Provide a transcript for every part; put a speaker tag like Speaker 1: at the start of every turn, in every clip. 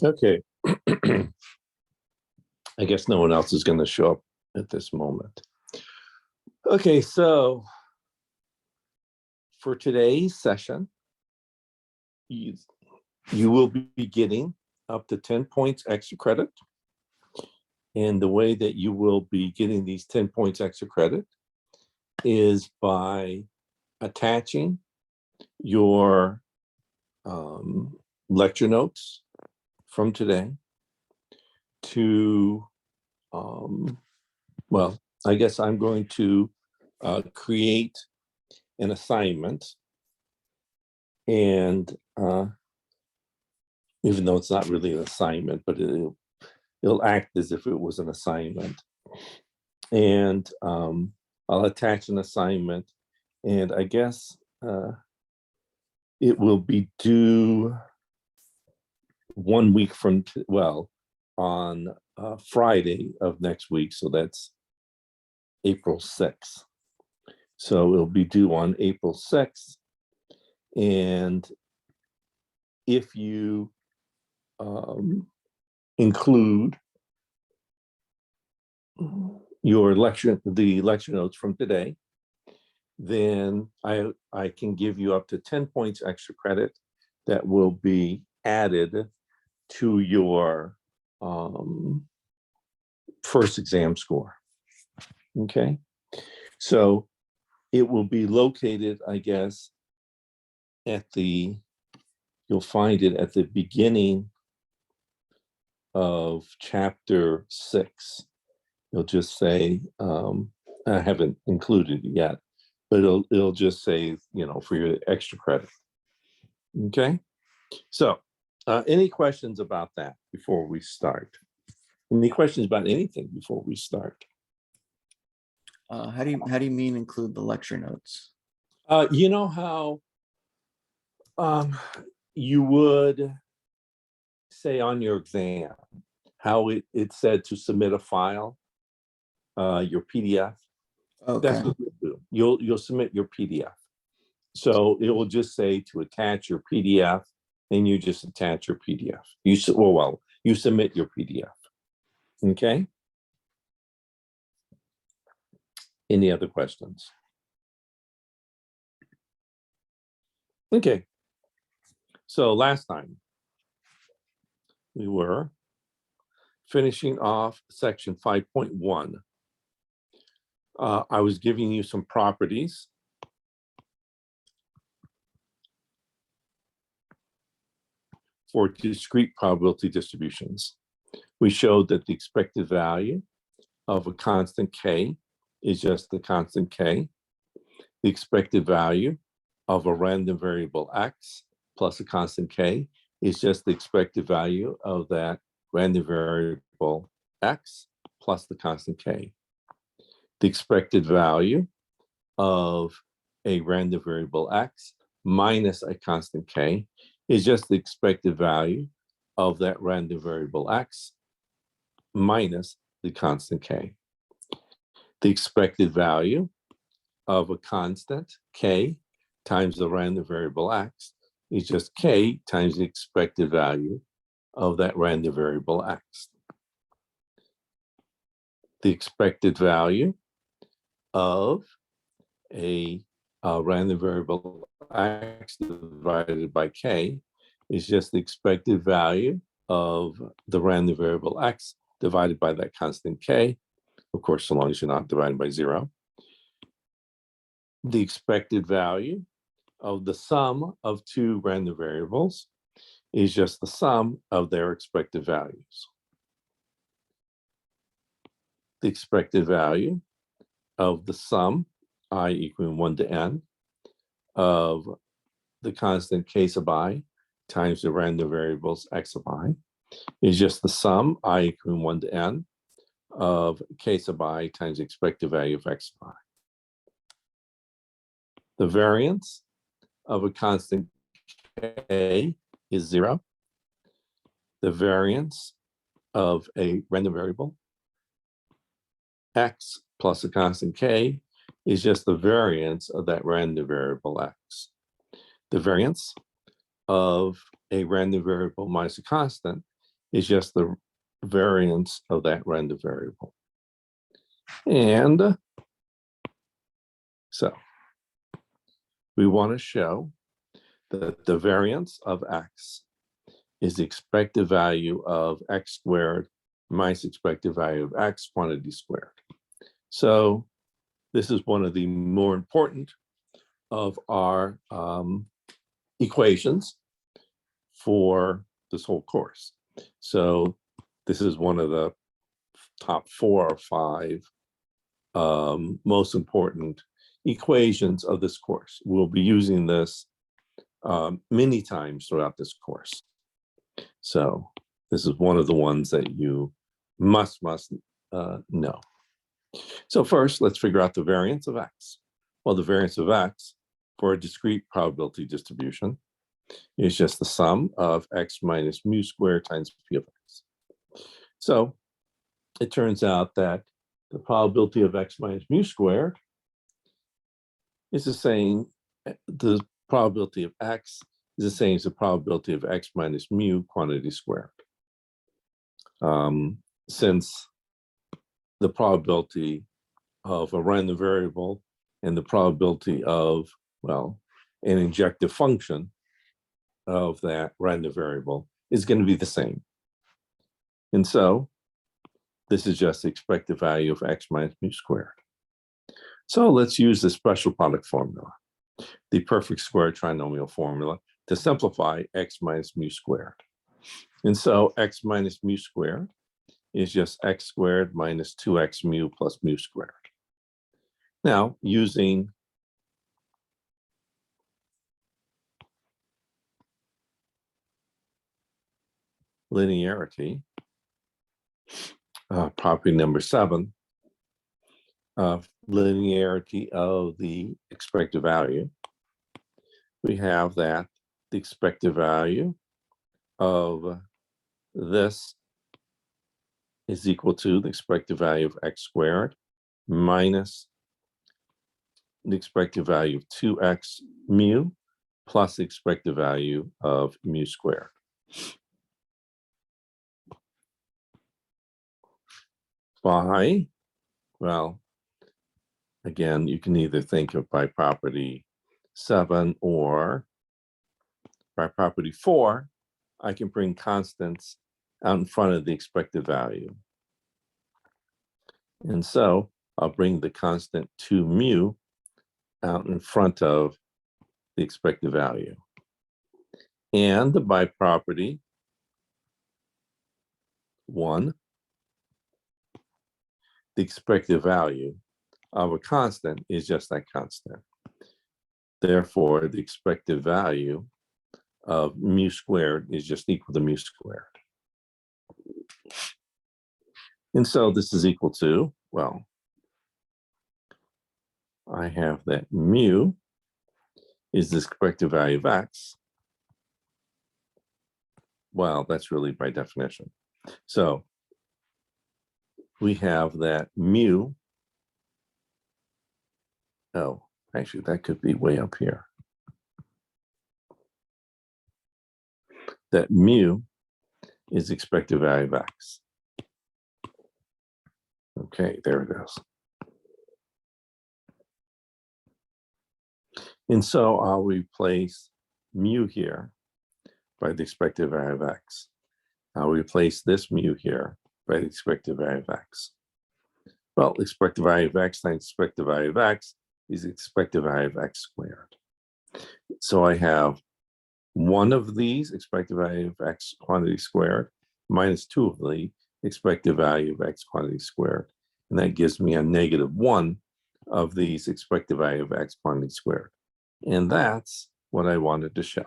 Speaker 1: Okay. I guess no one else is going to show up at this moment. Okay, so for today's session, you will be getting up to 10 points extra credit. And the way that you will be getting these 10 points extra credit is by attaching your lecture notes from today to, well, I guess I'm going to create an assignment. And even though it's not really an assignment, but it'll act as if it was an assignment. And I'll attach an assignment, and I guess it will be due 1 week from, on Friday of next week. So that's April 6th. So it'll be due on April 6th. And if you include your the lecture notes from today, then I can give you up to 10 points extra credit that will be added to your first exam score. Okay, so it will be located, I guess, you'll find it at the beginning of chapter 6. You'll just say, I haven't included it yet, but it'll just say, for your extra credit. Okay, so any questions about that before we start? Any questions about anything before we start?
Speaker 2: How do you mean include the lecture notes?
Speaker 1: You know how you would say on your exam, how it said to submit a file, your PDF.
Speaker 2: Okay.
Speaker 1: That's what you'll do. You'll submit your PDF. So it will just say to attach your PDF, and you just attach your PDF. You submit your PDF. Okay. Any other questions? Okay. So last time we were finishing off section 5.1. I was giving you some properties for discrete probability distributions. We showed that the expected value of a constant k is just the constant k. The expected value of a random variable x plus a constant k is just the expected value of that random variable x plus the constant k. The expected value of a random variable x minus a constant k is just the expected value of that random variable x minus the constant k. The expected value of a constant k times the random variable x is just k times the expected value of that random variable x. The expected value of a random variable x divided by k is just the expected value of the random variable x divided by that constant k, of course, so long as you're not divided by 0. The expected value of the sum of two random variables is just the sum of their expected values. The expected value of the sum, I equaling 1 to n, of the constant k sub I times the random variables x sub I is just the sum, I equaling 1 to n, of k sub I times the expected value of x sub I. The variance of a constant k is 0. The variance of a random variable x plus a constant k is just the variance of that random variable x. The variance of a random variable minus a constant is just the variance of that random variable. And so we want to show that the variance of x is the expected value of x squared minus expected value of x quantity squared. So this is one of the more important of our equations for this whole course. So this is one of the top 4 or 5 most important equations of this course. We'll be using this many times throughout this course. So this is one of the ones that you must know. So first, let's figure out the variance of x. Well, the variance of x for a discrete probability distribution is just the sum of x minus mu squared times p of x. So it turns out that the probability of x minus mu squared is the same, the probability of x is the same as the probability of x minus mu quantity squared. Since the probability of a random variable and the probability of, well, an injective function of that random variable is going to be the same. And so this is just the expected value of x minus mu squared. So let's use the special product formula, the perfect square trinomial formula, to simplify x minus mu squared. And so x minus mu squared is just x squared minus 2x mu plus mu squared. Now, using linearity, property number 7, linearity of the expected value, we have that the expected value of this is equal to the expected value of x squared minus the expected value of 2x mu plus the expected value of mu squared. By, well, again, you can either think of by property 7 or by property 4, I can bring constants out in front of the expected value. And so I'll bring the constant 2 mu out in front of the expected value. And by property 1, the expected value of a constant is just that constant. Therefore, the expected value of mu squared is just equal to mu squared. And so this is equal to, well, I have that mu is the expected value of x. Well, that's really by definition. So we have that mu. Oh, actually, that could be way up here. That mu is the expected value of x. Okay, there it goes. And so I'll replace mu here by the expected value of x. I'll replace this mu here by the expected value of x. Well, expected value of x times expected value of x is the expected value of x squared. So I have one of these expected value of x quantity squared minus 2 of the expected value of x quantity squared. And that gives me a -1 of these expected value of x quantity squared. And that's what I wanted to show.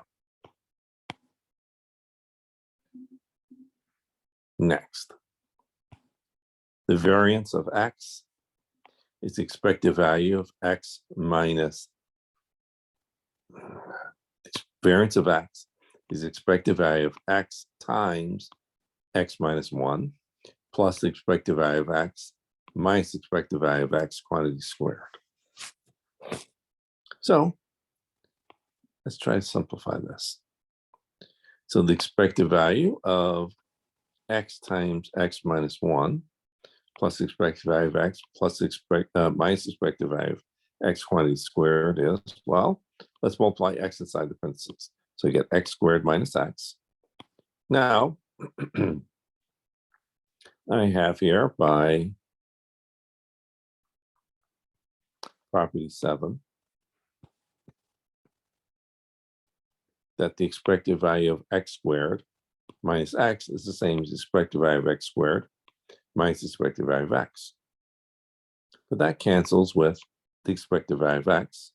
Speaker 1: Next, the variance of x is the expected value of x minus, variance of x is the expected value of x times x minus 1 plus the expected value of x minus the expected value of x quantity squared. So let's try to simplify this. So the expected value of x times x minus 1 plus the expected value of x plus minus the expected value of x quantity squared is, well, let's multiply x inside the parentheses. So you get x squared minus x. Now, I have here by property 7 that the expected value of x squared minus x is the same as the expected value of x squared minus the expected value of x. But that cancels with the expected value of x.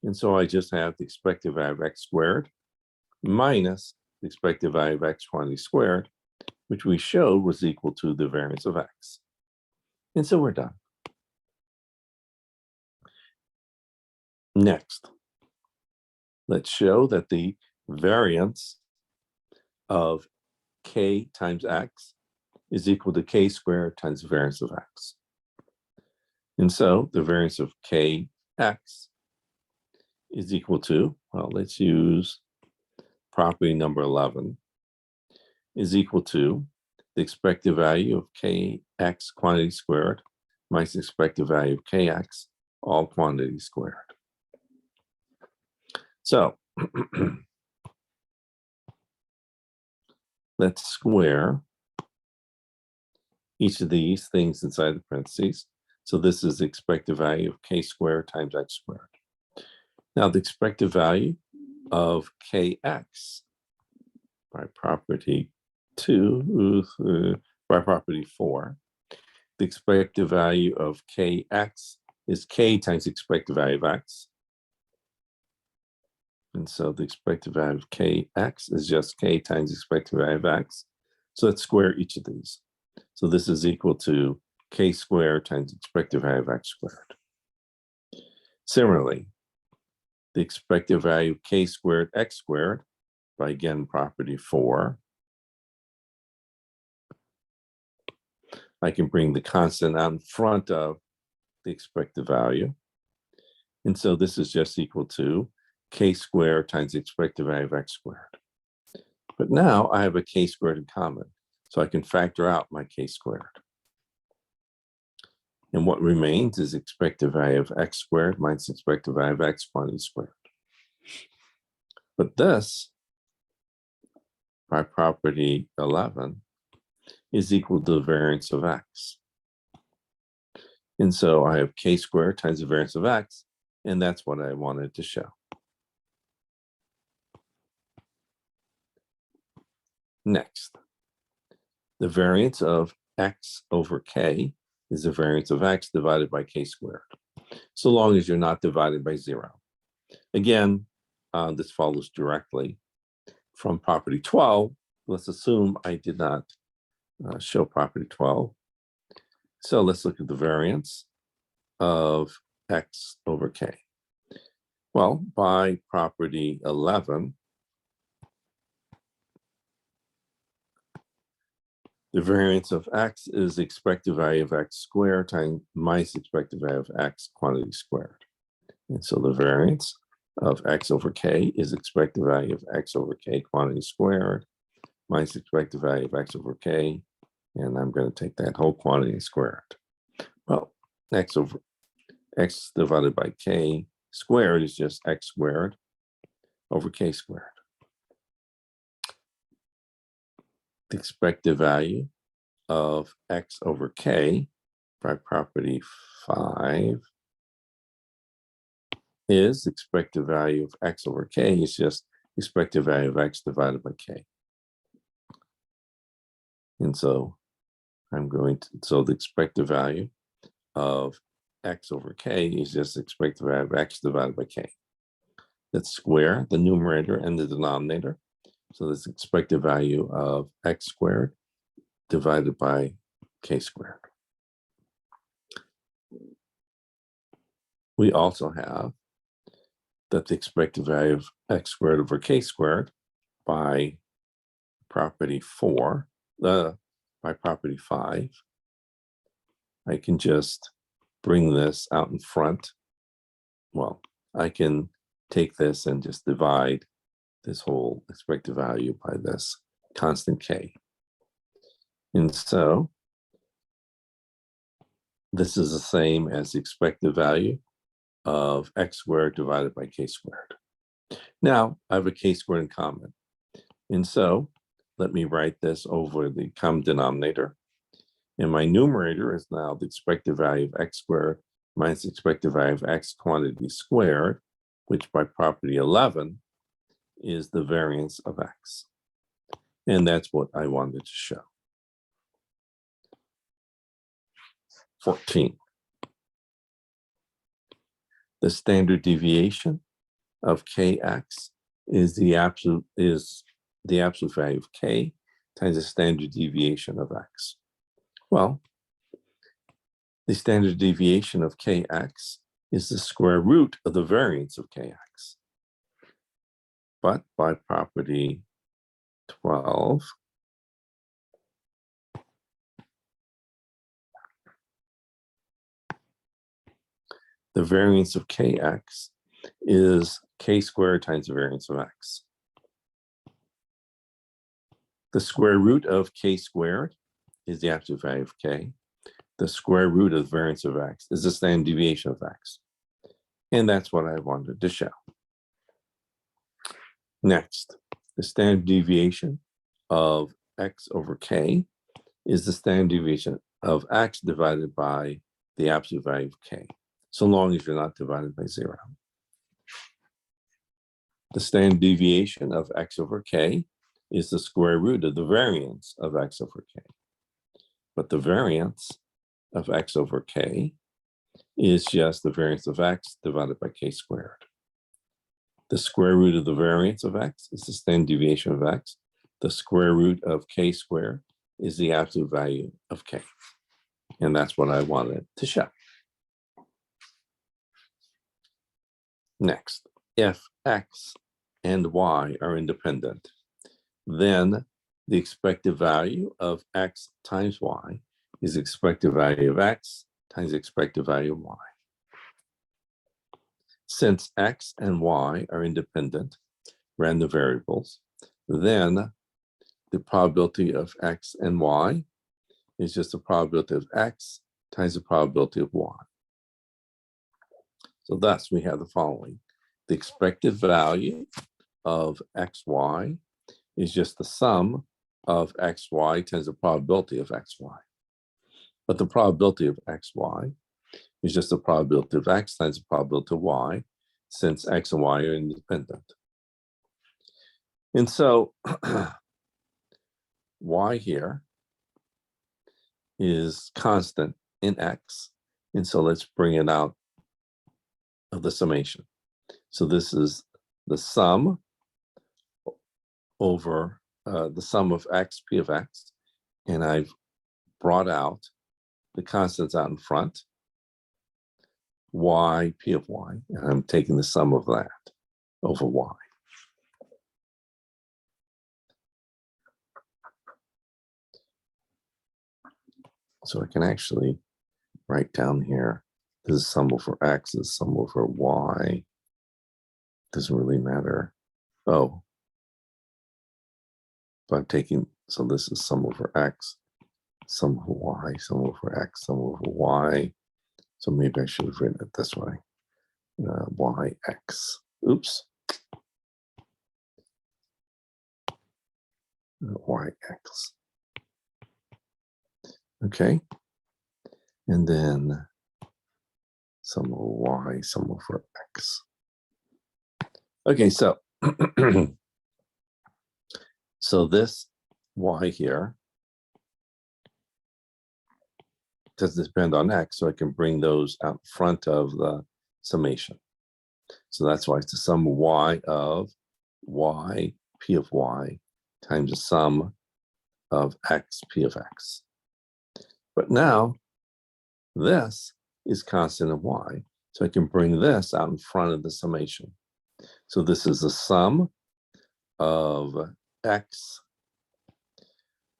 Speaker 1: And so I just have the expected value of x squared minus the expected value of x quantity squared, which we showed was equal to the variance of x. And so we're done. Next, let's show that the variance of k times x is equal to k squared times the variance of x. And so the variance of kx is equal to, well, let's use property number 11, is equal to the expected value of kx quantity squared minus the expected value of kx, all quantity squared. So let's square each of these things inside the parentheses. So this is the expected value of k squared times x squared. Now the expected value of kx by property 2, by property 4, the expected value of kx is k times the expected value of x. And so the expected value of kx is just k times the expected value of x. So let's square each of these. So this is equal to k squared times the expected value of x squared. Similarly, the expected value of k squared x squared by, again, property 4. I can bring the constant out in front of the expected value. And so this is just equal to k squared times the expected value of x squared. But now I have a k squared in common, so I can factor out my k squared. And what remains is expected value of x squared minus expected value of x quantity squared. But this, by property 11, is equal to the variance of x. And so I have k squared times the variance of x, and that's what I wanted to show. Next, the variance of x over k is the variance of x divided by k squared, so long as you're not divided by 0. Again, this follows directly from property 12. Let's assume I did not show property 12. So let's look at the variance of x over k. Well, by property 11, the variance of x is the expected value of x squared times minus expected value of x quantity squared. And so the variance of x over k is expected value of x over k quantity squared minus expected value of x over k. And I'm going to take that whole quantity squared. Well, x over x divided by k squared is just x squared over k squared. The expected value of x over k by property 5 is expected value of x over k is just expected value of x divided by k. And so so the expected value of x over k is just expected value of x divided by k. Let's square the numerator and the denominator. So this expected value of x squared divided by k squared. We also have that the expected value of x squared over k squared by property 4, by property 5, I can just bring this out in front. Well, I can take this and just divide this whole expected value by this constant k. And so this is the same as the expected value of x squared divided by k squared. Now I have a k squared in common. And so let me write this over the common denominator. And my numerator is now the expected value of x squared minus the expected value of x quantity squared, which by property 11 is the variance of x. And that's what I wanted to show. 14. The standard deviation of kx is the absolute value of k times the standard deviation of x. Well, the standard deviation of kx is the square root of the variance of kx. But by property 12, the variance of kx is k squared times the variance of x. The square root of k squared is the absolute value of k. The square root of the variance of x is the standard deviation of x. And that's what I wanted to show. Next, the standard deviation of x over k is the standard deviation of x divided by the absolute value of k, so long as you're not divided by 0. The standard deviation of x over k is the square root of the variance of x over k. But the variance of x over k is just the variance of x divided by k squared. The square root of the variance of x is the standard deviation of x. The square root of k squared is the absolute value of k. And that's what I wanted to show. Next, if x and y are independent, then the expected value of x times y is the expected value of x times the expected value of y. Since x and y are independent random variables, then the probability of x and y is just the probability of x times the probability of y. So thus we have the following. The expected value of xy is just the sum of xy times the probability of xy. But the probability of xy is just the probability of x times the probability of y, since x and y are independent. And so y here is constant in x. And so let's bring it out of the summation. So this is the sum over the sum of x, p of x. And I've brought out the constants out in front, y, p of y, and I'm taking the sum of that over y. So I can actually write down here, this is sum over x, this is sum over y. Doesn't really matter. Oh, so I'm taking, so this is sum over x, sum over y, sum over x, sum over y. So maybe I should have written it this way. Yx. Oops. Yx. Okay. And then sum over y, sum over x. Okay, so so this y here doesn't depend on x, so I can bring those out front of the summation. So that's why it's the sum of y of y, p of y, times the sum of x, p of x. But now, this is constant of y, so I can bring this out in front of the summation. So this is the sum of x,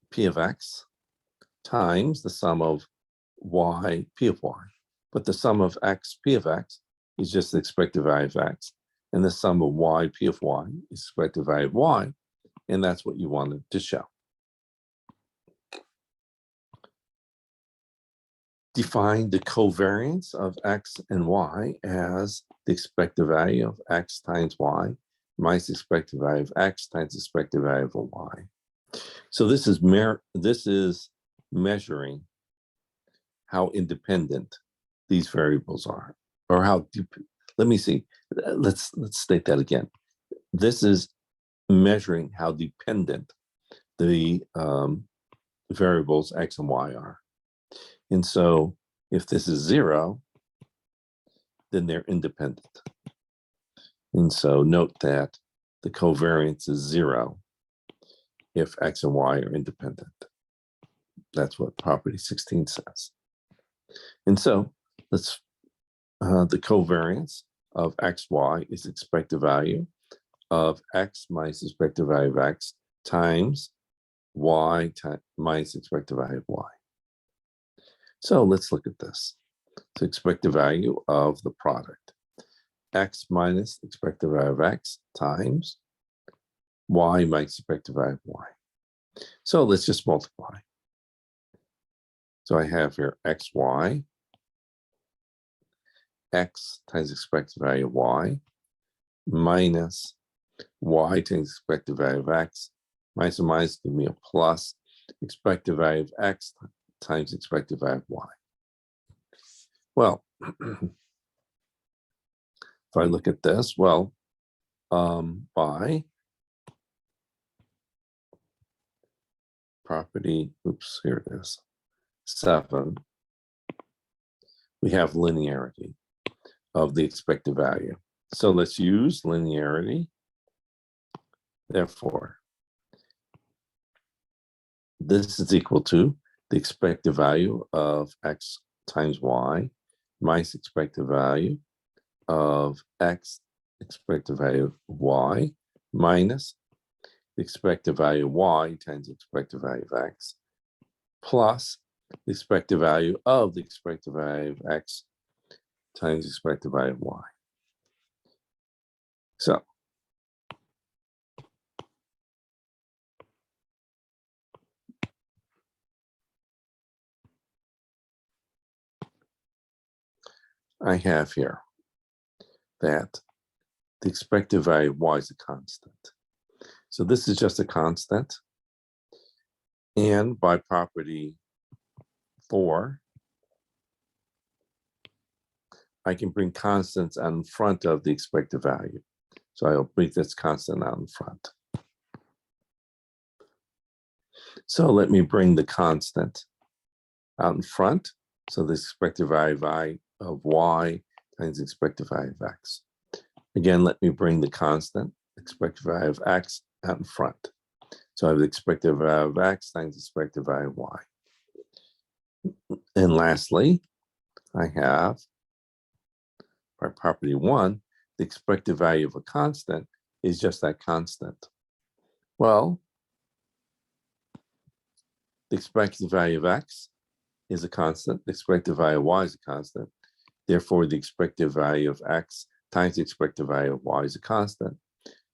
Speaker 1: p of x, times the sum of y, p of y. But the sum of x, p of x is just the expected value of x. And the sum of y, p of y is expected value of y. And that's what you wanted to show. define the covariance of X and Y as the expected value of X times Y minus the expected value of X times the expected value of Y. So this is measuring how independent these variables are, or how deep. Let me see. Let's state that again. This is measuring how dependent the variables X and Y are. And so if this is 0, then they're independent. And so note that the covariance is 0 if X and Y are independent. That's what property 16 says. And so let's the covariance of XY is expected value of X minus expected value of X times Y minus expected value of Y. So let's look at this. So expected value of the product, X minus expected value of X times Y minus expected value of Y. So let's just multiply. So I have here XY, X times expected value of Y, minus Y times expected value of X, minus and minus give me a plus expected value of X times expected value of Y. Well, if I look at this, well, by property, oops, here it is, 7, we have linearity of the expected value. So let's use linearity. Therefore, this is equal to the expected value of X times Y minus expected value of X expected value of Y minus the expected value of Y times the expected value of X plus the expected value of the expected value of X times the expected value of Y. So I have here that the expected value of Y is a constant. So this is just a constant. And by property 4, I can bring constants out in front of the expected value. So I'll bring this constant out in front. So let me bring the constant out in front. So the expected value of Y times the expected value of X. Again, let me bring the constant expected value of X out in front. So I have the expected value of X times the expected value of Y. And lastly, I have, by property 1, the expected value of a constant is just that constant. Well, the expected value of X is a constant. The expected value of Y is a constant. Therefore, the expected value of X times the expected value of Y is a constant.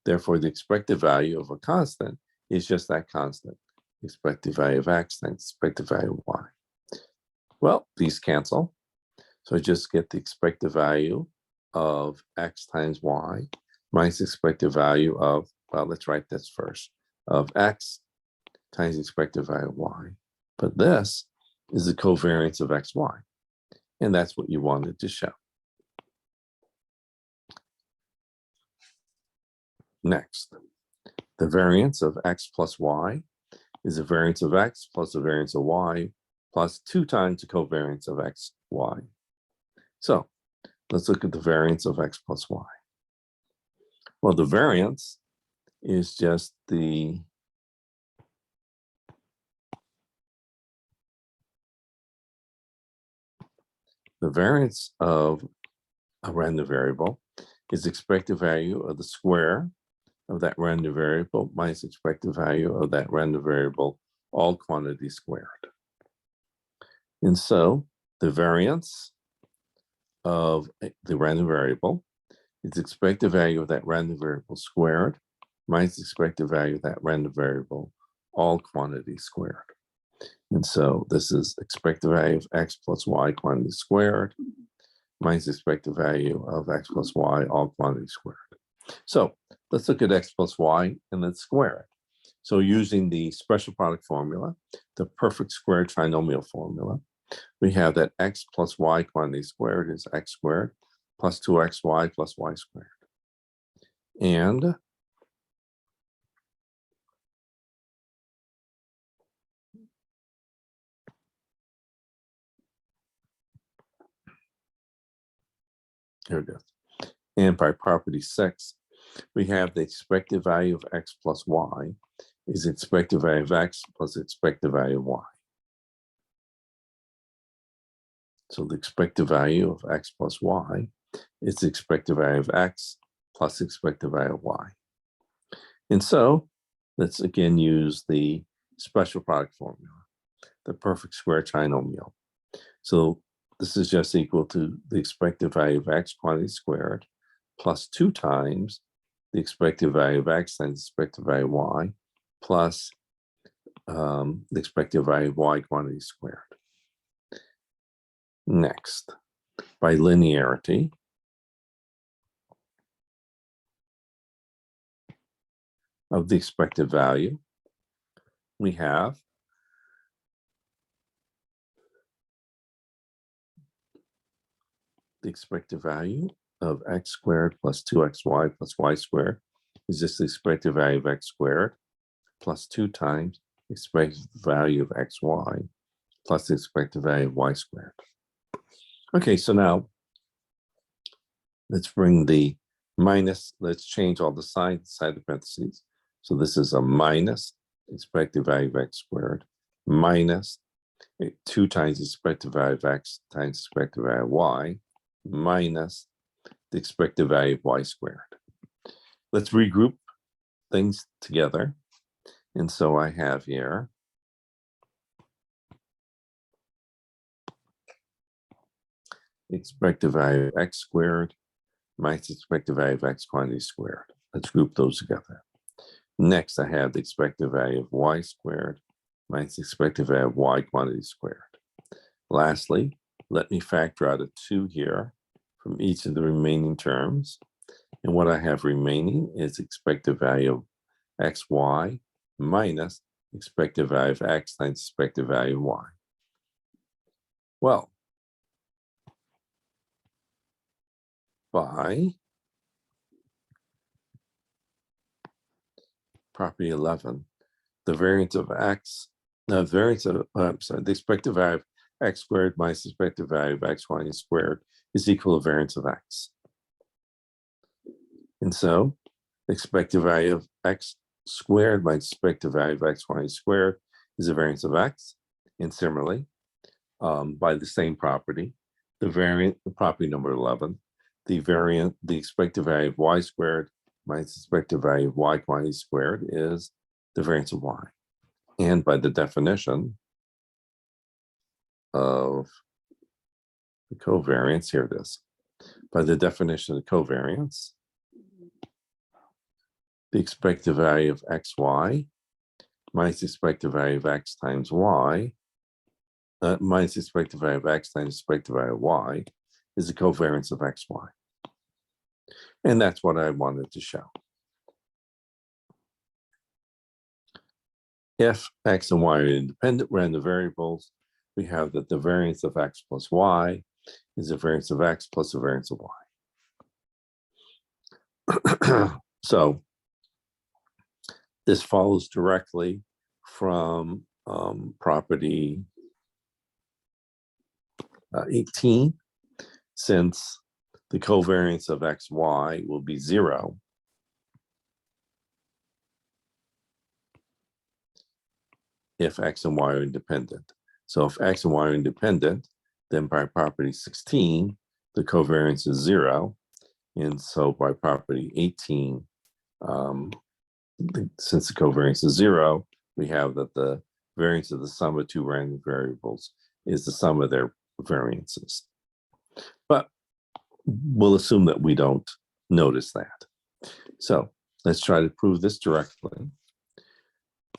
Speaker 1: Therefore, the expected value of a constant is just that constant. The expected value of X times the expected value of Y. Well, these cancel. So I just get the expected value of X times Y minus the expected value of, well, let's write this first, of X times the expected value of Y. But this is the covariance of XY. And that's what you wanted to show. Next, the variance of X plus Y is the variance of X plus the variance of Y plus 2 times the covariance of XY. So let's look at the variance of X plus Y. Well, the variance is just the variance of a random variable is expected value of the square of that random variable minus expected value of that random variable, all quantities squared. And so the variance of the random variable is expected value of that random variable squared minus expected value of that random variable, all quantities squared. And so this is expected value of x plus y quantity squared minus expected value of x plus y all quantity squared. So let's look at x plus y and let's square it. So using the special product formula, the perfect square trinomial formula, we have that x plus y quantity squared is x squared plus 2xy plus y squared. And here it is. And by property 6, we have the expected value of x plus y is expected value of x plus expected value of y. So the expected value of x plus y is the expected value of x plus expected value of y. And so let's again use the special product formula, the perfect square trinomial. So this is just equal to the expected value of x quantity squared plus 2 times the expected value of x times the expected value of y plus the expected value of y quantity squared. Next, by linearity, of the expected value, we have the expected value of x squared plus 2xy plus y squared is just the expected value of x squared plus 2 times expected value of xy plus the expected value of y squared. Okay, so now let's bring the minus, let's change all the signs inside the parentheses. So this is a minus expected value of x squared minus 2 times the expected value of x times expected value of y minus the expected value of y squared. Let's regroup things together. And so I have here expected value of x squared minus expected value of x quantity squared. Let's group those together. Next, I have the expected value of y squared minus expected value of y quantity squared. Lastly, let me factor out a 2 here from each of the remaining terms. And what I have remaining is expected value of xy minus expected value of x times expected value of y. Well, by property 11, the variance of x, the expected value of x squared minus the expected value of x quantity squared is equal to variance of x. And so expected value of x squared minus expected value of x quantity squared is the variance of x. And similarly, by the same property, the property number 11, the expected value of y squared minus expected value of y quantity squared is the variance of y. And by the definition of the covariance, here it is. By the definition of the covariance, the expected value of xy minus the expected value of x times y minus the expected value of x times the expected value of y is the covariance of xy. And that's what I wanted to show. If x and y are independent random variables, we have that the variance of x plus y is the variance of x plus the variance of y. So this follows directly from property 18, since the covariance of xy will be 0 if x and y are independent. So if x and y are independent, then by property 16, the covariance is 0. And so by property 18, since the covariance is 0, we have that the variance of the sum of 2 random variables is the sum of their variances. But we'll assume that we don't notice that. So let's try to prove this directly.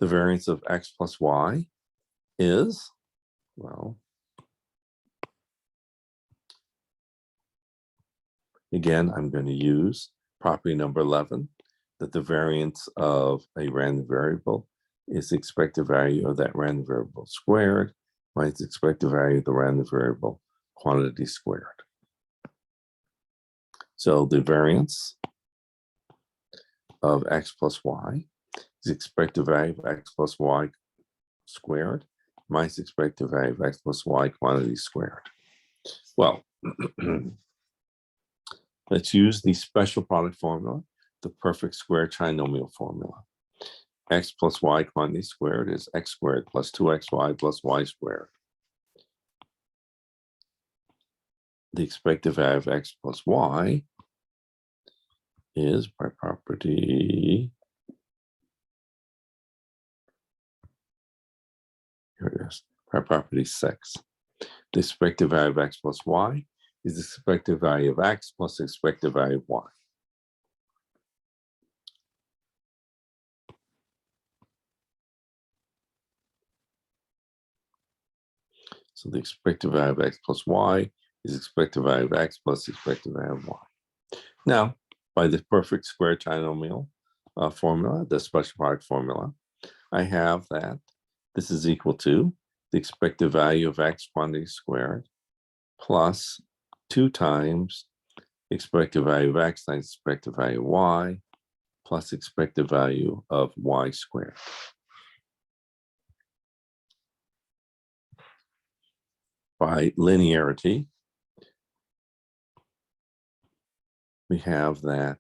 Speaker 1: The variance of x plus y is, well, again, I'm going to use property number 11, that the variance of a random variable is the expected value of that random variable squared minus the expected value of the random variable quantity squared. So the variance of x plus y is the expected value of x plus y squared minus the expected value of x plus y quantity squared. Well, let's use the special product formula, the perfect square trinomial formula. X plus y quantity squared is x squared plus 2xy plus y squared. The expected value of x plus y is, by property, here it is, by property 6. The expected value of x plus y is the expected value of x plus the expected value of y. So the expected value of x plus y is expected value of x plus the expected value of y. Now, by the perfect square trinomial formula, the special product formula, I have that this is equal to the expected value of x quantity squared plus 2 times expected value of x times expected value of y plus expected value of y squared. By linearity, we have that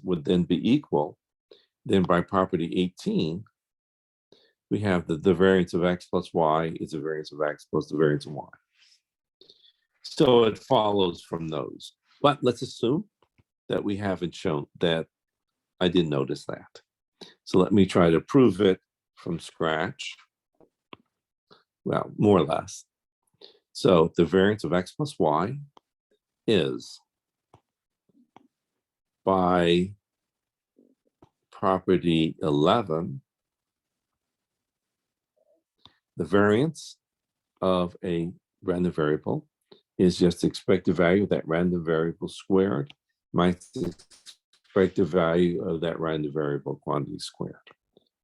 Speaker 1: would then be equal. Then by property 18, we have that the variance of x plus y is the variance of x plus the variance of y. So it follows from those. But let's assume that we haven't shown that I didn't notice that. So let me try to prove it from scratch. Well, more or less. So the variance of x plus y is, by property 11, the variance of a random variable is just the expected value of that random variable squared minus the expected value of that random variable quantity squared.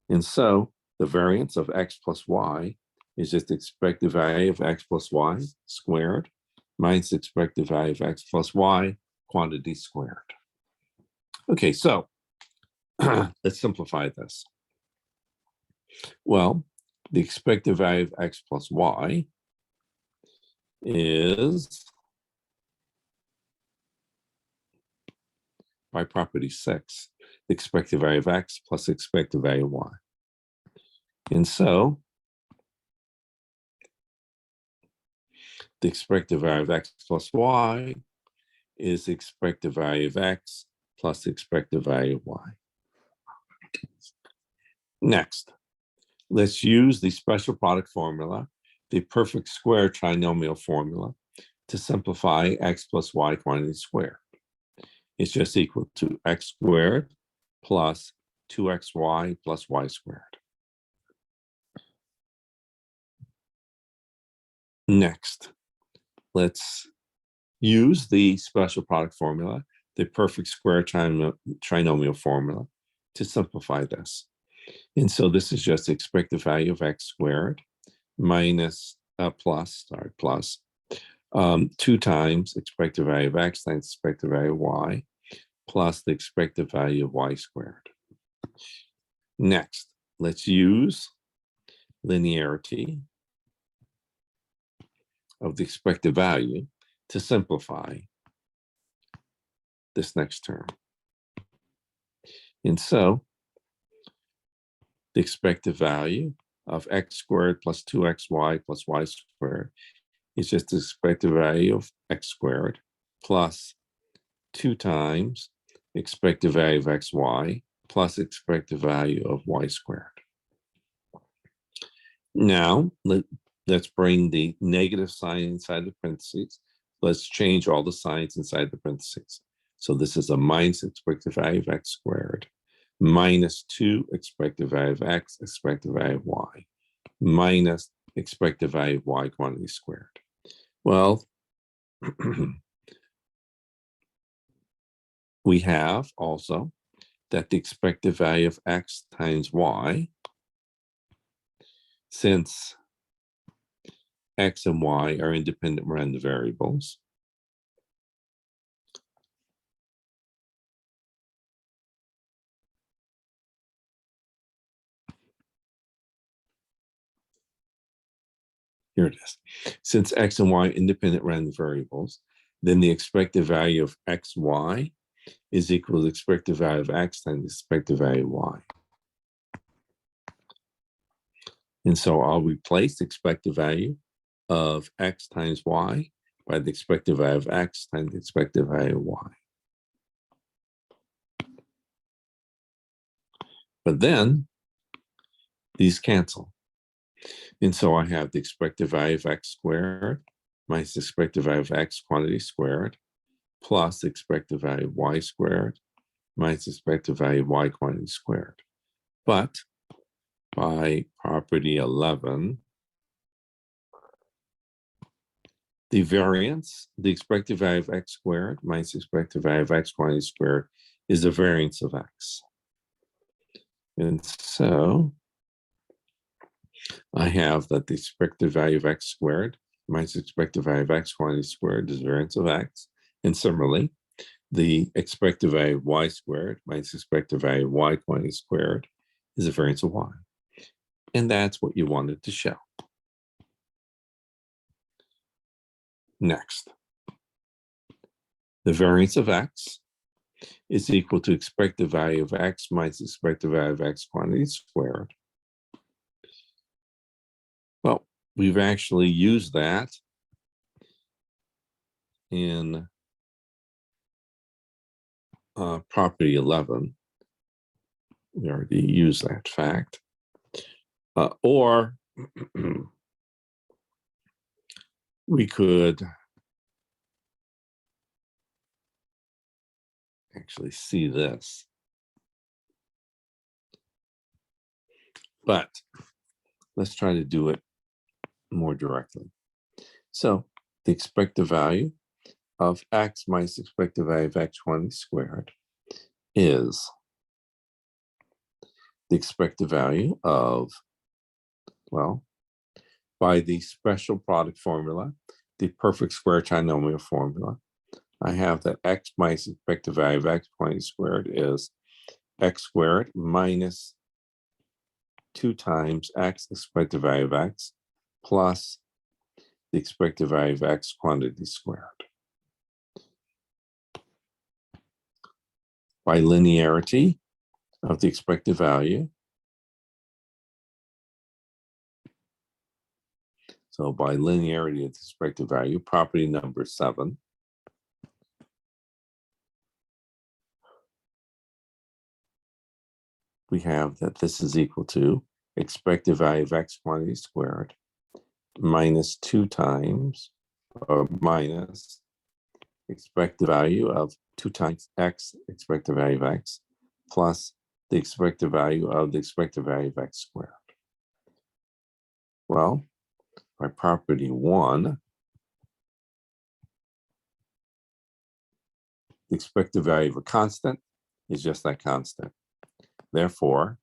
Speaker 1: And so the variance of x plus y is just the expected value of x plus y squared minus the expected value of x plus y quantity squared. Okay, so let's simplify this. Well, the expected value of x plus y is, by property 6, the expected value of x plus the expected value of y. And so the expected value of x plus y is the expected value of x plus the expected value of y. Next, let's use the special product formula, the perfect square trinomial formula, to simplify x plus y quantity squared. It's just equal to x squared plus 2xy plus y squared. Next, let's use the special product formula, the perfect square trinomial formula, to simplify this. And so this is just the expected value of x squared minus plus 2 times expected value of x times expected value of y plus the expected value of y squared. Next, let's use linearity of the expected value to simplify this next term. And so the expected value of x squared plus 2xy plus y squared is just the expected value of x squared plus 2 times expected value of xy plus expected value of y squared. Now, let's bring the negative sign inside the parentheses. Let's change all the signs inside the parentheses. So this is a minus expected value of x squared, minus 2 expected value of x, expected value of y, minus expected value of y quantity squared. Well, we have also that the expected value of x times y, since x and y are independent random variables, here it is. Since x and y are independent random variables, then the expected value of xy is equal to the expected value of x times the expected value of y. And so I'll replace the expected value of x times y by the expected value of x times the expected value of y. But then these cancel. And so I have the expected value of x squared minus the expected value of x quantity squared plus the expected value of y squared minus the expected value of y quantity squared. But by property 11, the variance, the expected value of x squared minus the expected value of x quantity squared is the variance of x. And so I have that the expected value of x squared minus the expected value of x quantity squared is variance of x. And similarly, the expected value of y squared minus the expected value of y quantity squared is a variance of y. And that's what you wanted to show. Next, the variance of x is equal to expected value of x minus expected value of x quantity squared. Well, we've actually used that in property 11. We already used that fact. Or we could actually see this. But let's try to do it more directly. So the expected value of x minus expected value of x quantity squared is the expected value of, well, by the special product formula, the perfect square trinomial formula, I have that x minus expected value of x quantity squared is x squared minus 2 times x expected value of x plus the expected value of x quantity squared. By linearity of the expected value, so by linearity of the expected value, property number 7, we have that this is equal to expected value of x quantity squared minus 2 times, or minus expected value of 2 times x expected value of x plus the expected value of the expected value of x squared. Well, by property 1, the expected value of a constant is just that constant. Therefore,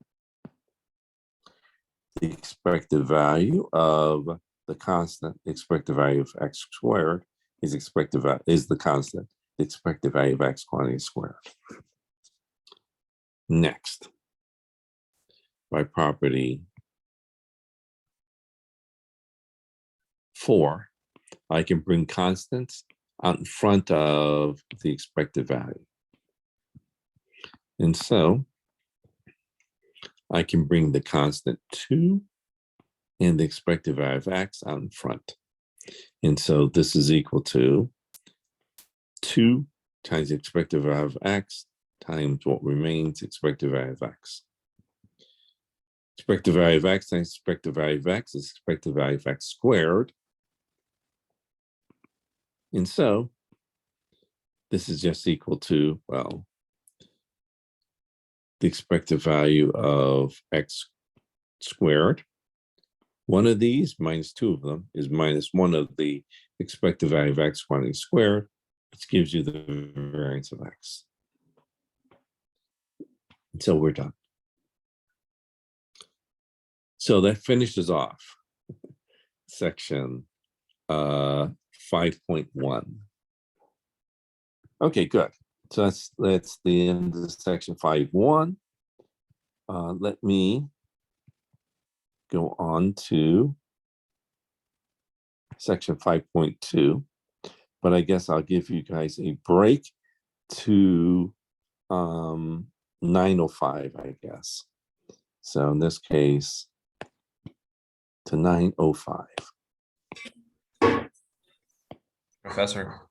Speaker 1: the expected value of the constant, expected value of x squared, is the constant, the expected value of x quantity squared. Next, by property 4, I can bring constants out in front of the expected value. And so I can bring the constant 2 and the expected value of x out in front. And so this is equal to 2 times the expected value of x times what remains expected value of x. Expected value of x times expected value of x is expected value of x squared. And so this is just equal to, well, the expected value of x squared. One of these minus two of them is minus one of the expected value of x quantity squared, which gives you the variance of x. So we're done. So that finishes off section 5.1. Okay, good. So that's the end of section 5.1. Let me go on to section 5.2, but I guess I'll give you guys a break to 9:05, I guess. So in this case, to 9:05.
Speaker 3: Professor,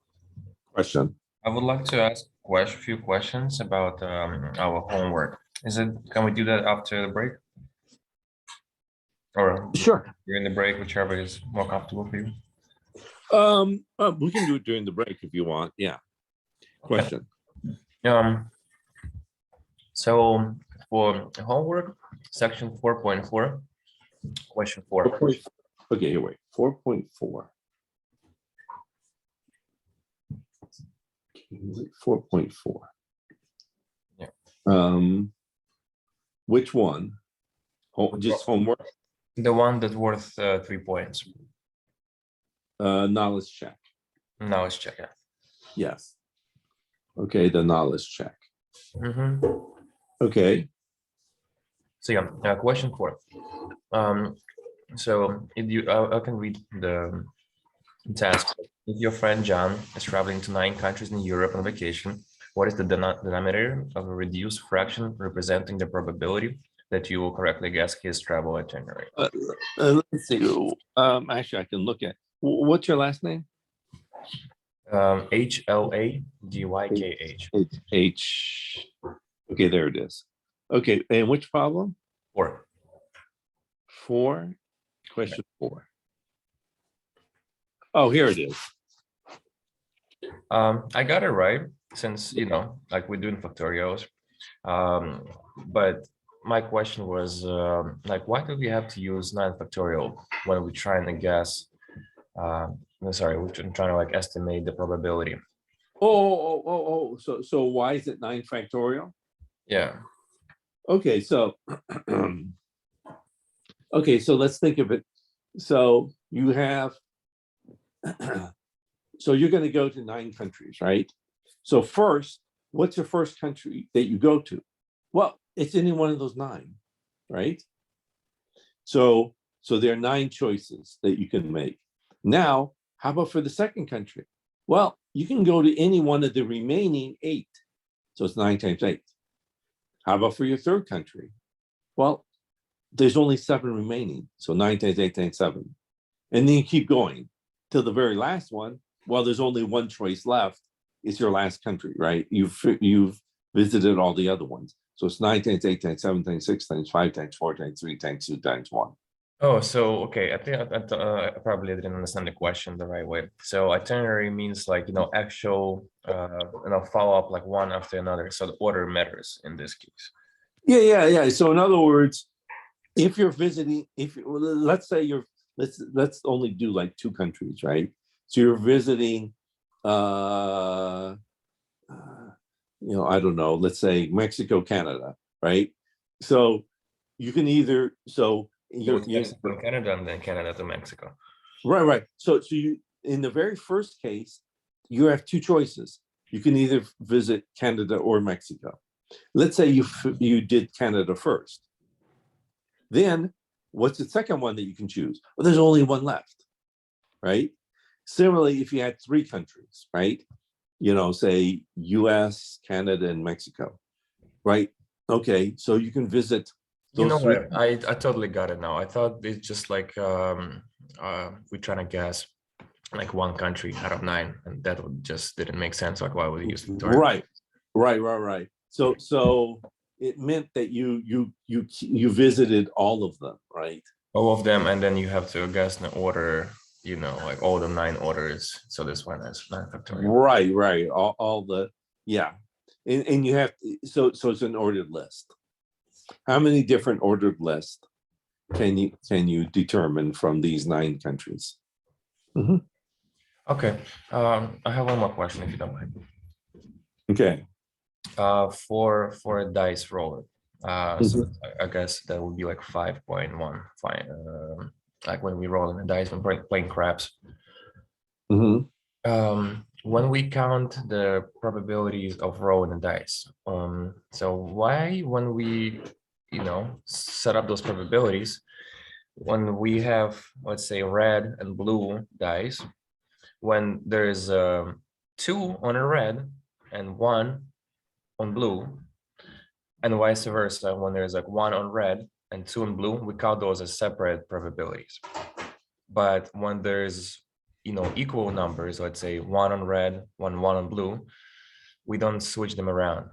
Speaker 1: Question.
Speaker 3: I would like to ask a few questions about our homework. Can we do that after the break? Or
Speaker 1: Sure.
Speaker 3: during the break, whichever is more comfortable for you.
Speaker 1: We can do it during the break if you want. Yeah. Question.
Speaker 3: So for homework, section 4.4, question 4.
Speaker 1: Okay, here, wait. 4.4. 4.4.
Speaker 3: Yeah.
Speaker 1: Which one? Just homework?
Speaker 3: The one that's worth 3 points.
Speaker 1: Knowledge check.
Speaker 3: Now let's check it.
Speaker 1: Yes. Okay, the knowledge check. Okay.
Speaker 3: So yeah, question 4. So if you, I can read the task. If your friend John is traveling to 9 countries in Europe on vacation, what is the denominator of a reduced fraction representing the probability that you will correctly guess his travel itinerary?
Speaker 1: Let's see. Actually, I can look at. What's your last name?
Speaker 3: HLADYKH.
Speaker 1: H. Okay, there it is. Okay, and which problem?
Speaker 3: 4.
Speaker 1: 4. Question 4. Oh, here it is.
Speaker 3: I got it right, since like we're doing factorials. But my question was like, why do we have to use 9 factorial when we're trying to guess? We're trying to like estimate the probability.
Speaker 1: So why is it 9 factorial?
Speaker 3: Yeah.
Speaker 1: Okay, so so let's think of it. So you have so you're going to go to 9 countries, right? So first, what's your first country that you go to? Well, it's any one of those 9, right? So there are 9 choices that you can make. Now, how about for the second country? Well, you can go to any one of the remaining 8. So it's 9 times 8. How about for your third country? Well, there's only 7 remaining. So 9 times 8 times 7. And then you keep going till the very last one. Well, there's only one choice left. It's your last country, right? You've visited all the other ones. So it's 9 times 8 times 7 times 6 times 5 times 4 times 3 times 2 times 1.
Speaker 3: Oh, so okay. I think I probably didn't understand the question the right way. So itinerary means like actual follow up like one after another. So the order matters in this case.
Speaker 1: Yeah. So in other words, if you're visiting, let's say let's only do like 2 countries, right? So you're visiting, I don't know, let's say Mexico, Canada, right? So you can either you're
Speaker 3: from Canada and then Canada to Mexico.
Speaker 1: Right. So you, in the very first case, you have 2 choices. You can either visit Canada or Mexico. Let's say you did Canada first. Then what's the second one that you can choose? Well, there's only one left, right? Similarly, if you had 3 countries, right? Say US, Canada, and Mexico, right? Okay, so you can visit those 3.
Speaker 3: What? I totally got it now. I thought it's just like we're trying to guess like one country out of 9, and that just didn't make sense. Like, why would we use Victoria?
Speaker 1: Right. So it meant that you visited all of them, right?
Speaker 3: All of them, and then you have to guess in order, you know, like all the 9 orders. So this one is 9 factorial.
Speaker 1: Right. All the, yeah. And you have, so it's an ordered list. How many different ordered lists can you determine from these 9 countries? Mhm.
Speaker 3: Okay. I have one more question, if you don't mind.
Speaker 1: Okay.
Speaker 3: For a dice roll, so
Speaker 1: Mhm.
Speaker 3: I guess that would be like 5.1. Fine. Like when we roll in the dice when playing craps.
Speaker 1: Mhm.
Speaker 3: When we count the probabilities of rolling the dice, so why when we, you know, set up those probabilities, when we have, let's say, red and blue dice, when there's 2 on a red and 1 on blue, and vice versa, when there's like 1 on red and 2 on blue, we count those as separate probabilities. But when there's, you know, equal numbers, let's say 1 on red, 1 on blue, we don't switch them around.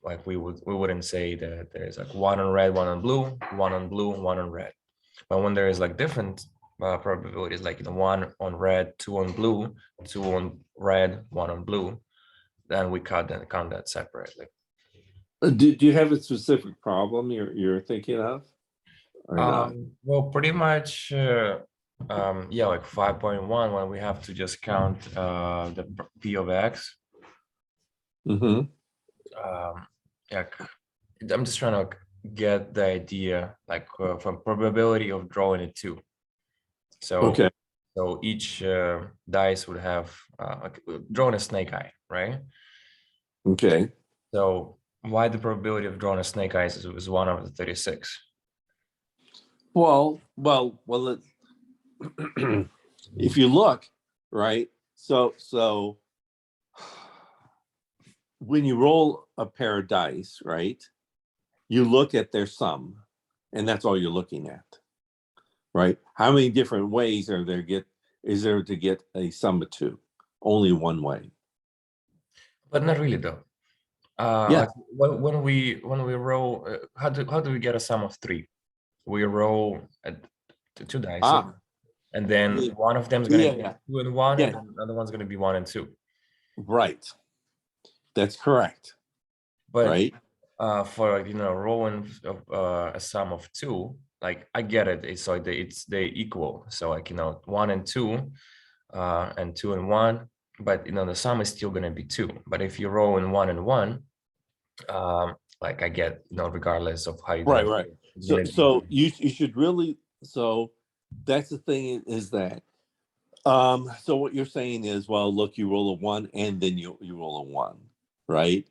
Speaker 3: Like we wouldn't say that there's like 1 on red, 1 on blue, 1 on blue, 1 on red. But when there is like different probabilities, like, you know, 1 on red, 2 on blue, 2 on red, 1 on blue, then we count that separately.
Speaker 1: Do you have a specific problem you're thinking of, or not?
Speaker 3: Well, pretty much, yeah, like 5.1 when we have to just count the P of X.
Speaker 1: Mm-hmm.
Speaker 3: Yeah, I'm just trying to get the idea, like from probability of drawing a 2. So
Speaker 1: Okay.
Speaker 3: so each dice would have like drawing a snake eye, right?
Speaker 1: Okay.
Speaker 3: So why the probability of drawing a snake eye is 1 over 36?
Speaker 1: Well. If you look, right. So when you roll a pair of dice, right, you look at their sum, and that's all you're looking at, right? How many different ways is there to get a sum of 2? Only one way.
Speaker 3: But not really though.
Speaker 1: Yeah.
Speaker 3: Like when we roll, how do we get a sum of 3? We roll at 2 dice, and then
Speaker 1: Yeah.
Speaker 3: one of them is going to
Speaker 1: Yeah.
Speaker 3: be 2 and 1,
Speaker 1: Yeah.
Speaker 3: and then another one's going to be 1 and 2.
Speaker 1: Right. That's correct.
Speaker 3: But
Speaker 1: Right.
Speaker 3: for, you know, rolling a sum of 2, like I get it. It's like they equal. So like, you know, 1 and 2, and 2 and 1. But, you know, the sum is still going to be 2. But if you roll in 1 and 1, like I get, you know, regardless of how you
Speaker 1: Right. So you should really, so that's the thing is that so what you're saying is, well, look, you roll a 1 and then you roll a 1, right?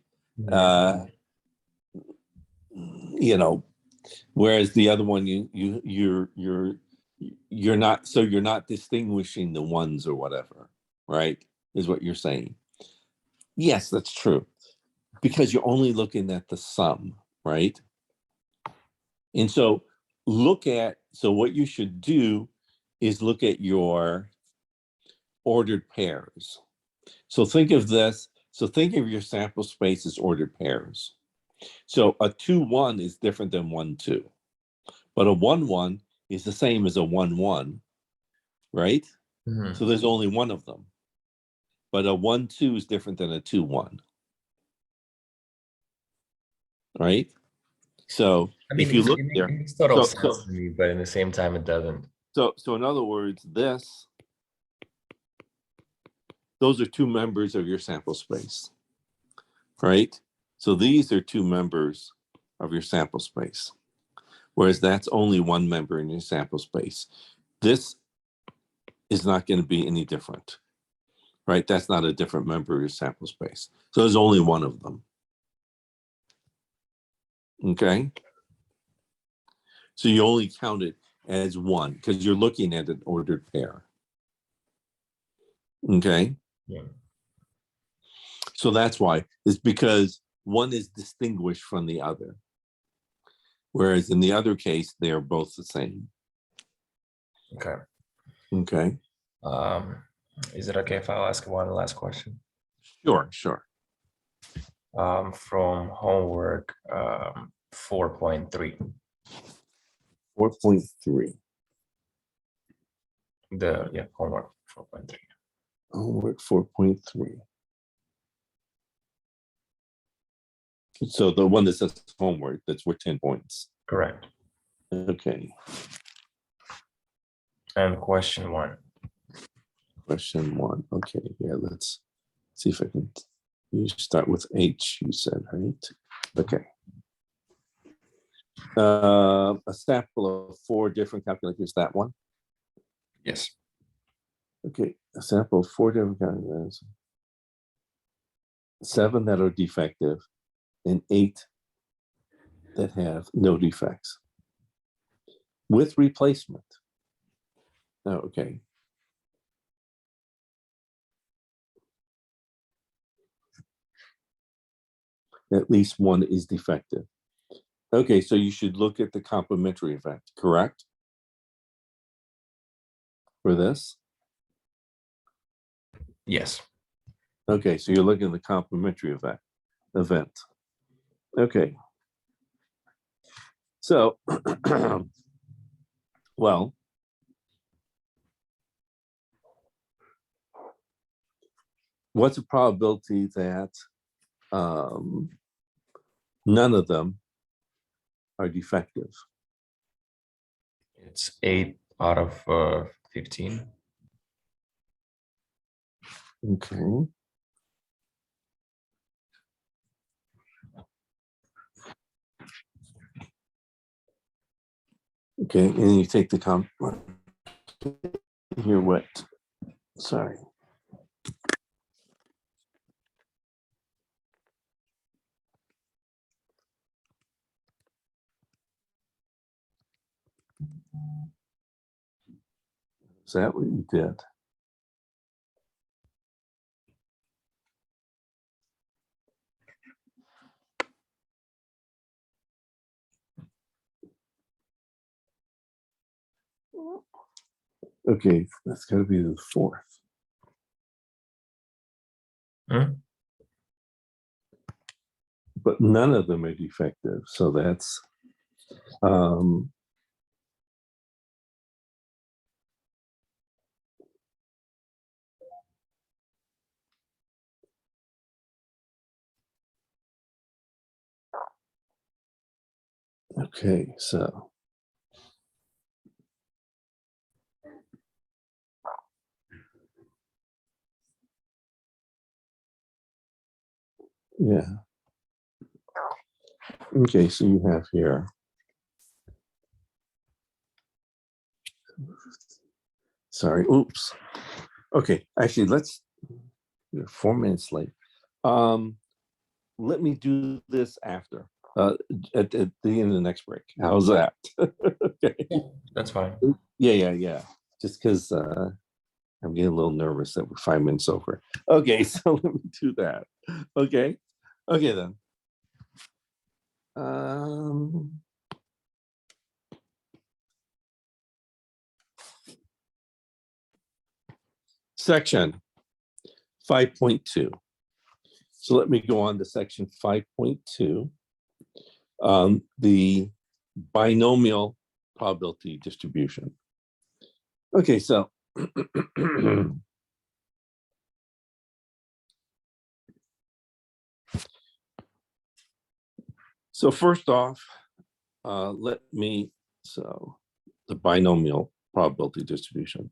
Speaker 1: You know, whereas the other one you're not distinguishing the ones or whatever, right? Is what you're saying. Yes, that's true. Because you're only looking at the sum, right? And so what you should do is look at your ordered pairs. So think of this. So think of your sample space as ordered pairs. So a 2-1 is different than 1-2, but a 1-1 is the same as a 1-1, right?
Speaker 3: Mm-hmm.
Speaker 1: So there's only one of them. But a 1-2 is different than a 2-1, right? So
Speaker 3: I mean,
Speaker 1: if you look there,
Speaker 3: it makes total sense to me, but in the same time, it doesn't.
Speaker 1: So in other words, those are 2 members of your sample space, right? So these are 2 members of your sample space, whereas that's only 1 member in your sample space. This is not going to be any different, right? That's not a different member of your sample space. So there's only one of them. Okay? So you only count it as 1 because you're looking at an ordered pair. Okay?
Speaker 3: Yeah.
Speaker 1: So that's why. It's because one is distinguished from the other. Whereas in the other case, they are both the same.
Speaker 3: Okay.
Speaker 1: Okay.
Speaker 3: Is it okay if I'll ask one last question?
Speaker 1: Sure.
Speaker 3: from homework 4.3.
Speaker 1: 4.3.
Speaker 3: Homework 4.3.
Speaker 1: Homework 4.3. So the one that says homework, that's worth 10 points.
Speaker 3: Correct.
Speaker 1: Okay.
Speaker 3: And question 1.
Speaker 1: Question 1. Okay, yeah, let's see if I can. You start with H, you said, right? Okay. A sample of 4 different calculators, that one?
Speaker 3: Yes.
Speaker 1: Okay, a sample of 4 different calculators. 7 that are defective and 8 that have no defects. With replacement. Oh, okay. At least one is defective. Okay, so you should look at the complementary event, correct? For this?
Speaker 3: Yes.
Speaker 1: Okay, so you're looking at the complementary event. Okay. So, well, what's the probability that none of them are defective?
Speaker 3: It's 8 out of 15.
Speaker 1: Okay. Okay, and you take the here what? Sorry. Is that what you did? Okay, that's got to be the 4th.
Speaker 3: Hmm?
Speaker 1: But none of them are defective, so that's okay, so yeah. Okay, so you have here. Sorry, oops. Okay, actually, we're 4 minutes late. Let me do this after, at the end of the next break. How's that? Okay.
Speaker 3: That's fine.
Speaker 1: Yeah. Just because I'm getting a little nervous that we're 5 minutes over. Okay, so let me do that. Okay then. Section 5.2. So let me go on to section 5.2. The binomial probability distribution. Okay, so so first off, the binomial probability distribution.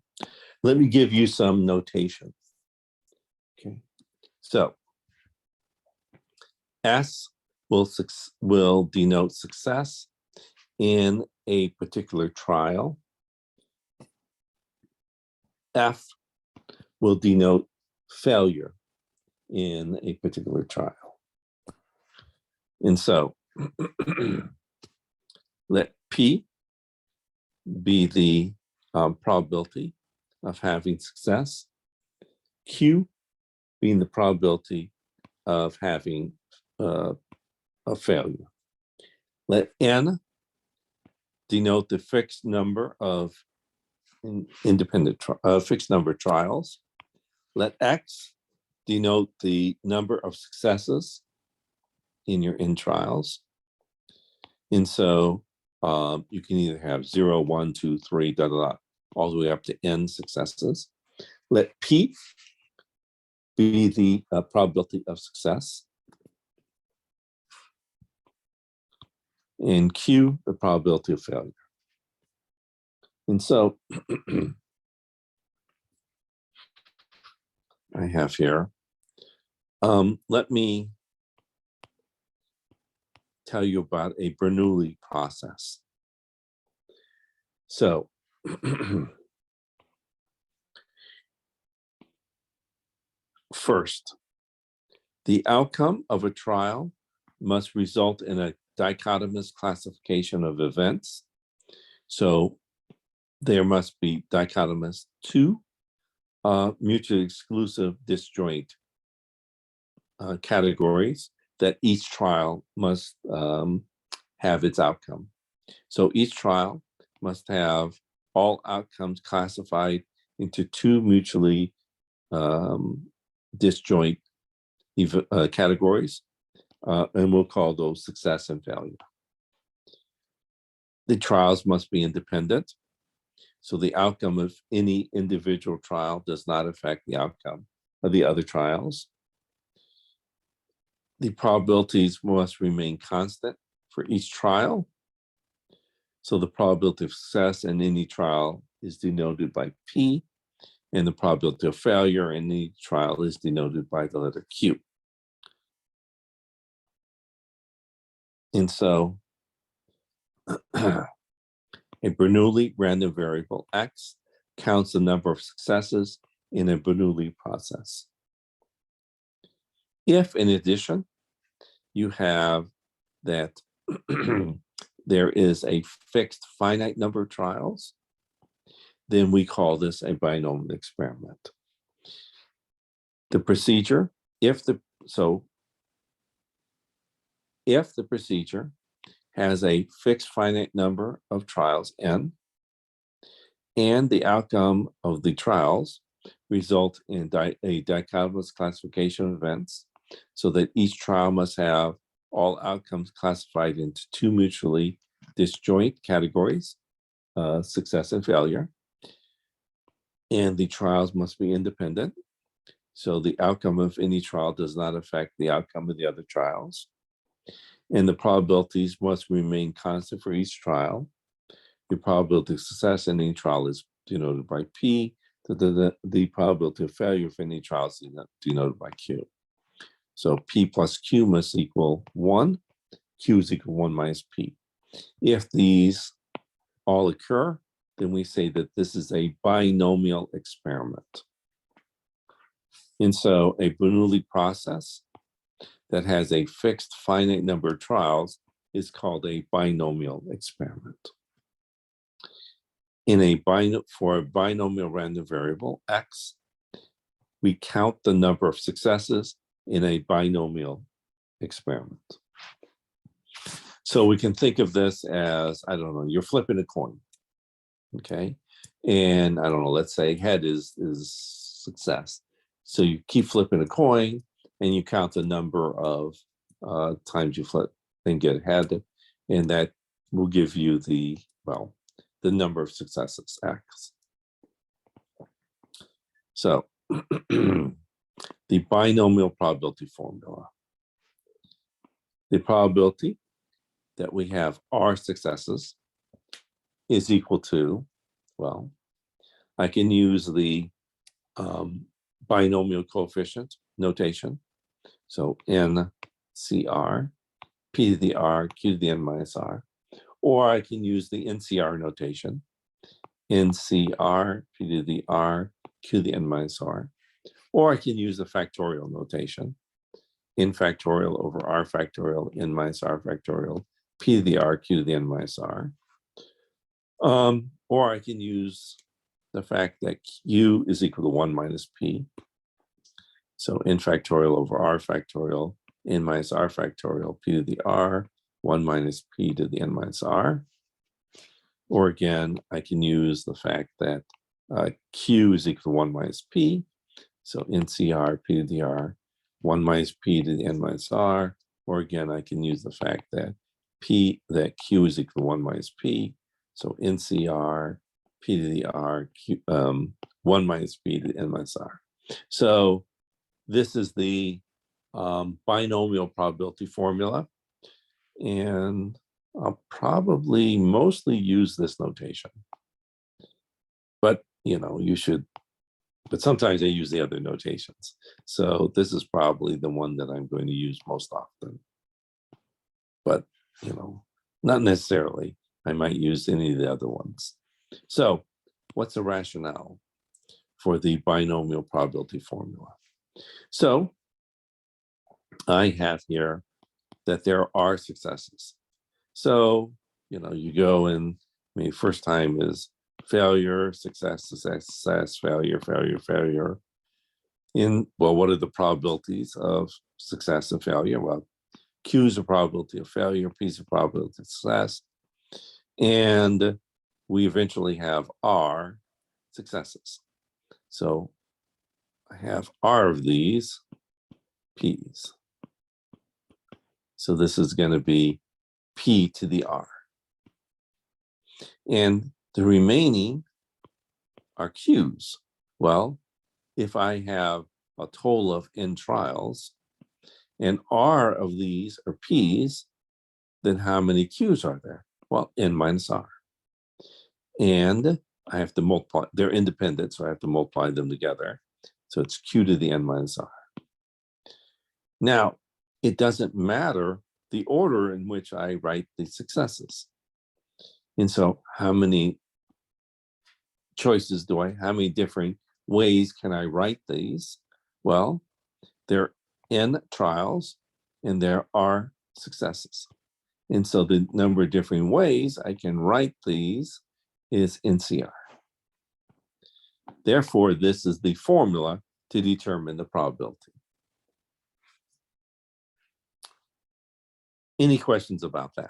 Speaker 1: Let me give you some notation. Okay, so S will denote success in a particular trial. F will denote failure in a particular trial. And so let P be the probability of having success, Q being the probability of having a failure. Let N denote the fixed number of fixed number of trials. Let X denote the number of successes in your n trials. And so you can either have 0, 1, 2, 3, da, da, da, all the way up to n successes. Let P be the probability of success, and Q the probability of failure. And so I have here, let me tell you about a Bernoulli process. So first, the outcome of a trial must result in a dichotomous classification of events. So there must be dichotomous two mutually exclusive disjoint categories that each trial must have its outcome. So each trial must have all outcomes classified into two mutually disjoint categories, and we'll call those success and failure. The trials must be independent, so the outcome of any individual trial does not affect the outcome of the other trials. The probabilities must remain constant for each trial, so the probability of success in any trial is denoted by P, and the probability of failure in any trial is denoted by the letter Q. And so a Bernoulli random variable X counts the number of successes in a Bernoulli process. If, in addition, you have that there is a fixed finite number of trials, then we call this a binomial experiment. The procedure, if the procedure has a fixed finite number of trials, n, and the outcome of the trials result in a dichotomous classification of events, so that each trial must have all outcomes classified into two mutually disjoint categories, success and failure, and the trials must be independent, so the outcome of any trial does not affect the outcome of the other trials, and the probabilities must remain constant for each trial. The probability of success in any trial is denoted by P. The probability of failure for any trial is denoted by Q. So P plus Q must equal 1. Q is equal to 1 minus P. If these all occur, then we say that this is a binomial experiment. And so a Bernoulli process that has a fixed finite number of trials is called a binomial experiment. For a binomial random variable X, we count the number of successes in a binomial experiment. So we can think of this as, I don't know, you're flipping a coin, okay? And I don't know, let's say head is success. So you keep flipping a coin and you count the number of times you flip and get head, and that will give you the number of successes, X. So the binomial probability formula. The probability that we have R successes is equal to, well, I can use the binomial coefficient notation. So NCR, P to the R, Q to the N minus R. Or I can use the NCR notation, NCR, P to the R, Q to the N minus R. Or I can use the factorial notation, N factorial over R factorial, N minus R factorial, P to the R, Q to the N minus R. Or I can use the fact that Q is equal to 1 minus P. So N factorial over R factorial, N minus R factorial, P to the R, 1 minus P to the N minus R. Or again, I can use the fact that Q is equal to 1 minus P. So NCR, P to the R, 1 minus P to the N minus R, or again, I can use the fact that Q is equal to 1 minus P. So NCR, P to the R, 1 minus P to the N minus R. So this is the binomial probability formula. And I'll probably mostly use this notation. But, you should, but sometimes I use the other notations. So this is probably the one that I'm going to use most often. But, not necessarily. I might use any of the other ones. So what's the rationale for the binomial probability formula? So I have here that there are successes. So, you go and, first time is failure, success, success, success, failure, failure, failure. What are the probabilities of success and failure? Well, Q is a probability of failure, P is a probability of success. And we eventually have R successes. So I have R of these P's. So this is going to be P to the R. And the remaining are Q's. Well, if I have a total of N trials and R of these are P's, then how many Q's are there? Well, N minus R. And I have to multiply, they're independent, so I have to multiply them together. So it's Q to the N minus R. Now, it doesn't matter the order in which I write the successes. And so how many choices how many different ways can I write these? Well, there are N trials and there are successes. And so the number of different ways I can write these is NCR. Therefore, this is the formula to determine the probability. Any questions about that?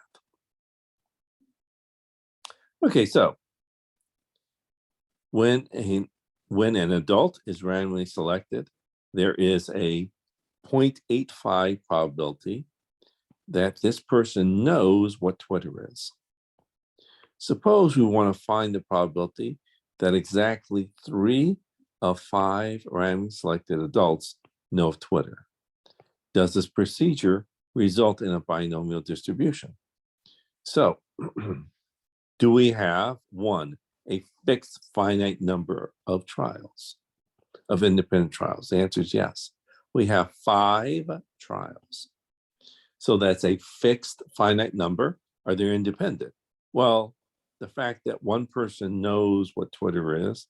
Speaker 1: Okay, so when an adult is randomly selected, there is a 0.85 probability that this person knows what Twitter is. Suppose we want to find the probability that exactly 3 of 5 randomly selected adults know of Twitter. Does this procedure result in a binomial distribution? So, do we have, 1, a fixed finite number of trials, of independent trials? The answer is yes. We have 5 trials. So that's a fixed finite number. Are they independent? Well, the fact that one person knows what Twitter is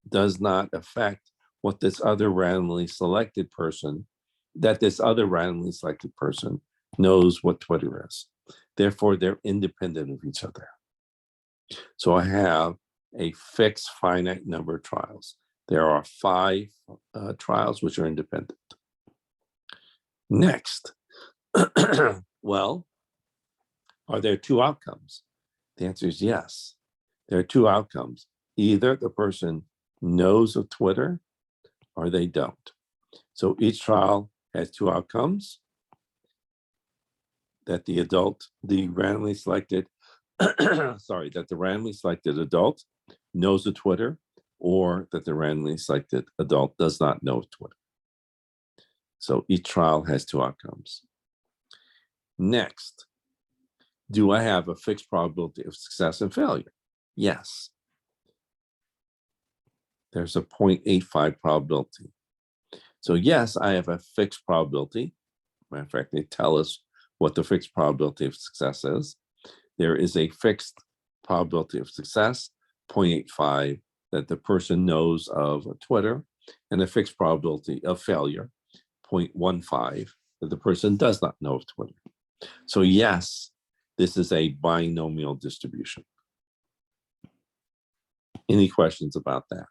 Speaker 1: does not affect what this other randomly selected person, knows what Twitter is. Therefore, they're independent of each other. So I have a fixed finite number of trials. There are 5 trials which are independent. Next, well, are there 2 outcomes? The answer is yes. There are 2 outcomes. Either the person knows of Twitter or they don't. So each trial has 2 outcomes: that the randomly selected, that the randomly selected adult knows of Twitter, or that the randomly selected adult does not know of Twitter. So each trial has 2 outcomes. Next, do I have a fixed probability of success and failure? Yes. There's a 0.85 probability. So yes, I have a fixed probability. Matter of fact, they tell us what the fixed probability of success is. There is a fixed probability of success, 0.85, that the person knows of Twitter, and a fixed probability of failure, 0.15, that the person does not know of Twitter. So yes, this is a binomial distribution. Any questions about that?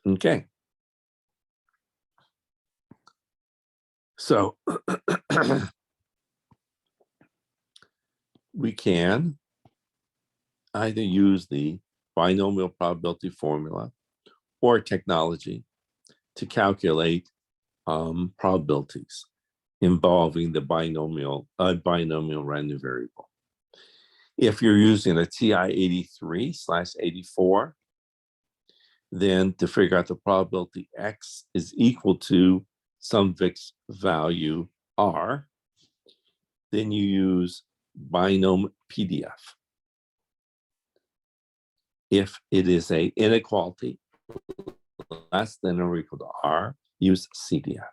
Speaker 1: Okay. So we can either use the binomial probability formula or technology to calculate probabilities involving the binomial random variable. If you're using a TI-83/84, then to figure out the probability X is equal to some fixed value R, then you use binomial PDF. If it is an inequality less than or equal to R, use CDF.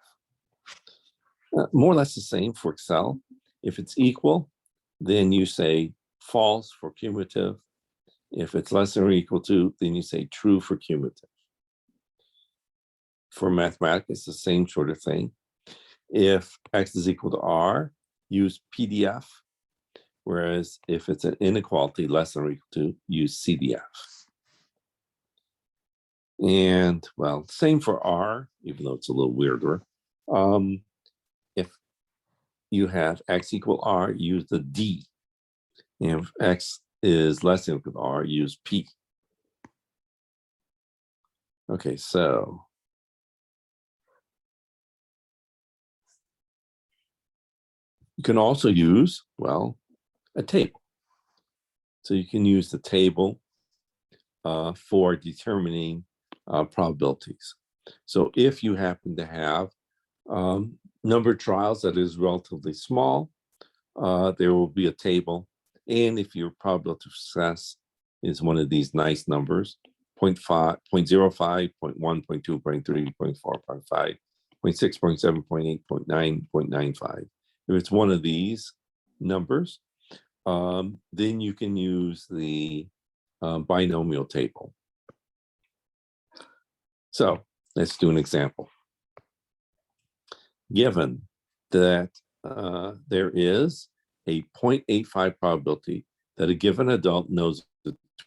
Speaker 1: More or less the same for Excel. If it's equal, then you say false for cumulative. If it's less than or equal to, then you say true for cumulative. For mathematics, it's the same sort of thing. If X is equal to R, use PDF. Whereas if it's an inequality less than or equal to, use CDF. And well, same for R, even though it's a little weirder. If you have X equal R, use the D. And if X is less than or equal to R, use P. Okay, so you can also use, well, a table. So you can use the table for determining probabilities. So if you happen to have number of trials that is relatively small, there will be a table. And if your probability of success is one of these nice numbers, 0.5, 0.05, 0.1, 0.2, 0.3, 0.4, 0.5, 0.6, 0.7, 0.8, 0.9, 0.95. If it's one of these numbers, then you can use the binomial table. So let's do an example. Given that there is a 0.85 probability that a given adult knows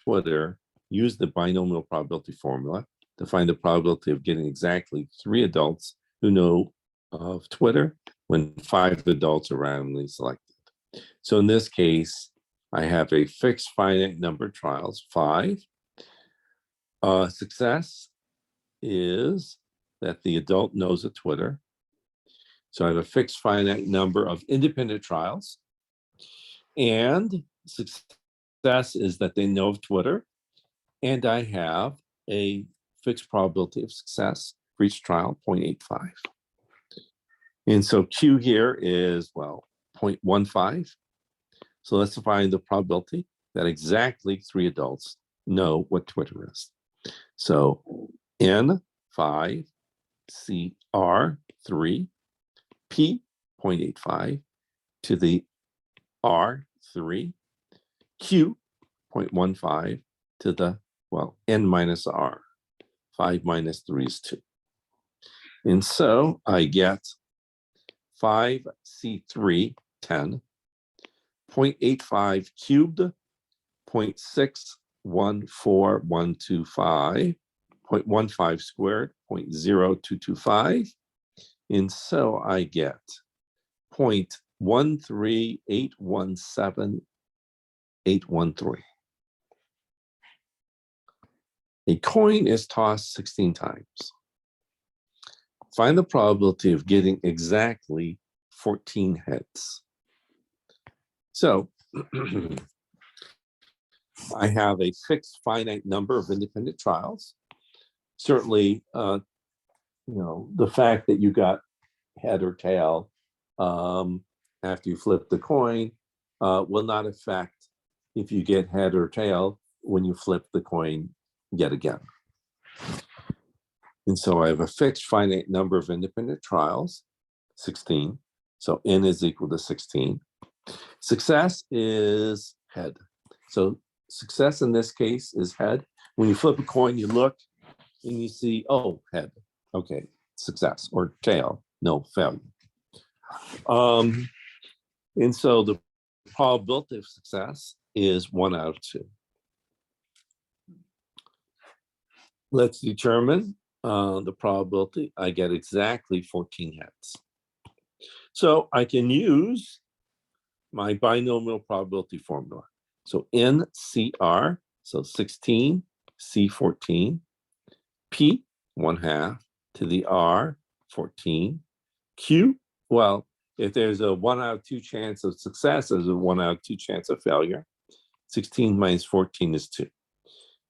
Speaker 1: Twitter, use the binomial probability formula to find the probability of getting exactly 3 adults who know of Twitter when 5 adults are randomly selected. So in this case, I have a fixed finite number of trials, 5. Success is that the adult knows of Twitter. So I have a fixed finite number of independent trials. And success is that they know of Twitter. And I have a fixed probability of success for each trial, 0.85. And so Q here is, well, 0.15. So let's find the probability that exactly 3 adults know what Twitter is. So N5, CR3, P 0.85 to the R3, Q 0.15 to the, well, N minus R. 5 minus 3 is 2. And so I get 5C3, 10, 0.85 cubed, 0.614125, 0.15 squared, 0.0225. And so I get 0.13817,813. A coin is tossed 16 times. Find the probability of getting exactly 14 heads. So I have a fixed finite number of independent trials. Certainly, the fact that you got head or tail after you flip the coin will not affect if you get head or tail when you flip the coin yet again. And so I have a fixed finite number of independent trials, 16. So N is equal to 16. Success is head. So success in this case is head. When you flip a coin, you look and you see, oh, head. Okay, success. Or tail, no, failure. And so the probability of success is 1 out of 2. Let's determine the probability. I get exactly 14 heads. So I can use my binomial probability formula. So NCR, so 16, C14, P 1/2 to the R 14. Q, well, if there's a 1 out of 2 chance of success, there's a 1 out of 2 chance of failure. 16 minus 14 is 2.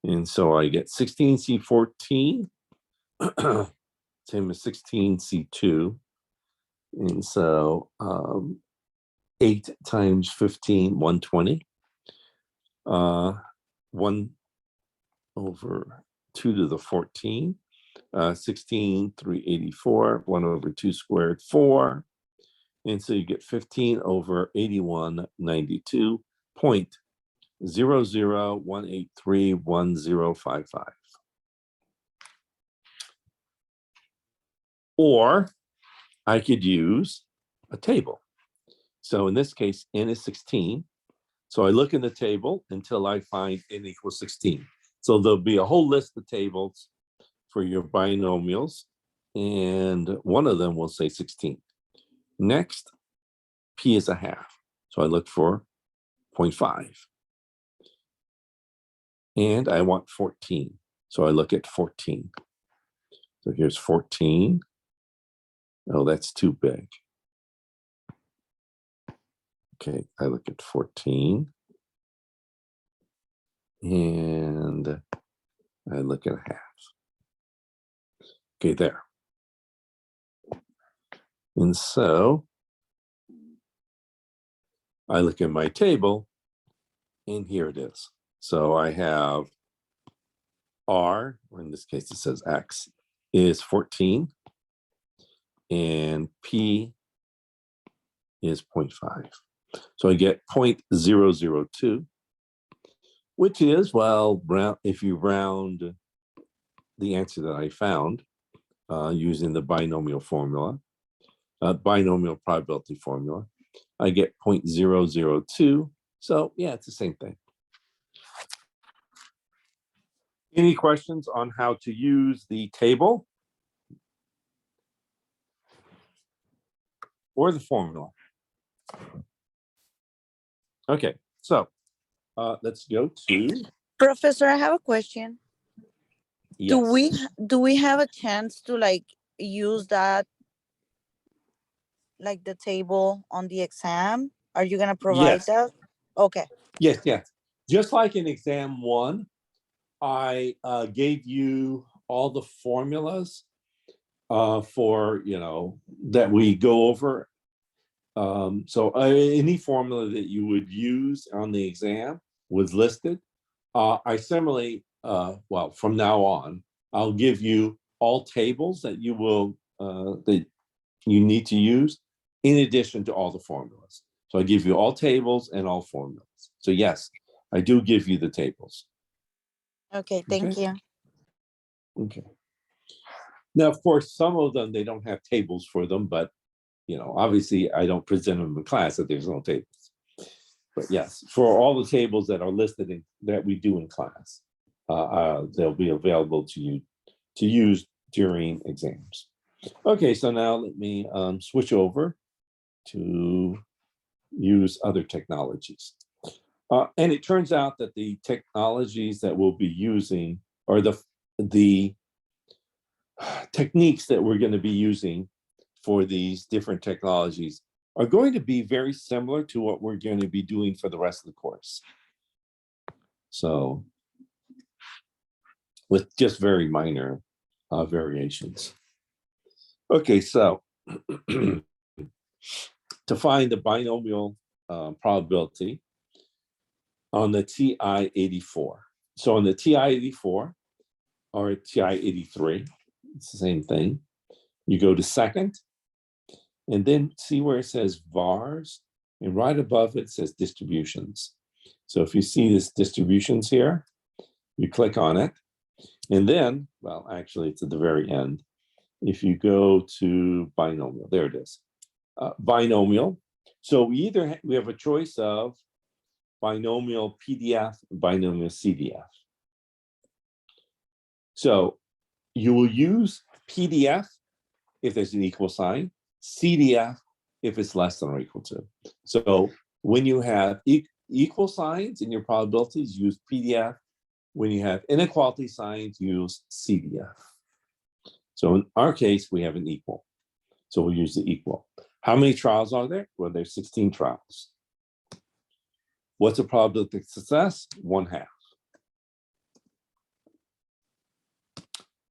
Speaker 1: And so I get 16C14, same as 16C2. And so 8 times 15, 120. 1 over 2 to the 14. 16, 384, 1 over 2 squared, 4. And so you get 15 over 81, 92.001831055. Or I could use a table. So in this case, n is 16. So I look in the table until I find n equals 16. So there'll be a whole list of tables for your binomials, and one of them will say 16. Next, p is a half. So I look for 0.5. And I want 14. So I look at 14. So here's 14. Oh, that's too big. Okay, I look at 14. And I look at a half. Okay, there. And so I look at my table, and here it is. So I have R, or in this case it says X, is 14, and P is 0.5. So I get 0.002, which is, well, if you round the answer that I found using the binomial formula, binomial probability formula, I get 0.002. So yeah, it's the same thing. Any questions on how to use the table or the formula? Okay, so let's go to.
Speaker 4: Professor, I have a question.
Speaker 1: Yes.
Speaker 4: Do we have a chance to like use that, like the table on the exam? Are you gonna provide
Speaker 1: Yes.
Speaker 4: that? Okay.
Speaker 1: Yes, yes. Just like in exam 1, I gave you all the formulas for, that we go over. So any formula that you would use on the exam was listed. I similarly, well, from now on, I'll give you all tables that you will, that you need to use in addition to all the formulas. So I give you all tables and all formulas. So yes, I do give you the tables.
Speaker 4: Okay, thank you.
Speaker 1: Okay. Now, of course, some of them, they don't have tables for them, but, obviously I don't present them in class that there's no tables. But yes, for all the tables that are listed in, that we do in class, they'll be available to you to use during exams. Okay, so now let me switch over to use other technologies. And it turns out that the technologies that we'll be using, or the techniques that we're going to be using for these different technologies, are going to be very similar to what we're going to be doing for the rest of the course. So, with just very minor variations. Okay, so to find the binomial probability on the TI-84. So on the TI-84 or TI-83, it's the same thing. You go to second, and then see where it says vars, and right above it says distributions. So if you see this distributions here, you click on it, and then, well, actually it's at the very end. If you go to binomial, there it is, binomial. So we have a choice of binomial PDF, binomial CDF. So you will use PDF if there's an equal sign, CDF if it's less than or equal to. So when you have equal signs in your probabilities, use PDF. When you have inequality signs, use CDF. So in our case, we have an equal. So we'll use the equal. How many trials are there? Well, there's 16 trials. What's the probability of success? 1/2.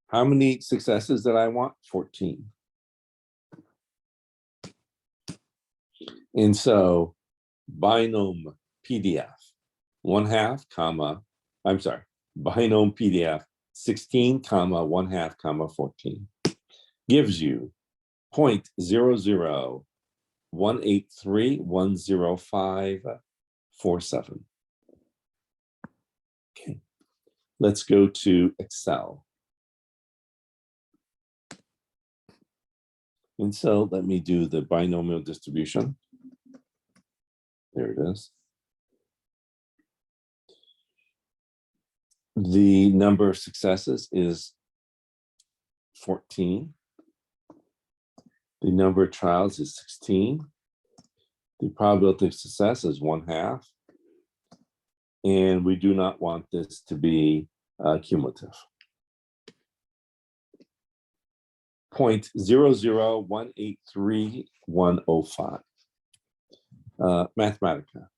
Speaker 1: How many successes did I want? 14. And so binomial PDF, 1/2, comma, I'm sorry, binomial PDF 16, comma, 1/2, comma, 14 gives you 0.001831057. Okay, let's go to Excel. And so let me do the binomial distribution. There it is. The number of successes is 14. The number of trials is 16. The probability of success is 1/2. And we do not want this to be cumulative. 0.001831005. Mathematica.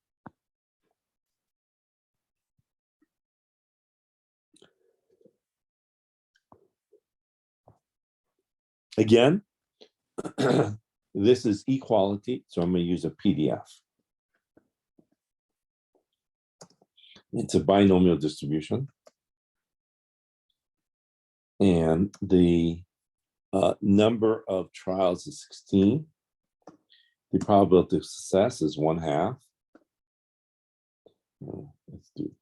Speaker 1: Again, this is equality, so I'm going to use a PDF. It's a binomial distribution. And the number of trials is 16. The probability of success is 1/2. Let's do.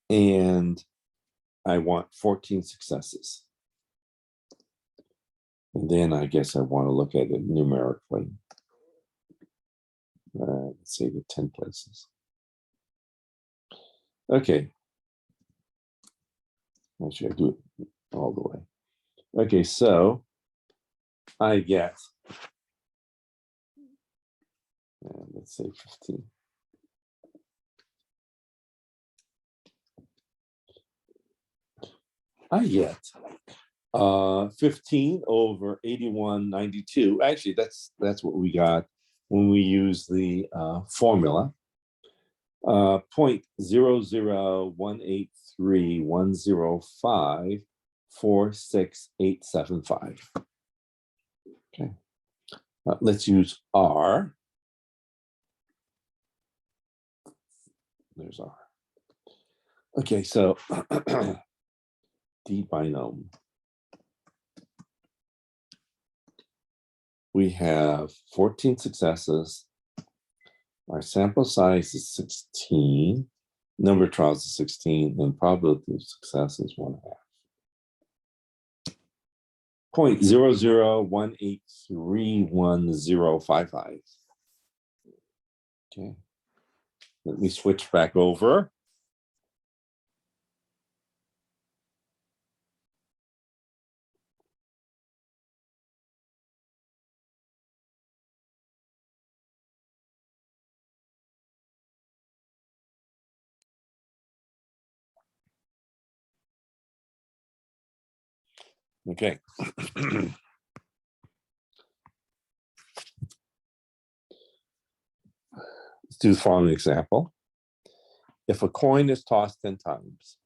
Speaker 1: And I want 14 successes. And then I guess I want to look at it numerically. Let's say the 10 places. Okay. Actually, I do it all the way. Okay, so I get, let's say 15. I get 15 over 8192. Actually, that's what we got when we use the formula. 0.0018310546875. Okay, let's use R. There's R. Okay, so D binomial. We have 14 successes. Our sample size is 16. Number of trials is 16, and probability of success is 1/2. 0.001831055. Okay. Let me switch back over. Okay. Let's do the following example. If a coin is tossed 10 times,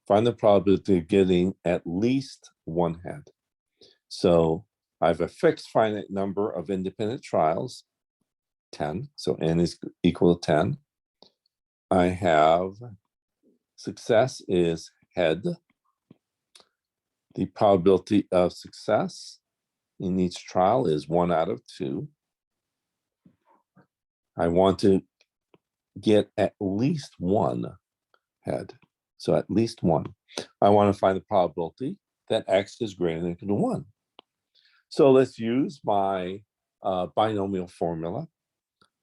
Speaker 1: find the probability of getting at least one head. So I have a fixed finite number of independent trials, 10. So n is equal to 10. I have success is head. The probability of success in each trial is 1 out of 2. I want to get at least one head. So at least one. I want to find the probability that X is greater than or equal to 1. So let's use my binomial formula,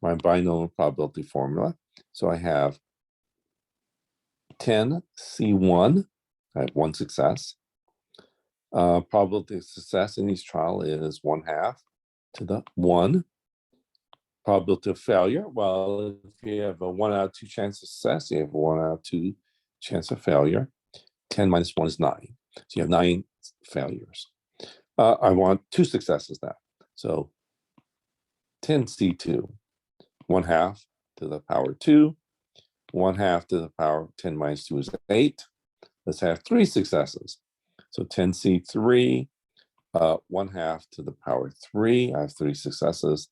Speaker 1: my binomial probability formula. So I have 10C1, I have one success. Probability of success in each trial is 1/2 to the 1. Probability of failure, well, if you have a 1 out of 2 chance of success, you have a 1 out of 2 chance of failure. 10 minus 1 is 9. So you have 9 failures. I want 2 successes now. So 10C2, 1/2 to the power 2, 1/2 to the power 10 minus 2 is 8. Let's have 3 successes. So 10C3, 1/2 to the power 3. I have 3 successes.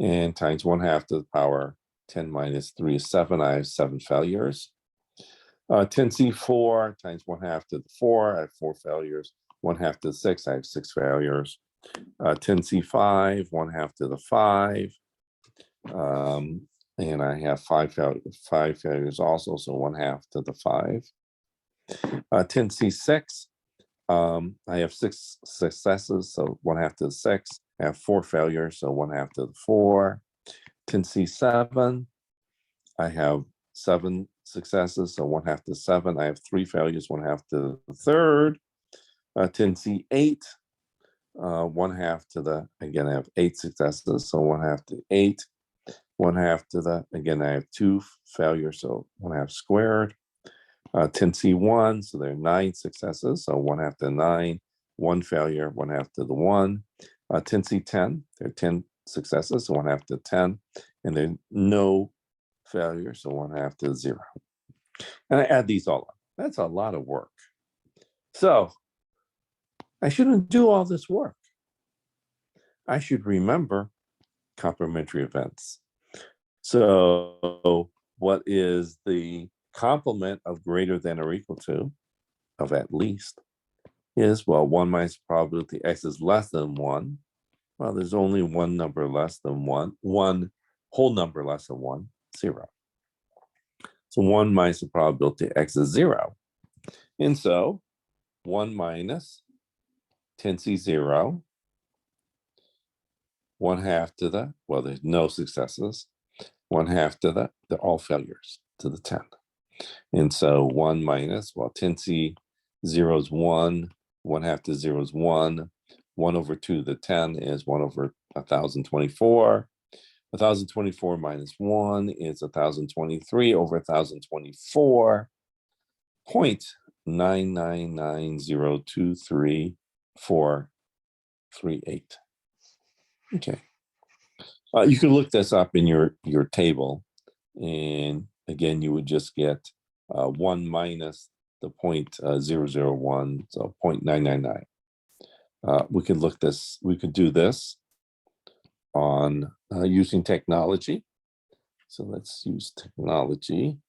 Speaker 1: And times 1/2 to the power 10 minus 3 is 7. I have 7 failures. 10C4 times 1/2 to the 4. I have 4 failures. 1/2 to the 6. I have 6 failures. 10C5, 1/2 to the 5. And I have 5 failures also. So 1/2 to the 5. 10C6. I have 6 successes, so 1/2 to the 6. I have 4 failures, so 1/2 to the 4. 10C7, I have 7 successes, so 1/2 to 7. I have 3 failures, 1/2 to the 3rd. 10C8, 1/2 to the, again, I have 8 successes, so 1/2 to 8. 1/2 to the, again, I have 2 failures, so 1/2 squared. 10C1, so there are 9 successes, so 1/2 to 9, 1 failure, 1/2 to the 1. 10C10, there are 10 successes, so 1/2 to 10, and then no failure, so 1/2 to 0. And I add these all up. That's a lot of work. So I shouldn't do all this work. I should remember complementary events. So what is the complement of greater than or equal to, of at least, is, well, 1 minus probability X is less than 1. Well, there's only one number less than 1, one whole number less than 1, 0. So 1 minus the probability X is 0. And so 1 minus 10C0, 1/2 to the, well, there's no successes, 1/2 to the, they're all failures, to the 10. And so 1 minus, well, 10C0 is 1, 1/2 to 0 is 1, 1/2 to the 10 is 1/1024. 1024 minus 1 is 1023 over 1024, 0.999023438. Okay. You can look this up in your table, and again, you would just get 1 minus the 0.001, so 0.999. We could do this on using technology. So let's use technology.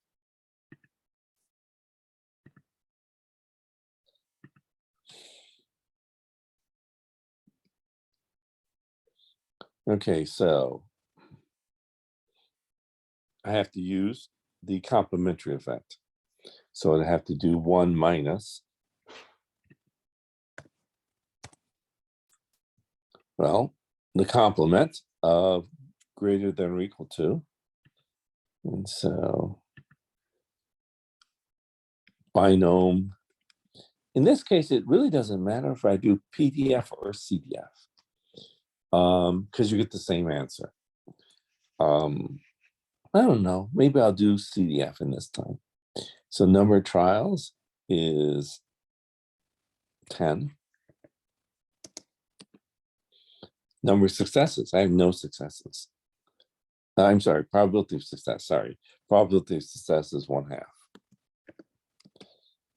Speaker 1: Okay, so I have to use the complementary event. So I have to do 1 minus, well, the complement of greater than or equal to. And so binomial. In this case, it really doesn't matter if I do PDF or CDF, because you get the same answer. I don't know, maybe I'll do CDF in this time. So number of trials is 10. Number of successes, I have no successes. I'm sorry, probability of success, sorry. Probability of success is 1/2.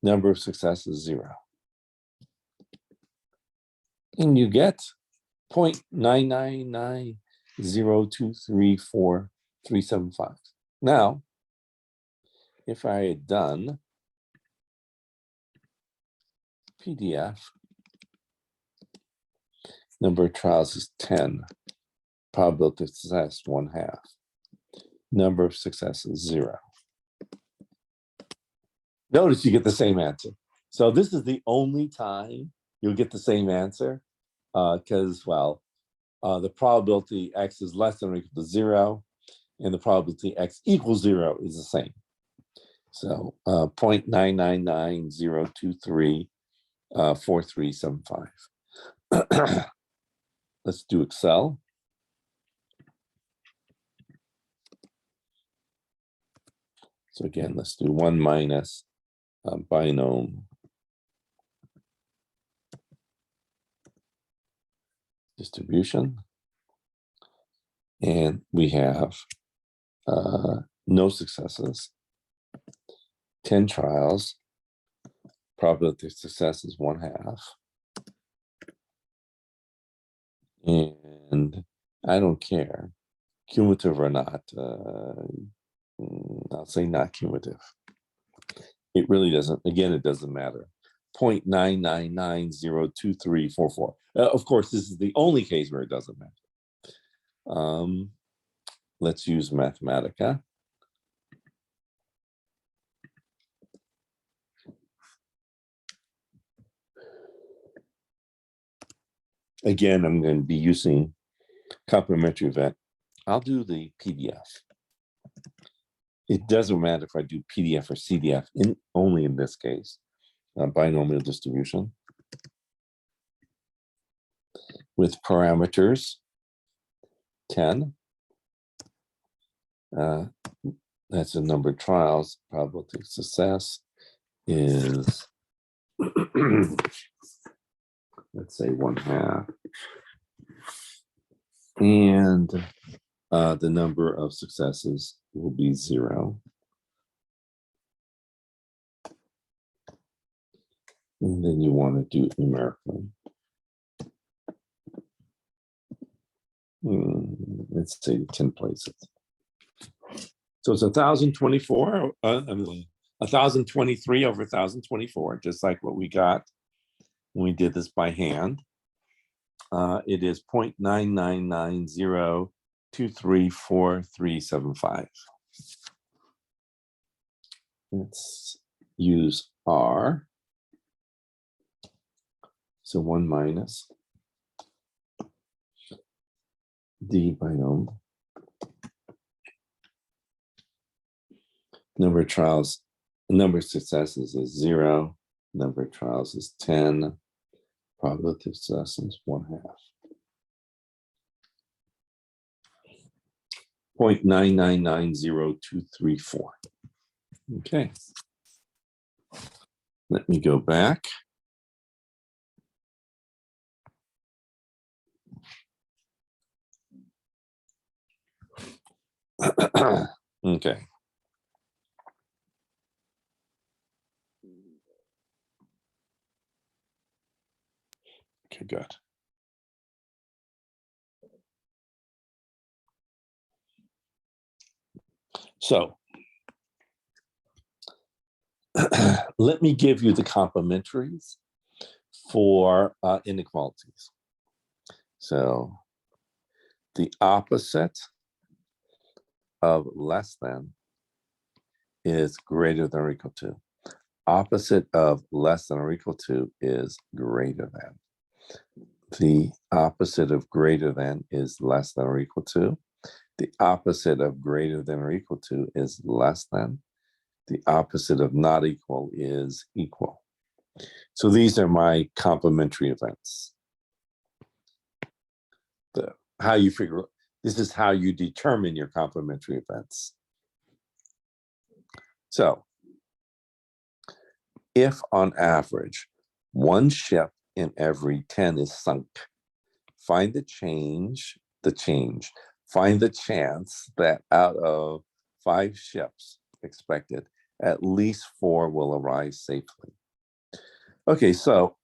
Speaker 1: Number of successes, 0. And you get 0.9990234,375. Now, if I had done PDF, number of trials is 10. Probability of success, 1/2. Number of successes, 0. Notice you get the same answer. So this is the only time you'll get the same answer, because, well, the probability X is less than or equal to 0, and the probability X equals 0 is the same. So 0.9990234,375. Let's do Excel. So again, let's do 1 minus binomial distribution. And we have no successes, 10 trials, probability of success is 1/2. And I don't care, cumulative or not, I'll say not cumulative. It really doesn't, again, it doesn't matter. 0.9990344. Of course, this is the only case where it doesn't matter. Let's use Mathematica. Again, I'm going to be using complementary event. I'll do the PDF. It doesn't matter if I do PDF or CDF, only in this case, binomial distribution with parameters 10. That's the number of trials. Probability of success is, let's say 1/2. And the number of successes will be 0. And then you want to do it numerically. Let's say 10 places. So it's 1,024, 1,023 over 1,024, just like what we got when we did this by hand. It is 0.9990234375. Let's use R. So 1 minus D binomial. Number of trials, number of successes is 0. Number of trials is 10. Probability of success is 1/2. 0.9990234. Okay. Let me go back. Okay. Okay, good. So let me give you the complementaries for inequalities. So the opposite of less than is greater than or equal to. Opposite of less than or equal to is greater than. The opposite of greater than is less than or equal to. The opposite of greater than or equal to is less than. The opposite of not equal is equal. So these are my complementary events. How you figure, this is how you determine your complementary events. So if on average, 1 ship in every 10 is sunk, find the change, find the chance that out of 5 ships expected, at least 4 will arrive safely. Okay, so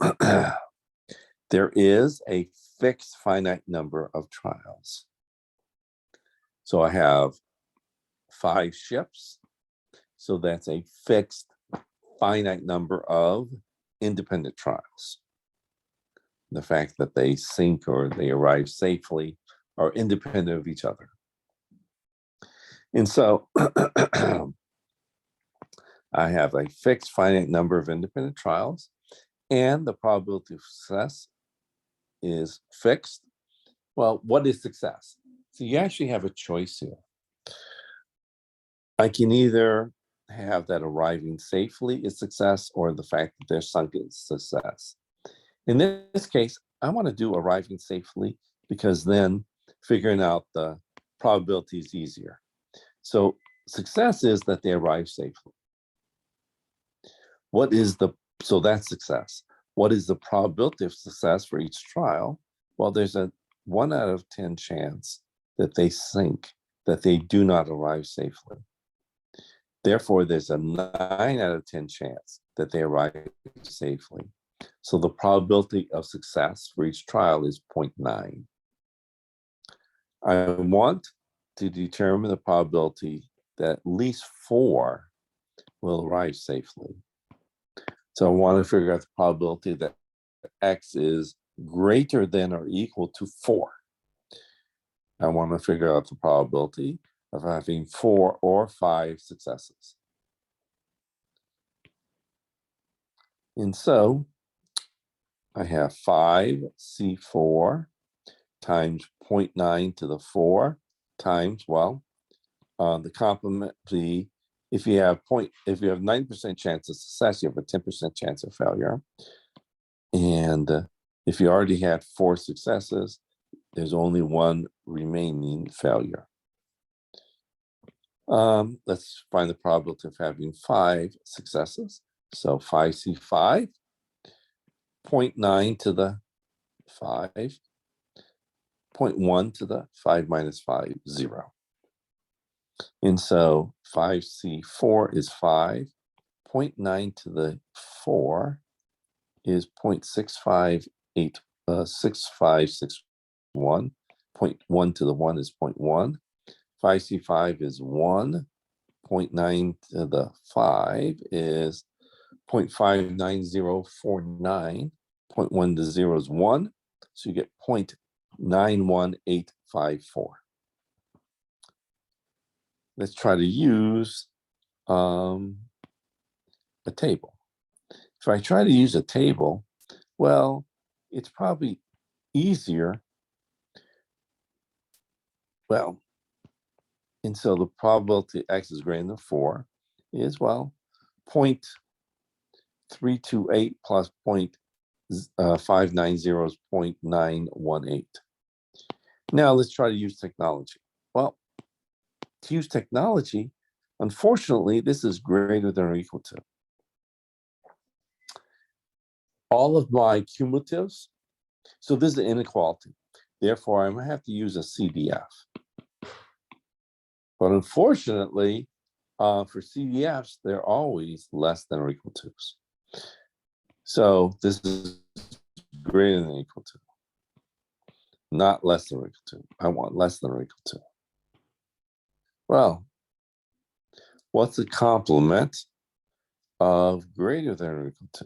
Speaker 1: there is a fixed finite number of trials. So I have 5 ships. So that's a fixed finite number of independent trials. The fact that they sink or they arrive safely are independent of each other. And so I have a fixed finite number of independent trials, and the probability of success is fixed. Well, what is success? So you actually have a choice here. I can either have that arriving safely is success, or the fact that they're sunk is success. In this case, I want to do arriving safely because then figuring out the probability is easier. So success is that they arrive safely. what is the, so that's success. What is the probability of success for each trial? Well, there's a 1 out of 10 chance that they sink, that they do not arrive safely. Therefore, there's a 9 out of 10 chance that they arrive safely. So the probability of success for each trial is 0.9. I want to determine the probability that at least 4 will arrive safely. So I want to figure out the probability that X is greater than or equal to 4. I want to figure out the probability of having 4 or 5 successes. And so I have 5C4 times 0.9 to the 4 times, well, the complement, if you have 9% chance of success, you have a 10% chance of failure. And if you already had 4 successes, there's only 1 remaining failure. Let's find the probability of having 5 successes. So 5C5, 0.9 to the 5, 0.1 to the 5 minus 5, 0. And so 5C4 is 5, 0.9 to the 4 is 0.658, 6561, 0.1 to the 1 is 0.1, 5C5 is 1, 0.9 to the 5 is 0.59049, 0.1 to 0 is 1, so you get 0.91854. Let's try to use a table. If I try to use a table, well, it's probably easier. Well, and so the probability X is greater than 4 is, well, 0.328 plus 0.590 is 0.918. Now let's try to use technology. Well, to use technology, unfortunately, this is greater than or equal to all of my cumulatives. So this is an inequality. Therefore, I'm going to have to use a CDF. But unfortunately, for CDFs, they're always less than or equal to. So this is greater than or equal to, not less than or equal to. I want less than or equal to. Well, what's the complement of greater than or equal to?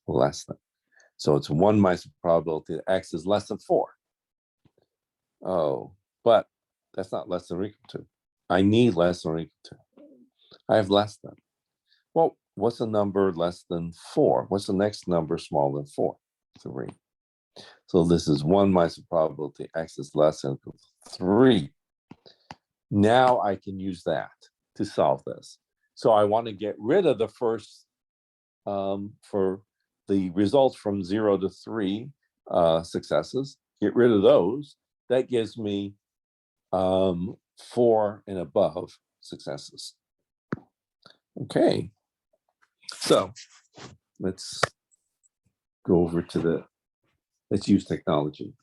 Speaker 1: Less than. So it's 1 minus the probability that X is less than 4. Oh, but that's not less than or equal to. I need less than or equal to. I have less than. Well, what's a number less than 4? What's the next number smaller than 4? 3. So this is 1 minus the probability X is less than or equal to 3. Now I can use that to solve this. So I want to get rid of the first, for the results from 0 to 3 successes, get rid of those. That gives me 4 and above successes. Okay, so let's go over to let's use technology.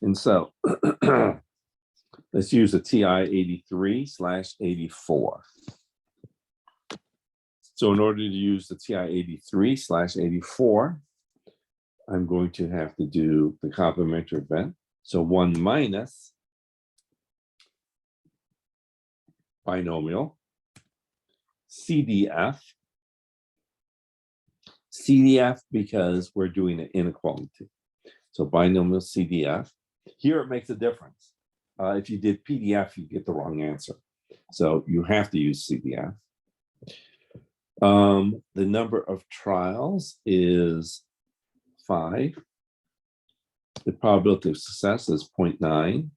Speaker 1: And so let's use the TI 83/84. So in order to use the TI 83/84, I'm going to have to do the complementary event. So 1 minus binomial CDF. CDF because we're doing an inequality. So binomial CDF. Here it makes a difference. If you did PDF, you get the wrong answer. So you have to use CDF. The number of trials is 5. The probability of success is 0.9.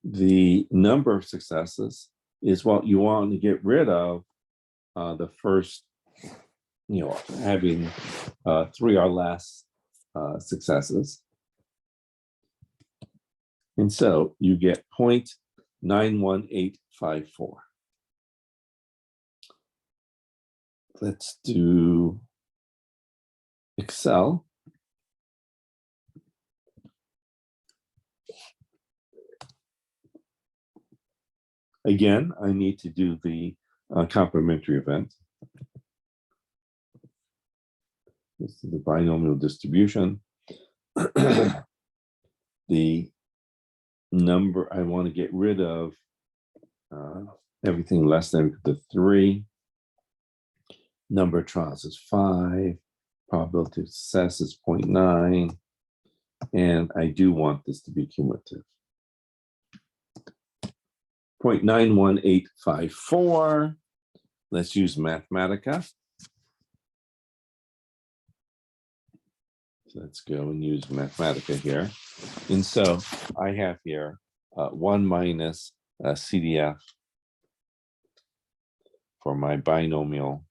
Speaker 1: The number of successes is what you want to get rid of the first, having 3 or less successes. And so you get 0.91854. let's do Excel. Again, I need to do the complementary event. This is the binomial distribution. The number I want to get rid of everything less than the 3. Number of trials is 5. Probability of success is 0.9. And I do want this to be cumulative. 0.91854. Let's use Mathematica. So let's go and use Mathematica here. And so I have here 1 minus CDF for my binomial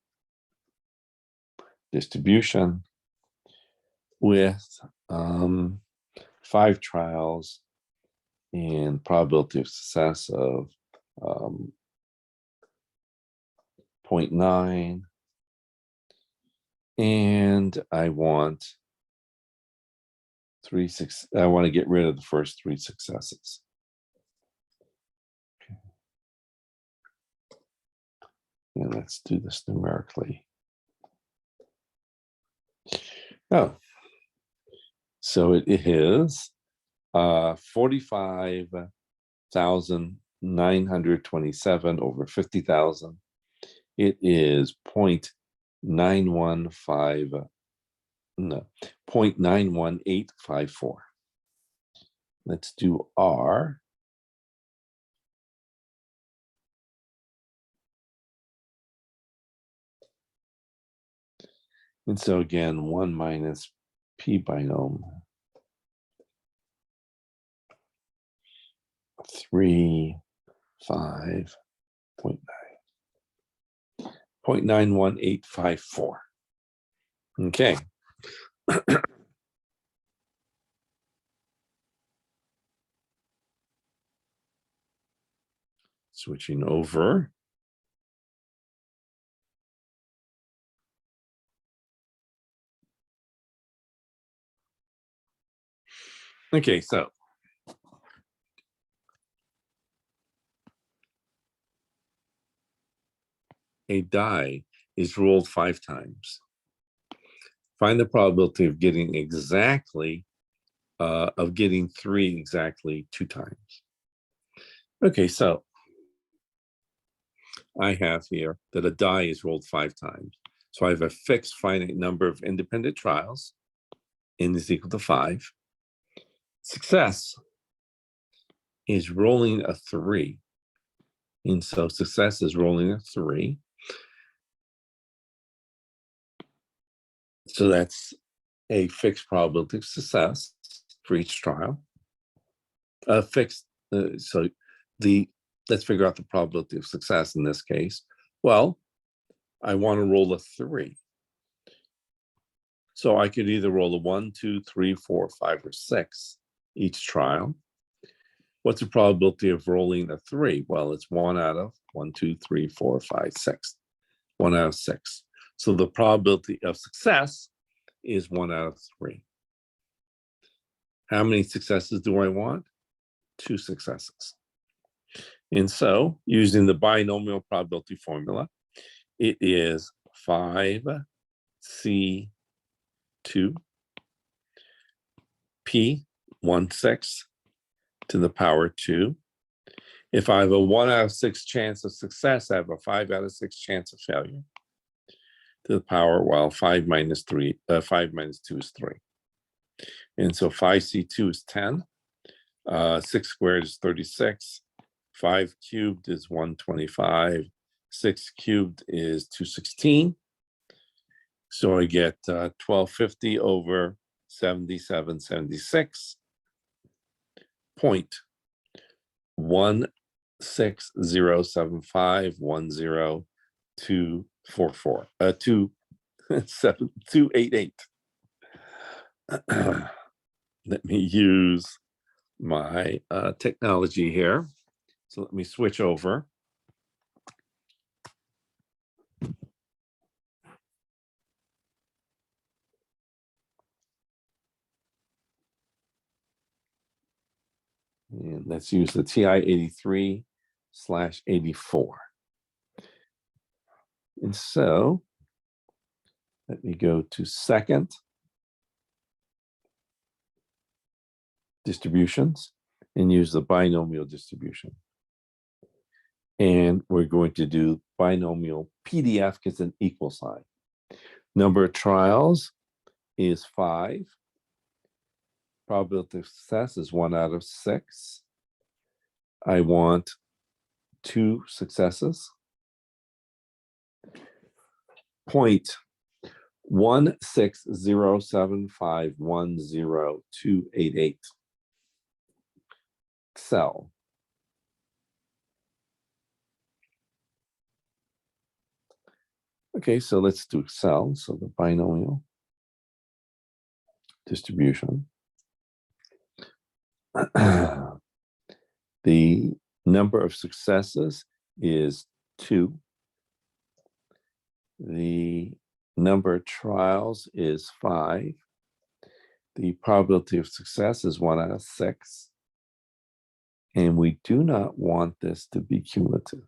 Speaker 1: distribution with 5 trials and probability of success of 0.9. And I want I want to get rid of the first 3 successes. Okay. And let's do this numerically. Oh, so it is 45,927 over 50,000. It is 0.91854. Let's do R. And so again, 1 minus P binom 3, 5, 0.91854. Okay. Switching over. Okay, so a die is rolled 5 times. Find the probability of getting exactly, of getting 3 exactly 2 times. Okay, so I have here that a die is rolled 5 times. So I have a fixed finite number of independent trials. N is equal to 5. Success is rolling a 3. And so success is rolling a 3. So that's a fixed probability of success for each trial. Let's figure out the probability of success in this case. Well, I want to roll a 3. So I could either roll a 1, 2, 3, 4, 5, or 6 each trial. What's the probability of rolling a 3? Well, it's 1 out of 1, 2, 3, 4, 5, 6. 1 out of 6. So the probability of success is 1 out of 3. How many successes do I want? 2 successes. And so, using the binomial probability formula, it is 5C2 P 1/6 to the power 2. If I have a 1 out of 6 chance of success, I have a 5 out of 6 chance of failure to the power, while 5 minus 2 is 3. And so 5C2 is 10. 6 squared is 36. 5 cubed is 125. 6 cubed is 216. So I get 1250 over 7776. 0.160751024 288. Let me use my technology here. So let me switch over. let's use the TI-83/84. And so let me go to second distributions and use the binomial distribution. And we're going to do binomial PDF because it's an equal sign. Number of trials is 5. Probability of success is 1 out of 6. I want 2 successes. 0.1607510288. Excel. Okay, so let's do Excel. So the binomial distribution. The number of successes is 2. The number of trials is 5. The probability of success is 1 out of 6. And we do not want this to be cumulative.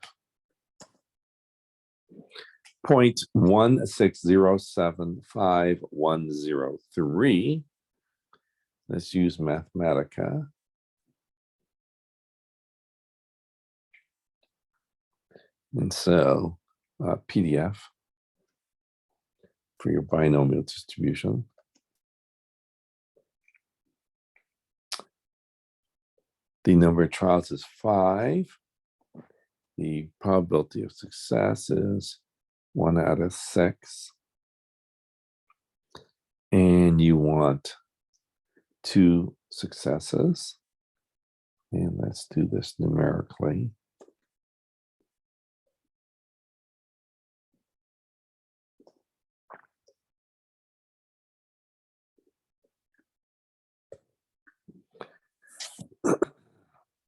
Speaker 1: 0.16075,103. Let's use Mathematica. And so PDF for your binomial distribution. The number of trials is 5. The probability of success is 1 out of 6. And you want 2 successes. And let's do this numerically.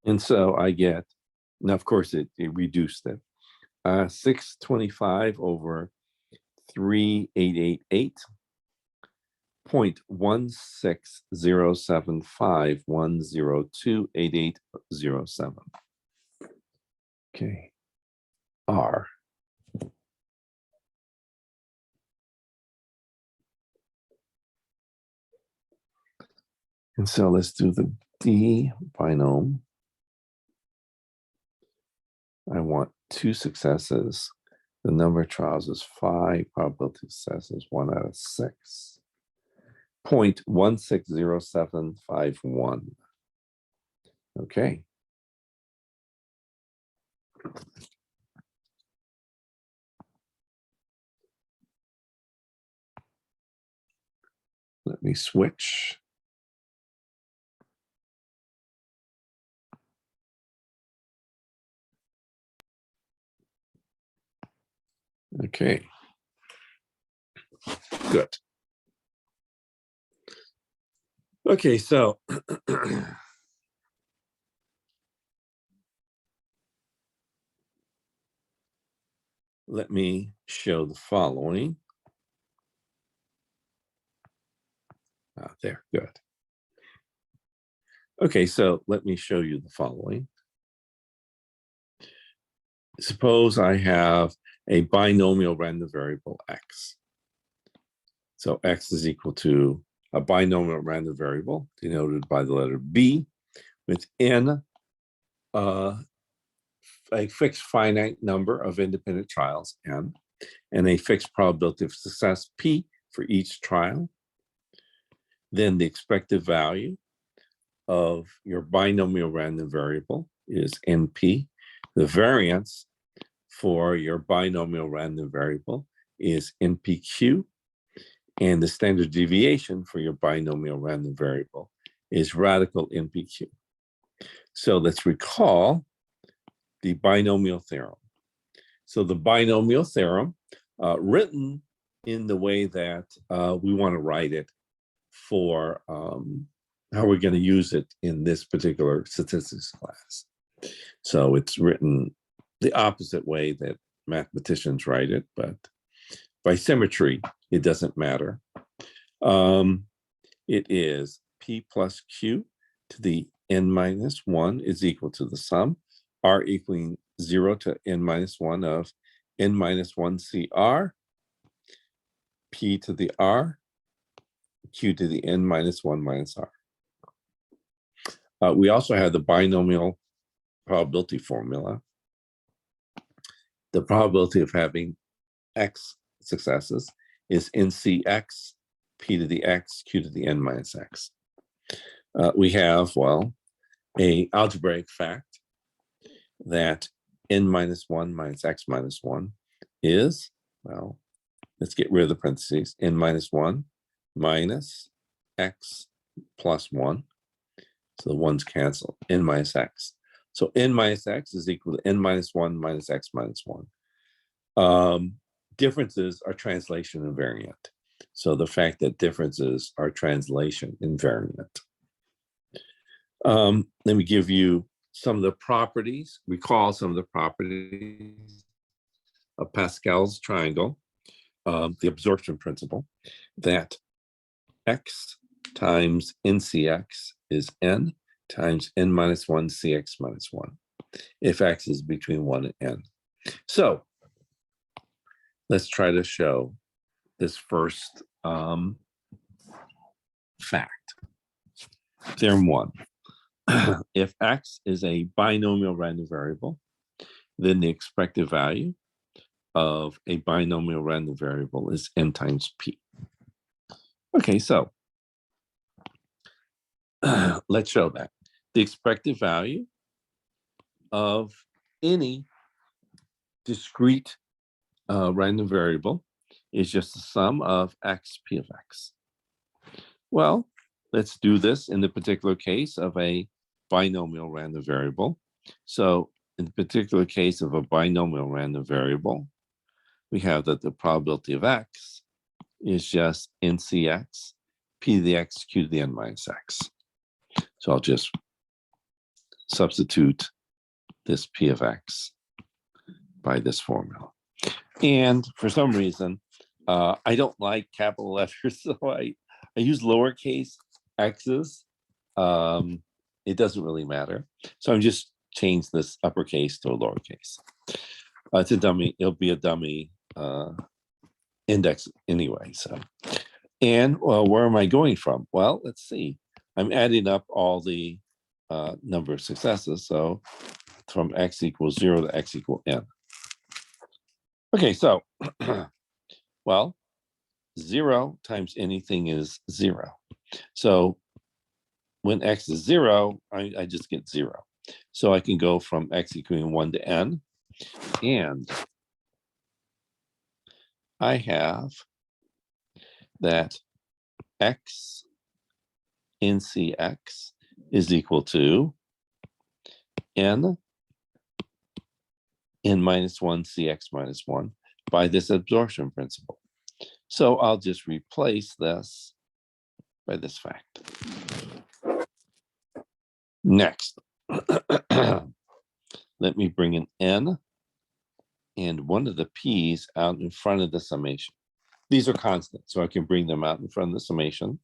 Speaker 1: And so I get, now of course it reduced it, 625 over 3888, 0.16075,1028807. Okay, R. And so let's do the D binomial. I want 2 successes. The number of trials is 5. Probability of success is 1 out of 6. 0.160751. Okay. Let me switch. Okay, good. Okay, so let me show the following. There, good. Okay, so let me show you the following. Suppose I have a binomial random variable x. So x is equal to a binomial random variable denoted by the letter b within a fixed finite number of independent trials n and a fixed probability of success p for each trial. Then the expected value of your binomial random variable is np. The variance for your binomial random variable is npq, and the standard deviation for your binomial random variable is radical npq. So let's recall the binomial theorem. So the binomial theorem, written in the way that we want to write it for how we're going to use it in this particular statistics class. So it's written the opposite way that mathematicians write it, but by symmetry, it doesn't matter. It is p plus q to the n minus 1 is equal to the sum, r equaling 0 to n minus 1 of n minus 1 CR, p to the r, q to the n minus 1 minus r. We also have the binomial probability formula. The probability of having x successes is NCX, p to the x, q to the n minus x. We have, well, a algebraic fact that n minus 1 minus x minus 1 is, well, let's get rid of the parentheses, n minus 1 minus x plus 1. So the ones cancel, n minus x. So n minus x is equal to n minus 1 minus x minus 1. Differences are translation invariant. So the fact that differences are translation invariant. Let me give you some of the properties, recall some of the properties of Pascal's triangle, the absorption principle, that x times NCX is n times n minus 1 CX minus 1, if x is between 1 and n. So let's try to show this first fact. Theorem 1. If x is a binomial random variable, then the expected value of a binomial random variable is n times p. Okay, so let's show that. The expected value of any discrete random variable is just the sum of x p of x. Well, let's do this in the particular case of a binomial random variable. So in the particular case of a binomial random variable, we have that the probability of x is just NCX, p to the x, q to the n minus x. So I'll just substitute this p of x by this formula. And for some reason, I don't like capital letters, so I use lowercase x's. It doesn't really matter. So I'm just change this uppercase to a lowercase. It's a dummy, it'll be a dummy index anyway. So, and well, where am I going from? Well, let's see. I'm adding up all the number of successes. So from x equals 0 to x equal n. Okay, so, well, 0 times anything is 0. So when x is 0, I just get 0. So I can go from x equaling 1 to n, and I have that x NCX is equal to n minus 1 CX minus 1 by this absorption principle. So I'll just replace this by this fact. Next, let me bring an n and one of the p's out in front of the summation. These are constant, so I can bring them out in front of the summation.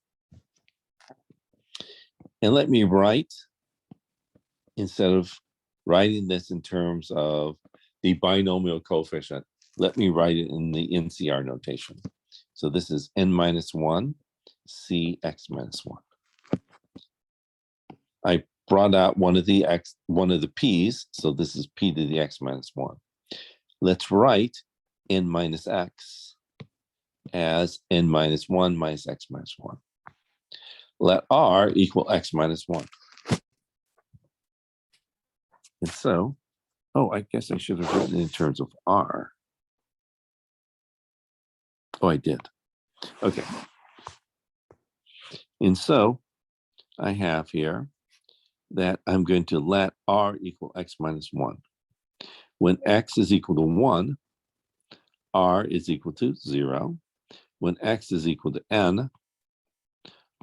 Speaker 1: And let me write, instead of writing this in terms of the binomial coefficient, let me write it in the NCR notation. So this is n minus 1 CX minus 1. I brought out one of the p's, so this is p to the x minus 1. Let's write n minus x as n minus 1 minus x minus 1. Let r equal x minus 1. And so, oh, I guess I should have written it in terms of r. Oh, I did. Okay. And so I have here that I'm going to let r equal x minus 1. When x is equal to 1, r is equal to 0. When x is equal to n,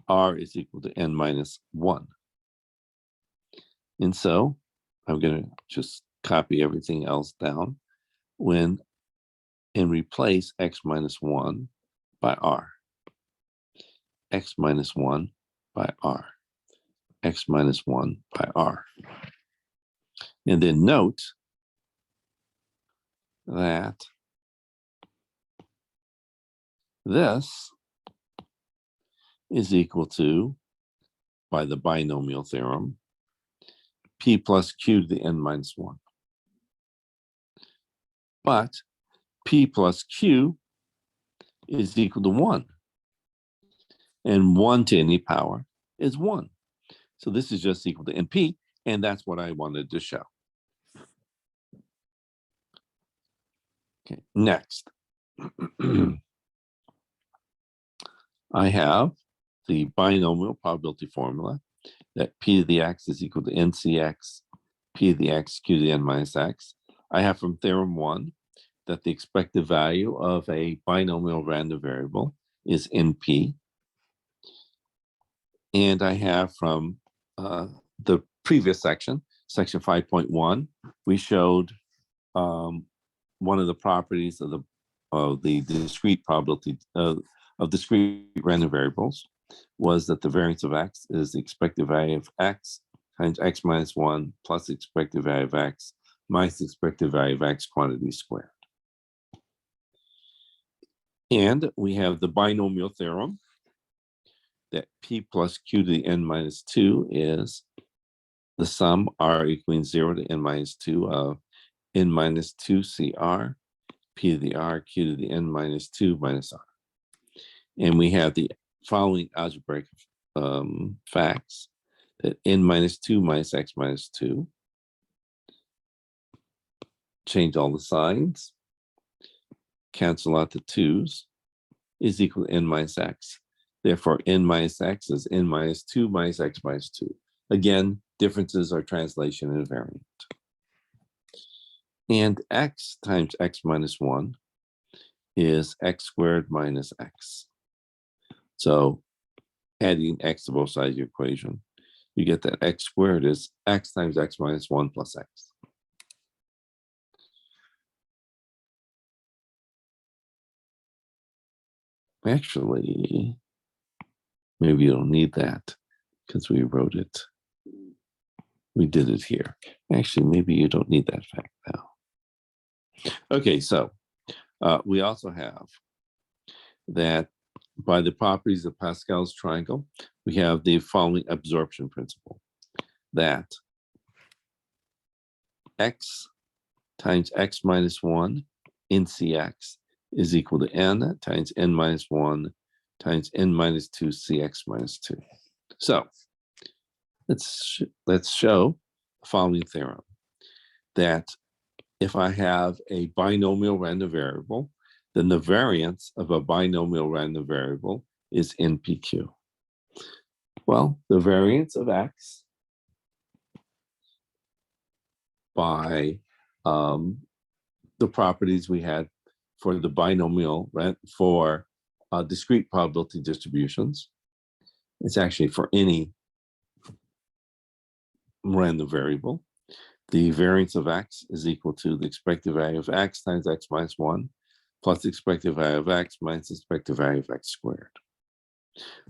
Speaker 1: r is equal to n minus 1. And so I'm going to just copy everything else down and replace x minus 1 by r. X minus 1 by r. x minus 1 by r. And then note that this is equal to, by the binomial theorem, p plus q to the n minus 1. But p plus q is equal to 1. And 1 to any power is 1. So this is just equal to np, and that's what I wanted to show. Okay, next. I have the binomial probability formula that p to the x is equal to ncx, p to the x, q to the n minus x. I have from theorem 1 that the expected value of a binomial random variable is np. And I have from the previous section, section 5.1, we showed one of the properties of the discrete probability of discrete random variables was that the variance of x is the expected value of x times x minus 1 plus the expected value of x minus the expected value of x quantity squared. And we have the binomial theorem that p plus q to the n minus 2 is the sum r equaling 0 to n minus 2 of n minus 2 cr, p to the r, q to the n minus 2 minus r. And we have the following algebraic facts that n minus 2 minus x minus 2, change all the signs, cancel out the 2's, is equal to n minus x. Therefore, n minus x is n minus 2 minus x minus 2. Again, differences are translation invariant. And x times x minus 1 is x squared minus x. So adding x to both sides of your equation, you get that x squared is x times x minus 1 plus x. Actually, maybe you don't need that because we wrote it. We did it here. Actually, maybe you don't need that fact now. Okay, so we also have that by the properties of Pascal's triangle, we have the following absorption principle, that x times x minus 1 in cx is equal to n times n minus 1 times n minus 2 cx minus 2. So let's show the following theorem, that if I have a binomial random variable, then the variance of a binomial random variable is npq. Well, the variance of x by the properties we had for the binomial, for discrete probability distributions, it's actually for any random variable. The variance of x is equal to the expected value of x times x minus 1 plus the expected value of x minus the expected value of x squared.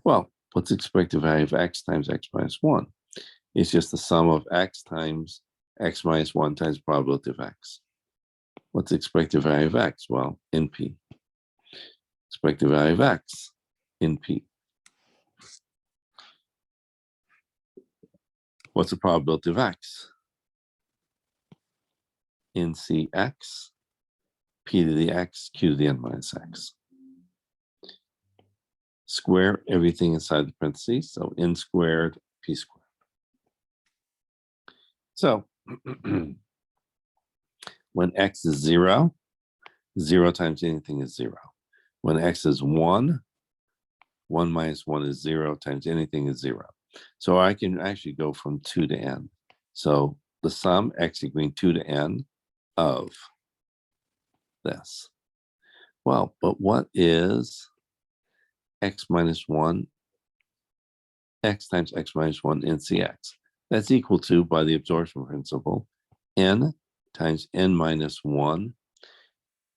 Speaker 1: Well, what's the expected value of x times x minus 1? It's just the sum of x times x minus 1 times probability of x. What's the expected value of x? Well, np. Expected value of x, np. What's the probability of x? ncx, p to the x, q to the n minus x. Square everything inside the parentheses, so n squared, p squared. So when x is 0, 0 times anything is 0. When x is 1, 1 minus 1 is 0 times anything is 0. So I can actually go from 2 to n. So the sum x equaling 2 to n of this. Well, but what is x minus 1, x times x minus 1 ncx? That's equal to, by the absorption principle, n times n minus 1,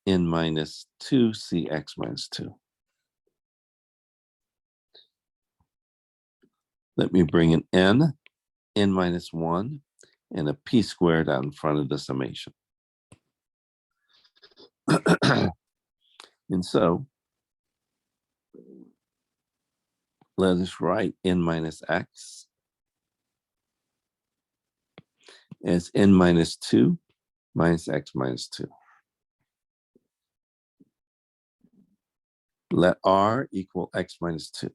Speaker 1: n minus 2 cx minus 2. Let me bring an n n minus 1 and a p squared out in front of the summation. And so let us write n minus x as n minus 2 minus x minus 2. Let r equal x minus 2.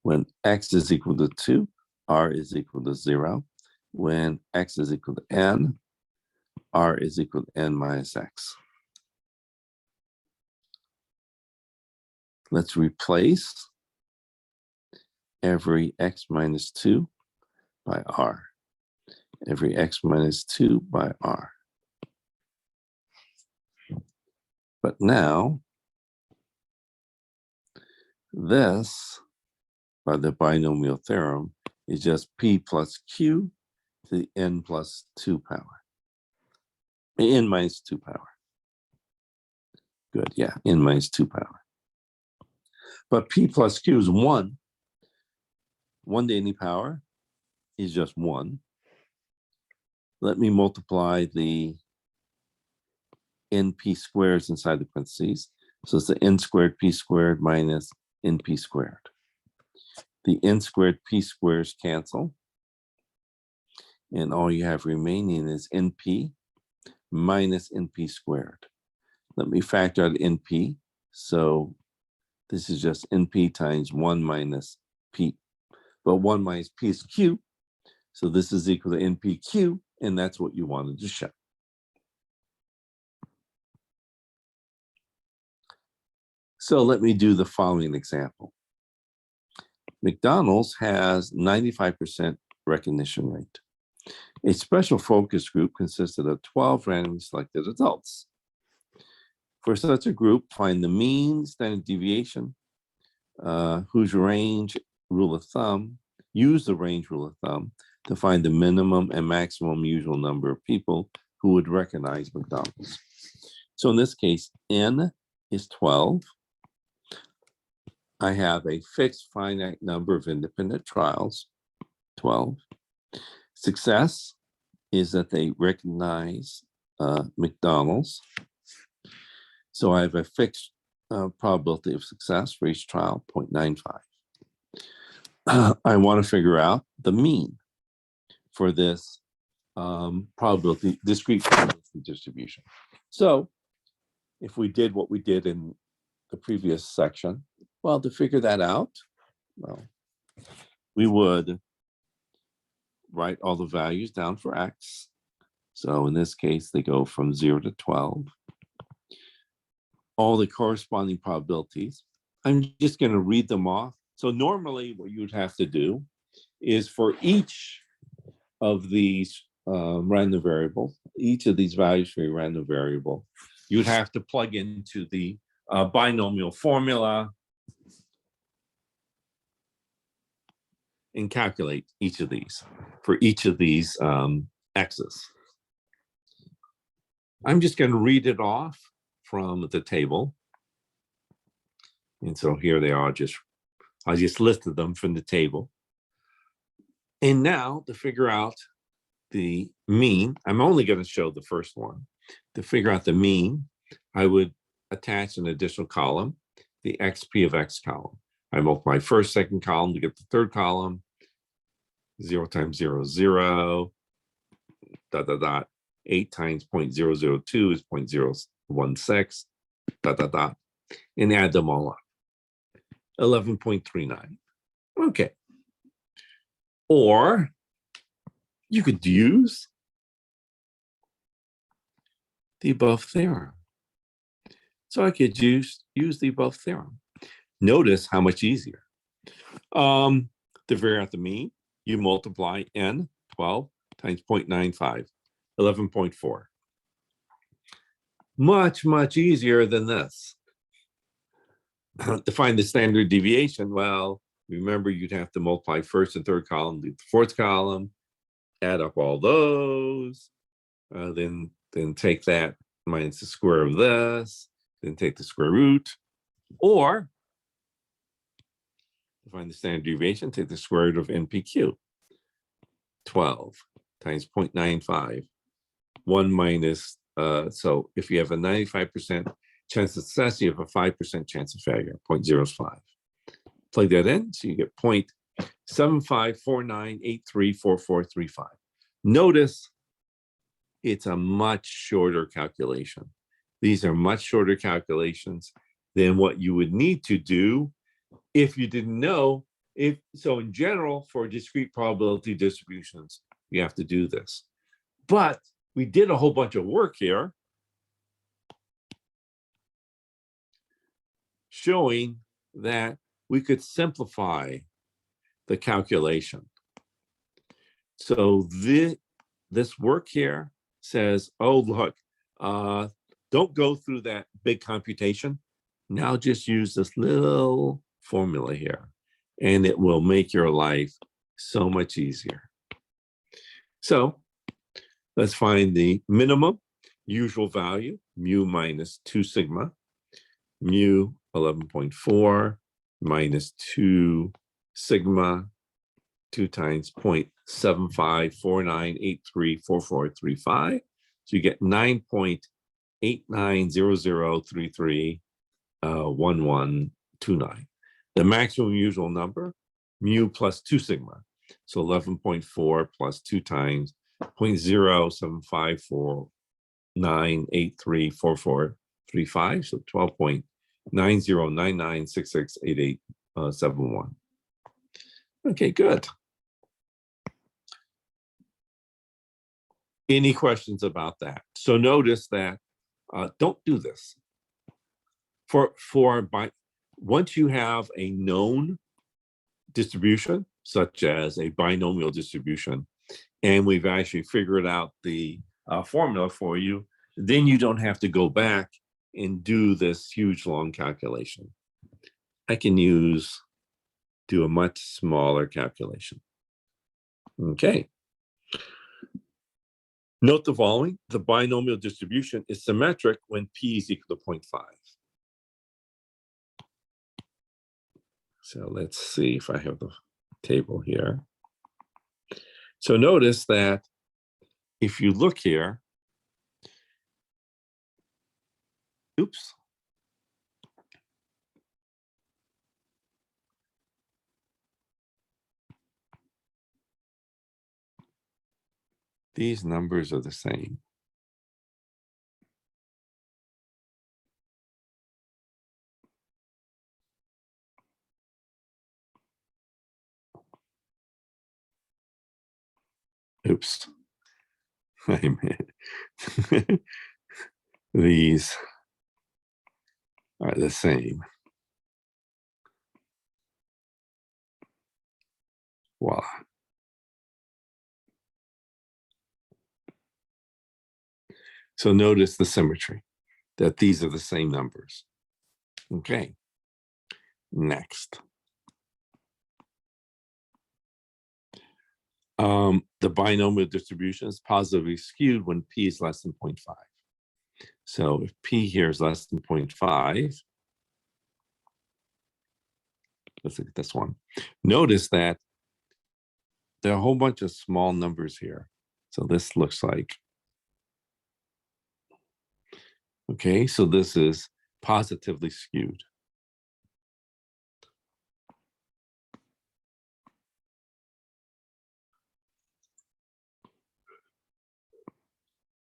Speaker 1: When x is equal to 2, r is equal to 0. When x is equal to n, r is equal to n minus x. Let's replace every x minus 2 by r. Every x minus 2 by r. But now, this, by the binomial theorem, is just p plus q to the n plus 2 power. N minus 2 power. Good, yeah, n minus 2 power. But p plus q is 1. 1 to any power is just 1. Let me multiply the np squares inside the parentheses. So it's the n squared p squared minus np squared. The n squared p squares cancel. And all you have remaining is np minus np squared. Let me factor out np. So this is just np times 1 minus p. But 1 minus p is q. So this is equal to npq, and that's what you wanted to show. So let me do the following example. McDonald's has 95% recognition rate. A special focus group consisted of 12 randomly selected adults. For such a group, find the mean standard deviation, whose range rule of thumb, use the range rule of thumb to find the minimum and maximum usual number of people who would recognize McDonald's. So in this case, n is 12. I have a fixed finite number of independent trials, 12. Success is that they recognize McDonald's. So I have a fixed probability of success for each trial, 0.95. I want to figure out the mean for this discrete probability distribution. So if we did what we did in the previous section, well, to figure that out, well, we would write all the values down for x. So in this case, they go from 0 to 12. All the corresponding probabilities. I'm just going to read them off. So normally what you would have to do is for each of these random variables, each of these values for a random variable, you'd have to plug into the binomial formula and calculate each of these for each of these x's. I'm just going to read it off from the table. And so here they are, I just listed them from the table. And now to figure out the mean, I'm only going to show the first one. To figure out the mean, I would attach an additional column, the xp of x column. I multiply first, second column to get the third column. 0 times 0, 0, dot, dot, dot. 8 times 0.002 is 0.016, dot, dot, dot. And add them all up. 11.39. Okay. Or you could use the above theorem. So I could use the above theorem. Notice how much easier. To figure out the mean, you multiply n, 12, times 0.95, 11.4. Much, much easier than this. To find the standard deviation, well, remember you'd have to multiply first and third column, the fourth column, add up all those, then take that minus the square of this, then take the square root, or to find the standard deviation, take the square root of NPQ. 12 times 0.95. 1 minus, so if you have a 95% chance of success, you have a 5% chance of failure, 0.05. Plug that in, so you get 0.7549834435. Notice it's a much shorter calculation. These are much shorter calculations than what you would need to do if you didn't know. So in general, for discrete probability distributions, you have to do this. But we did a whole bunch of work here showing that we could simplify the calculation. So this work here says, oh, look, don't go through that big computation. Now just use this little formula here, and it will make your life so much easier. So let's find the minimum usual value, mu minus 2 sigma, mu 11.4 minus 2 sigma, 2 times 0.7549834435. So you get 9.8900331129. The maximum usual number, mu plus 2 sigma. So 11.4 plus 2 times 0.07549834435. So 12.9099668871. Okay, good. Any questions about that? So notice that don't do this. Once you have a known distribution, such as a binomial distribution, and we've actually figured out the formula for you, then you don't have to go back and do this huge long calculation. I can do a much smaller calculation. Okay. Note the following: the binomial distribution is symmetric when p is equal to 0.5. So let's see if I have the table here. So notice that if you look here, oops. These numbers are the same. Oops. I meant these are the same. Voila. So notice the symmetry, that these are the same numbers. Okay, next. The binomial distribution is positively skewed when p is less than 0.5. So if p here is less than 0.5, let's look at this one. Notice that there are a whole bunch of small numbers here. So this looks like, okay, so this is positively skewed.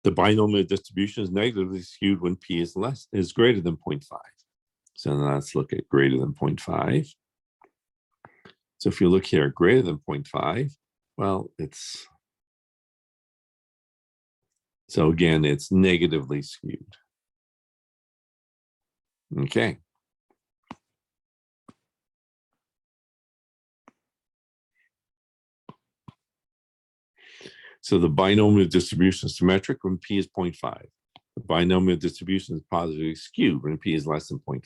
Speaker 1: The binomial distribution is negatively skewed when p is greater than 0.5. So now let's look at greater than 0.5. So if you look here, greater than 0.5, well, so again, it's negatively skewed. Okay. So the binomial distribution is symmetric when p is 0.5. The binomial distribution is positively skewed when p is less than 0.5.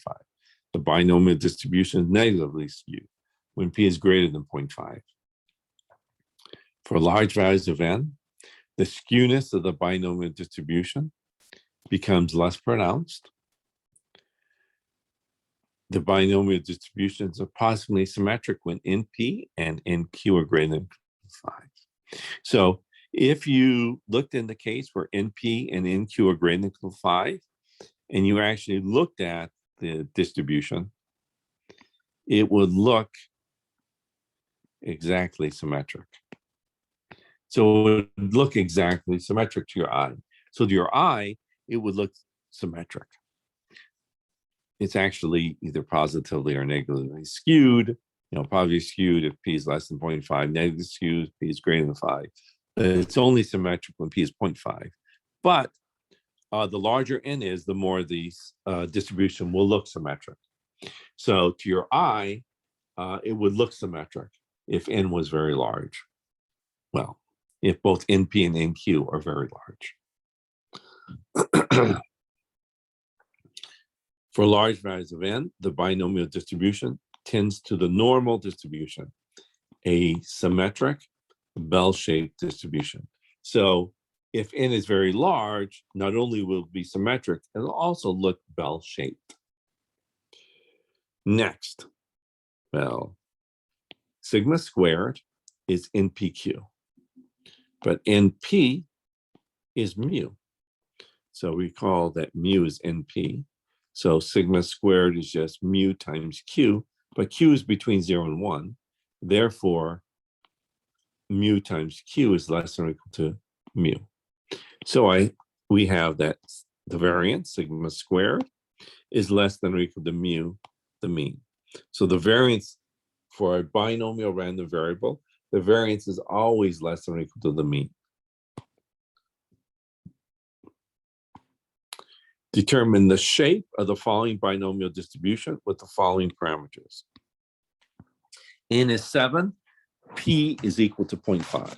Speaker 1: The binomial distribution is negatively skewed when p is greater than 0.5. For large values of n, the skewness of the binomial distribution becomes less pronounced. The binomial distributions are positively symmetric when np and nq are greater than 5. So if you looked in the case where NP and NQ are greater than or equal to 5, and you actually looked at the distribution, it would look exactly symmetric. So it would look exactly symmetric to your eye. So to your eye, it would look symmetric. It's actually either positively or negatively skewed, positively skewed if p is less than 0.5, negatively skewed if p is greater than 5. It's only symmetric when p is 0.5. But the larger n is, the more the distribution will look symmetric. So to your eye, it would look symmetric if n was very large. Well, if both NP and NQ are very large. For large values of n, the binomial distribution tends to the normal distribution, a symmetric bell-shaped distribution. So if n is very large, not only will it be symmetric, it'll also look bell-shaped. Next, well, sigma squared is NPQ, but NP is mu. So we call that mu is NP. So sigma squared is just mu times q, but q is between 0 and 1. Therefore, mu times q is less than or equal to mu. So we have that the variance, sigma squared, is less than or equal to mu, the mean. So the variance for a binomial random variable, the variance is always less than or equal to the mean. Determine the shape of the following binomial distribution with the following parameters. N is 7, P is equal to 0.5.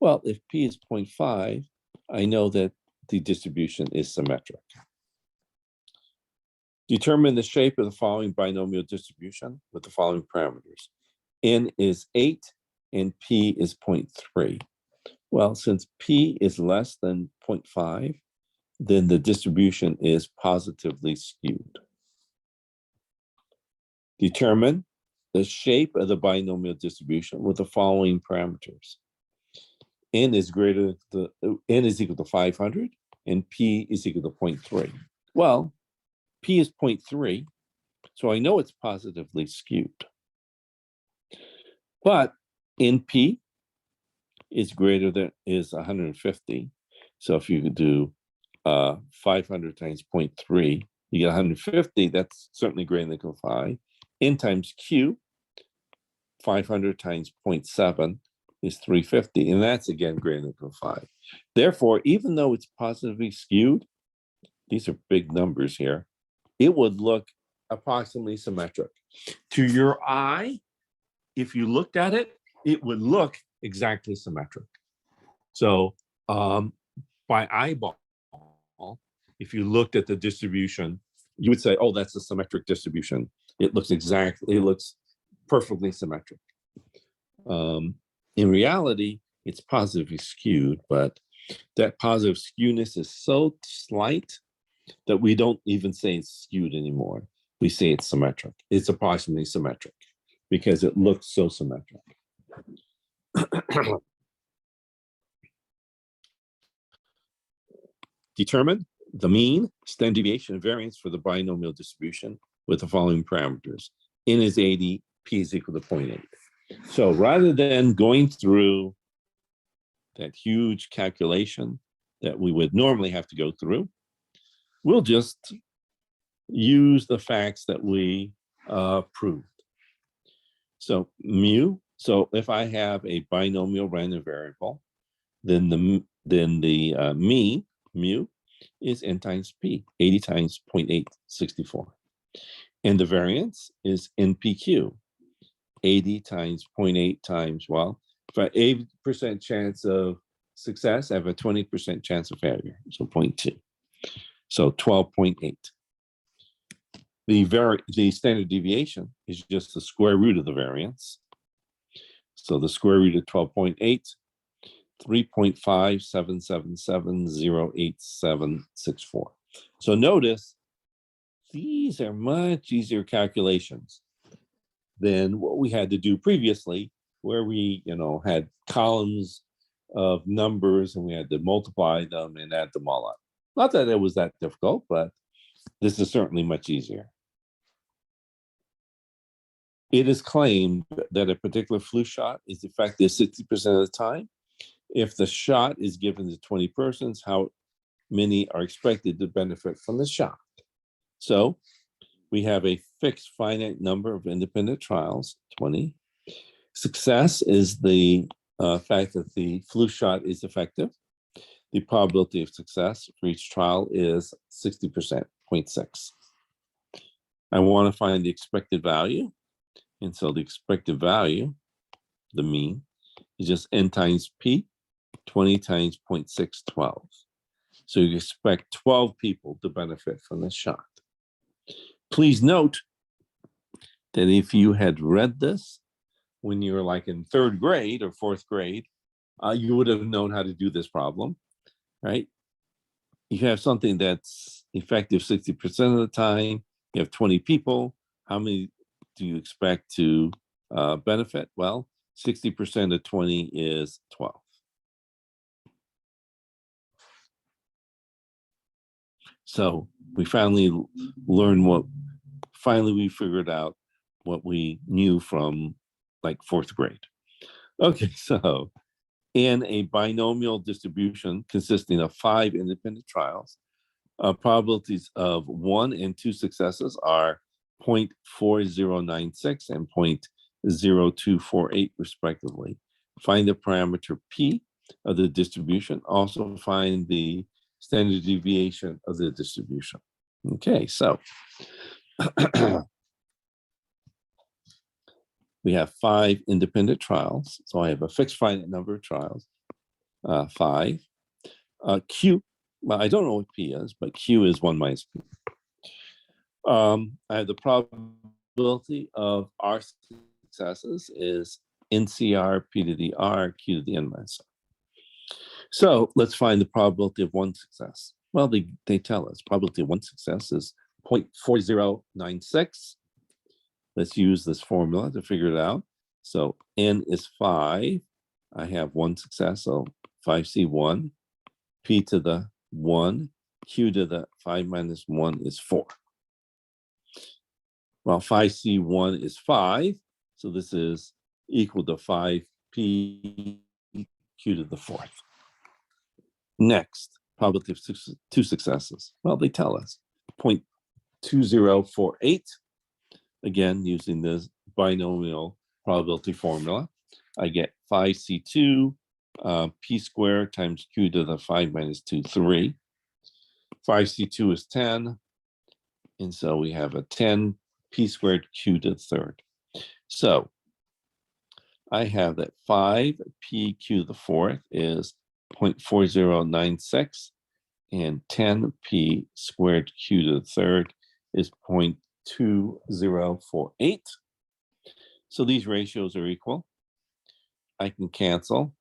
Speaker 1: Well, if P is 0.5, I know that the distribution is symmetric. Determine the shape of the following binomial distribution with the following parameters. N is 8 and P is 0.3. Well, since P is less than 0.5, then the distribution is positively skewed. Determine the shape of the binomial distribution with the following parameters. N is equal to 500 and P is equal to 0.3. Well, P is 0.3, so I know it's positively skewed. But NP is 150. So if you could do 500 times 0.3, you get 150. That's certainly greater than or equal to 5. N times Q, 500 times 0.7 is 350, and that's again greater than or equal to 5. Therefore, even though it's positively skewed, these are big numbers here, it would look approximately symmetric. To your eye, if you looked at it, it would look exactly symmetric. So by eyeball, if you looked at the distribution, you would say, oh, that's a symmetric distribution. It looks perfectly symmetric. In reality, it's positively skewed, but that positive skewness is so slight that we don't even say it's skewed anymore. We say it's symmetric. It's approximately symmetric because it looks so symmetric. Determine the mean, standard deviation, and variance for the binomial distribution with the following parameters. N is 80, P is equal to 0.8. So rather than going through that huge calculation that we would normally have to go through, we'll just use the facts that we proved. So mu, so if I have a binomial random variable, then the mean, mu, is n times p, 80 times 0.864. And the variance is npq, 80 times 0.8 times, well, if I have 80% chance of success, I have a 20% chance of failure, so 0.2. So 12.8. The standard deviation is just the square root of the variance. So the square root of 12.8, 3.5777087764. So notice these are much easier calculations than what we had to do previously, where we had columns of numbers and we had to multiply them and add them all up. Not that it was that difficult, but this is certainly much easier. It is claimed that a particular flu shot is effective 60% of the time. If the shot is given to 20 persons, how many are expected to benefit from the shot? So we have a fixed finite number of independent trials, 20. Success is the fact that the flu shot is effective. The probability of success for each trial is 60%, 0.6. I want to find the expected value. And so the expected value, the mean, is just n times p, 20 times 0.612. So you expect 12 people to benefit from this shot. Please note that if you had read this when you were like in 3rd grade or 4th grade, you would have known how to do this problem, right? You have something that's effective 60% of the time, you have 20 people, how many do you expect to benefit? Well, 60% of 20 is 12. So we finally we figured out what we knew from like 4th grade. Okay, so in a binomial distribution consisting of 5 independent trials, probabilities of 1 and 2 successes are 0.4096 and 0.0248 respectively. Find the parameter p of the distribution. Also find the standard deviation of the distribution. Okay, so we have 5 independent trials. So I have a fixed finite number of trials, 5. Q, well, I don't know what p is, but q is 1 minus p. I have the probability of r successes is NCR, p to the r, q to the n minus r. So let's find the probability of 1 success. Well, they tell us probability of 1 success is 0.4096. Let's use this formula to figure it out. So n is 5. I have 1 success, so 5c1, p to the 1, q to the 5 minus 1 is 4. Well, 5c1 is 5, so this is equal to 5p q to the 4th. Next, probability of 2 successes. Well, they tell us 0.2048. Again, using the binomial probability formula, I get 5c2 p squared times q to the 5 minus 2, 3. 5c2 is 10, and so we have a 10 p squared q to the 3rd. So I have that 5p q to the 4th is 0.4096, and 10p squared q to the 3rd is 0.2048. So these ratios are equal. I can cancel.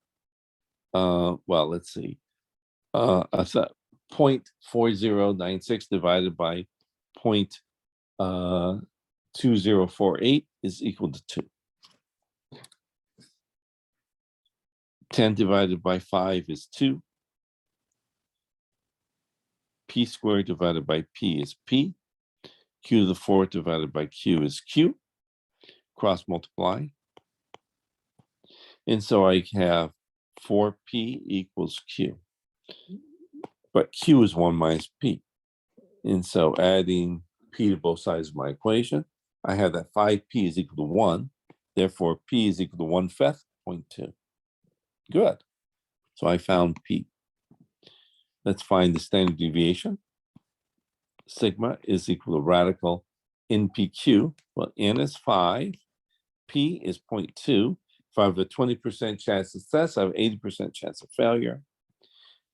Speaker 1: Well, let's see. 0.4096 divided by 0.2048 is equal to 2. 10 divided by 5 is 2. P squared divided by p is p. Q to the 4th divided by q is q. Cross multiply. And so I have 4p equals q. But q is 1 minus p. And so adding p to both sides of my equation, I have that 5p is equal to 1. Therefore, p is equal to 1/5, 0.2. Good. So I found p. Let's find the standard deviation. Sigma is equal to radical NPQ. Well, n is 5, p is 0.2. If I have a 20% chance of success, I have 80% chance of failure.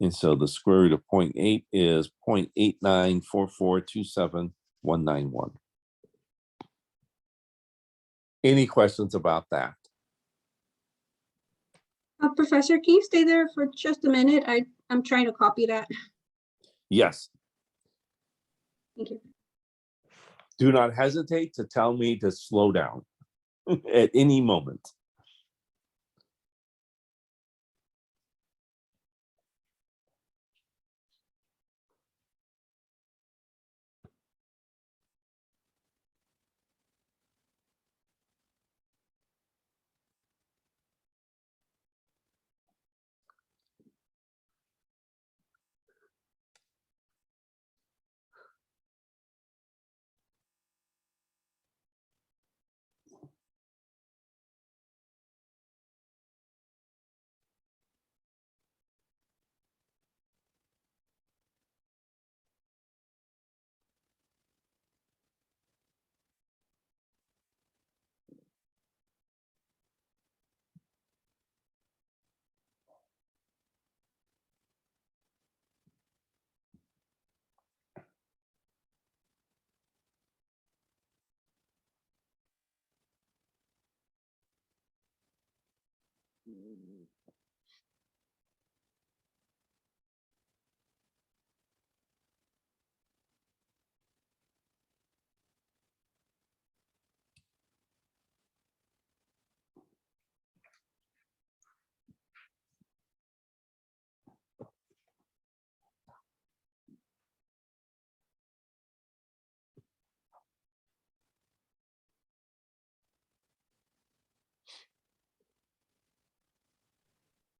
Speaker 1: And so the square root of 0.8 is 0.894427191. Any questions about that?
Speaker 5: Professor, can you stay there for just a minute? I'm trying to copy that.
Speaker 1: Yes.
Speaker 5: Thank you.
Speaker 1: Do not hesitate to tell me to slow down at any moment.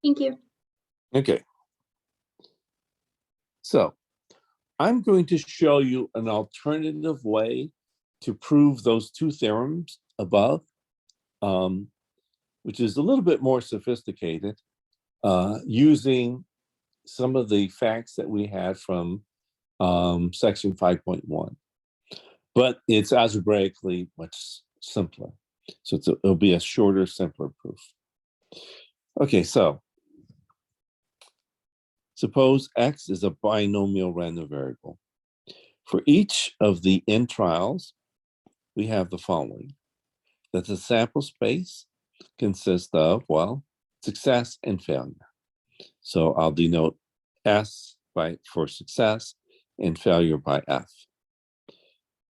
Speaker 5: Thank you.
Speaker 1: Okay. So I'm going to show you an alternative way to prove those two theorems above, which is a little bit more sophisticated, using some of the facts that we had from section 5.1. But it's algebraically much simpler. So it'll be a shorter, simpler proof. Okay, so suppose X is a binomial random variable. For each of the n trials, we have the following: that the sample space consists of, well, success and failure. So I'll denote S for success and failure by F.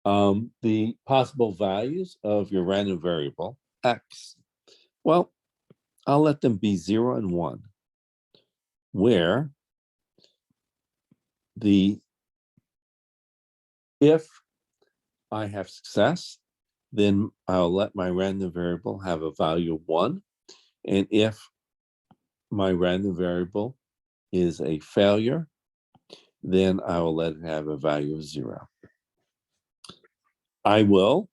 Speaker 1: The possible values of your random variable, X, well, I'll let them be 0 and 1, where if I have success, then I'll let my random variable have a value of 1. And if my random variable is a failure, then I will let it have a value of 0. I will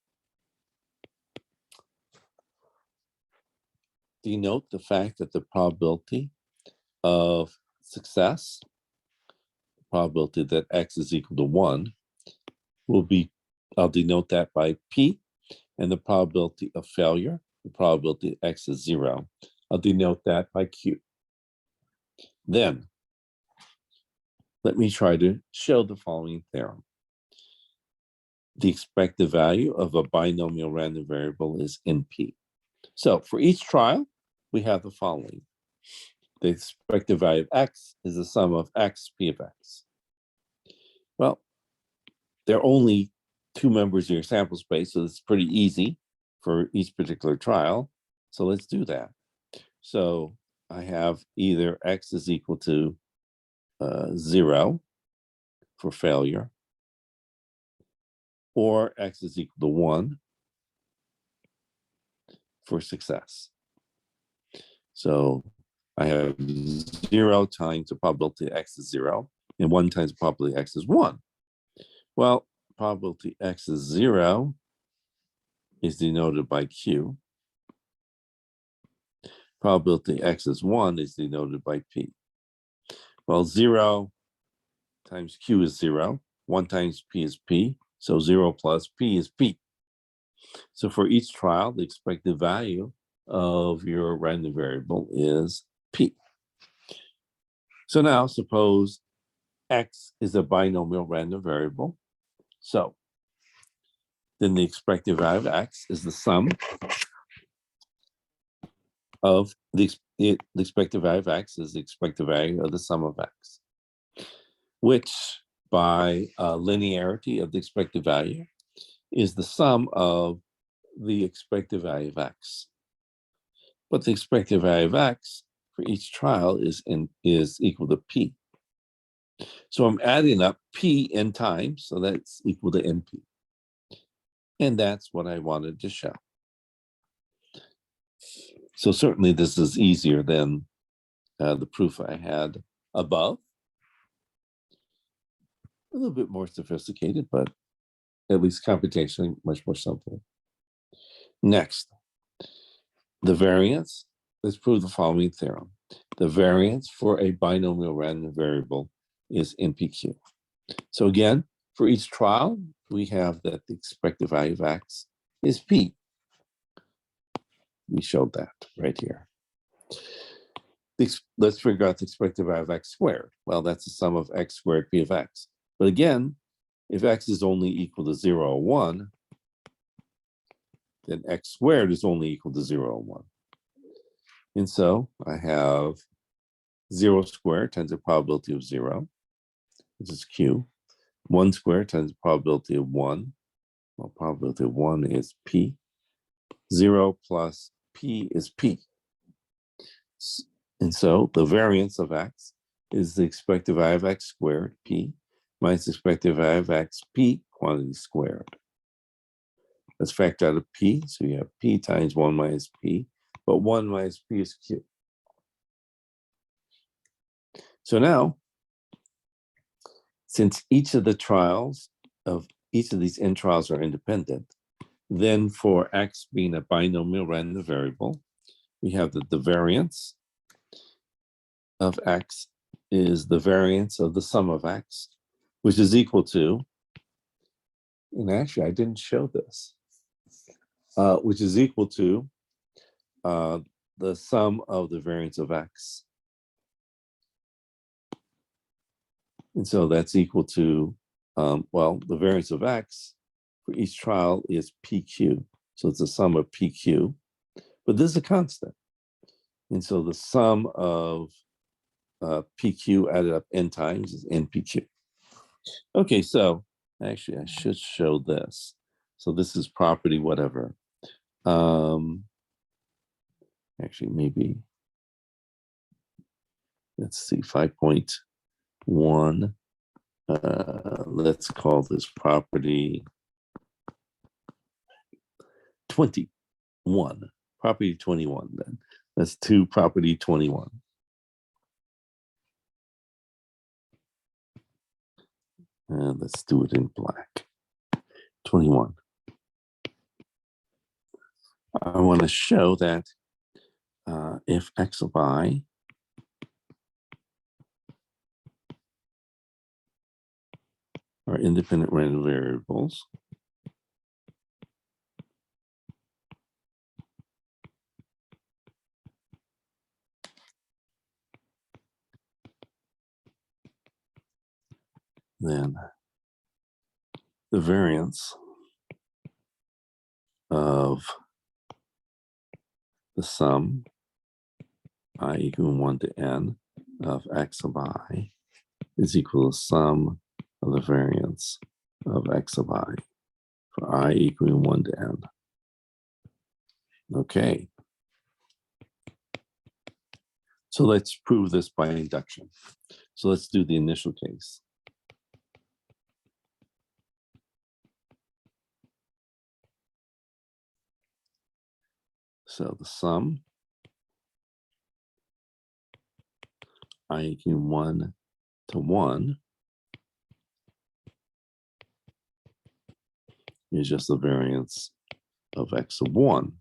Speaker 1: denote the fact that the probability of success, the probability that X is equal to 1, will be, I'll denote that by P, and the probability of failure, the probability X is 0, I'll denote that by Q. Then, let me try to show the following theorem. The expected value of a binomial random variable is NP. So for each trial, we have the following. The expected value of X is the sum of X, P of X. Well, there are only 2 members of your sample space, so it's pretty easy for each particular trial. So let's do that. So I have either X is equal to 0 for failure, or X is equal to 1 for success. So I have 0 times the probability X is 0, and 1 times the probability X is 1. Well, probability X is 0 is denoted by Q. Probability X is 1 is denoted by P. Well, 0 times Q is 0, 1 times P is P, so 0 plus P is P. So for each trial, the expected value of your random variable is P. So now suppose X is a binomial random variable. So then the expected value of X is the sum of the expected value of X is the expected value of the sum of X, which by linearity of the expected value is the sum of the expected value of X. But the expected value of X for each trial is equal to P. So I'm adding up P n times, so that's equal to NP. And that's what I wanted to show. So certainly this is easier than the proof I had above. A little bit more sophisticated, but at least computationally much more simple. Next, the variance. Let's prove the following theorem. The variance for a binomial random variable is NPQ. So again, for each trial, we have that the expected value of X is P. We showed that right here. Let's figure out the expected value of X squared. Well, that's the sum of X squared P of X. But again, if X is only equal to 0 or 1, then X squared is only equal to 0 or 1. And so I have 0 squared times the probability of 0, which is Q. 1 squared times the probability of 1. Well, probability of 1 is P. 0 plus P is P. And so the variance of X is the expected value of X squared, P, minus the expected value of X, P, quantity squared. Let's factor out a P. So you have P times 1 minus P, but 1 minus P is Q. So now, since each of the trials of each of these n trials are independent, then for X being a binomial random variable, we have that the variance of X is the variance of the sum of X, which is equal to, and actually I didn't show this, which is equal to the sum of the variance of X. And so that's equal to, well, the variance of X for each trial is PQ. So it's the sum of PQ, but this is a constant. And so the sum of PQ added up n times is NPQ. Okay, so actually I should show this. So this is property whatever. Actually, maybe, let's see, 5.1. Let's call this property 21. Property 21 then. Let's do property 21. And let's do it in black. 21. I want to show that if X of I are independent random variables, then the variance of the sum I equal 1 to n of X of I is equal to sum of the variance of X of I for I equaling 1 to n. Okay. So let's prove this by induction. So let's do the initial case. So the sum I equaling 1 to 1 is just the variance of X of 1,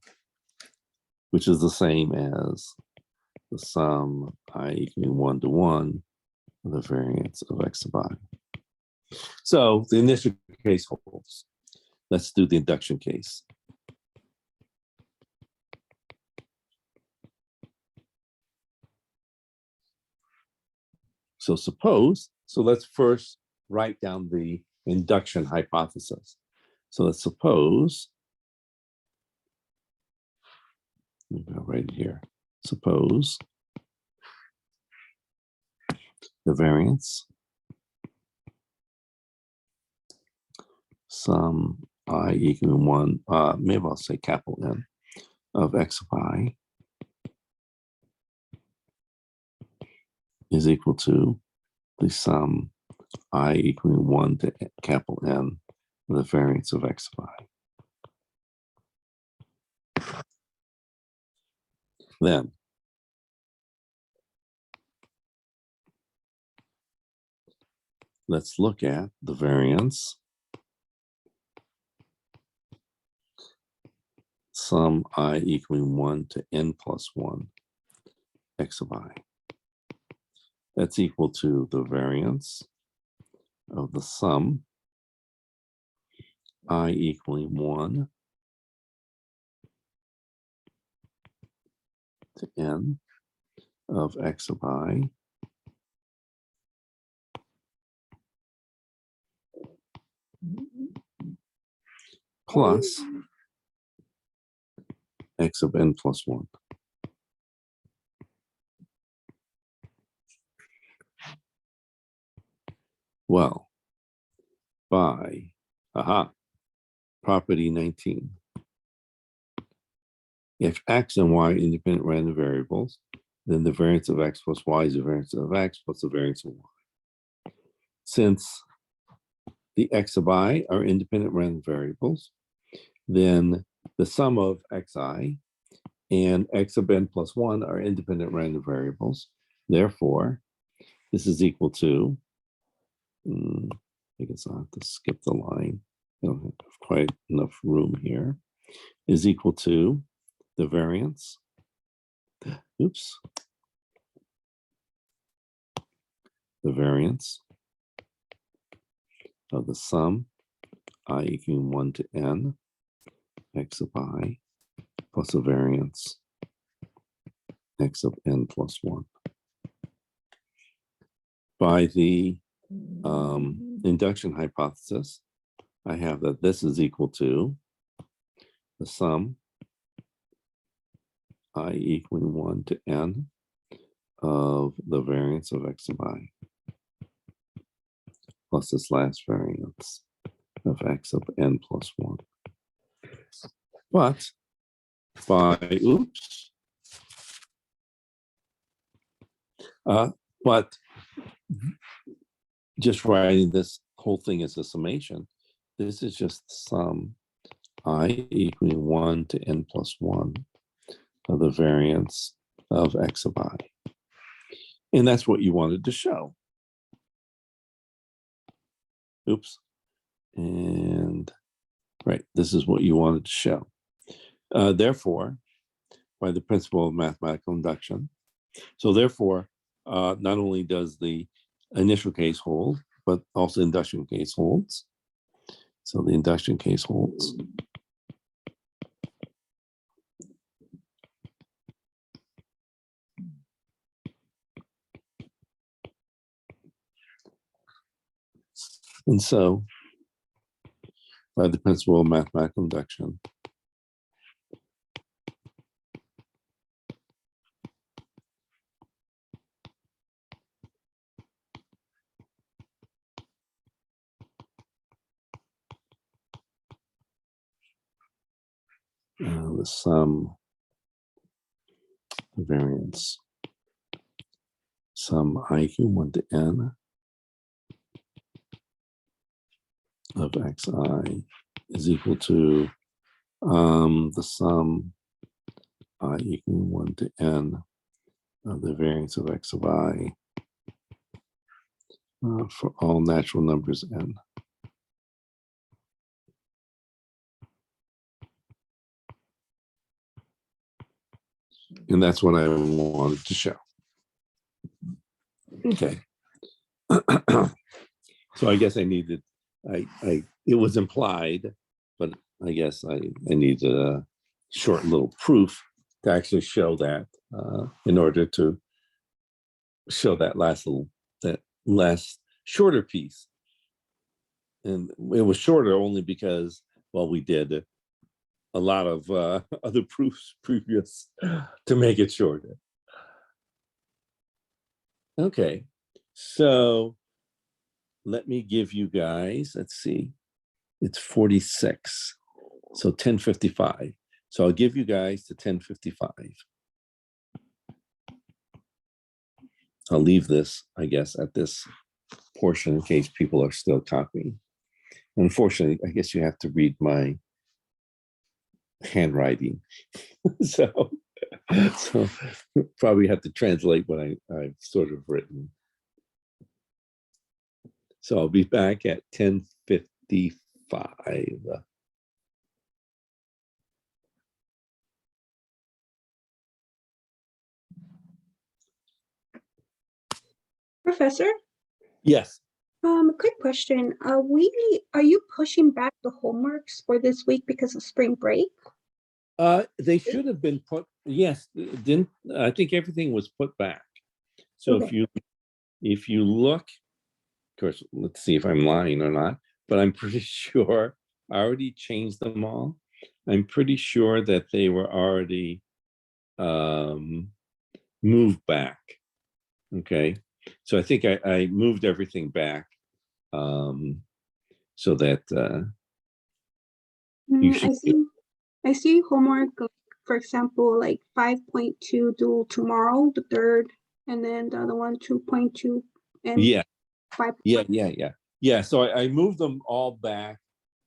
Speaker 1: which is the same as the sum I equaling 1 to 1 of the variance of X of I. So the initial case holds. Let's do the induction case. So let's first write down the induction hypothesis. So let's suppose, let me go right here. Suppose the variance sum I equaling 1, maybe I'll say capital N of X of I is equal to the sum I equaling 1 to capital N of the variance of X of I. Then let's look at the variance sum I equaling 1 to n plus 1 X of I. That's equal to the variance of the sum I equaling 1 to n of X of I plus X of n plus 1. Well, by, property 19. If X and Y are independent random variables, then the variance of X plus Y is the variance of X plus the variance of Y. Since the X of I are independent random variables, then the sum of Xi and X of n plus 1 are independent random variables. Therefore, this is equal to, I guess I'll have to skip the line. I don't have quite enough room here, is equal to the variance. Oops. The variance of the sum I equaling 1 to n, X of I, plus the variance X of n plus 1. By the induction hypothesis, I have that this is equal to the sum I equaling 1 to n of the variance of X of I plus this last variance of X of n plus 1. But by, but just writing this whole thing as a summation, this is just sum I equaling 1 to n plus 1 of the variance of X of I. And that's what you wanted to show. Oops. And right, this is what you wanted to show. Therefore, by the principle of mathematical induction, so therefore, not only does the initial case hold, but also induction case holds. So the induction case holds. And so, by the principle of mathematical induction, the sum, the variance, sum I equal 1 to n of xi is equal to the sum I equal 1 to n of the variance of X of I for all natural numbers n. And that's what I wanted to show. Okay. So I guess I needed, it was implied, but I guess I needed a short little proof to actually show that in order to show that last shorter piece. And it was shorter only because, well, we did a lot of other proofs previous to make it shorter. Okay, so let me give you guys, let's see, it's 46, so 10:55. So I'll give you guys to 10:55. I'll leave this, I guess, at this portion in case people are still copying. Unfortunately, I guess you have to read my handwriting. so probably have to translate what I've sort of written. So I'll be back at 10:55.
Speaker 5: Professor,
Speaker 1: Yes.
Speaker 5: quick question. Are you pushing back the homeworks for this week because of spring break?
Speaker 1: They should have been put, yes, didn't, I think everything was put back. So
Speaker 5: Okay.
Speaker 1: if you look, of course, let's see if I'm lying or not, but I'm pretty sure I already changed them all. I'm pretty sure that they were already moved back. Okay, so I think I moved everything back so that you should.
Speaker 5: I see homework, for example, like 5.2 due tomorrow, the 3rd, and then the other one 2.2 and
Speaker 1: Yeah.
Speaker 5: 5.
Speaker 1: Yeah. So I moved them all back,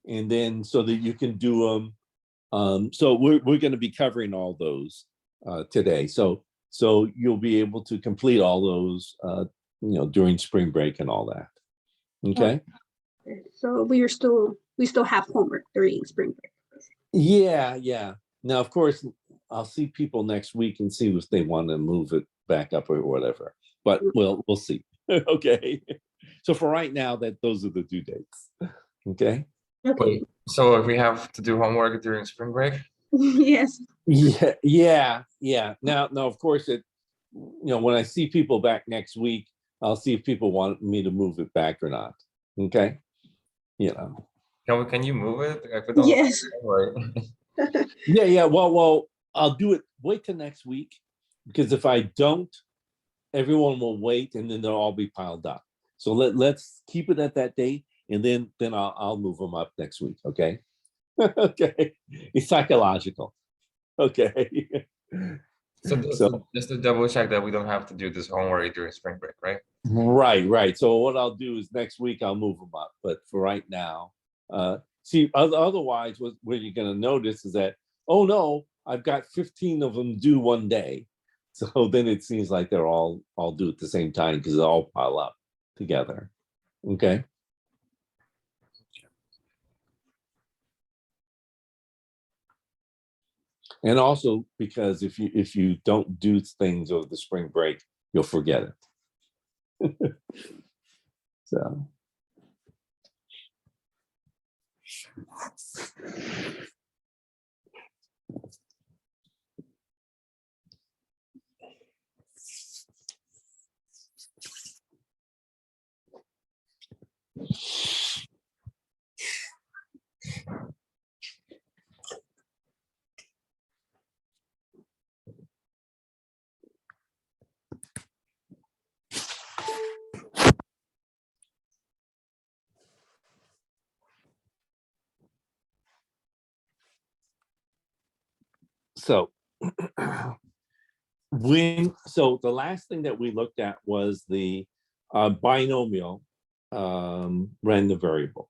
Speaker 1: and then so that you can do them. So we're going to be covering all those today. So you'll be able to complete all those, during spring break and all that. Okay.
Speaker 5: So we still have homework during spring break.
Speaker 1: Yeah. Now, of course, I'll see people next week and see if they want to move it back up or whatever. But we'll see. Okay. So for right now, those are the due dates. Okay.
Speaker 5: Okay.
Speaker 3: So if we have to do homework during spring break?
Speaker 5: Yes.
Speaker 1: Yeah. Now, of course, when I see people back next week, I'll see if people want me to move it back or not. Okay.
Speaker 3: Can you move it? If we don't
Speaker 5: Yes.
Speaker 3: homework.
Speaker 1: Yeah. Well, I'll do it. Wait till next week, because if I don't, everyone will wait, and then they'll all be piled up. So let's keep it at that date, and then I'll move them up next week. Okay. Okay. It's psychological. Okay.
Speaker 3: So just to double check that we don't have to do this homework during spring break, right?
Speaker 1: Right. So what I'll do is next week I'll move them up, but for right now, otherwise what you're going to notice is that, oh no, I've got 15 of them due one day. So then it seems like they're all due at the same time because they all pile up together. Okay. And also because if you don't do things over the spring break, you'll forget it. So. So the last thing that we looked at was the binomial random variable.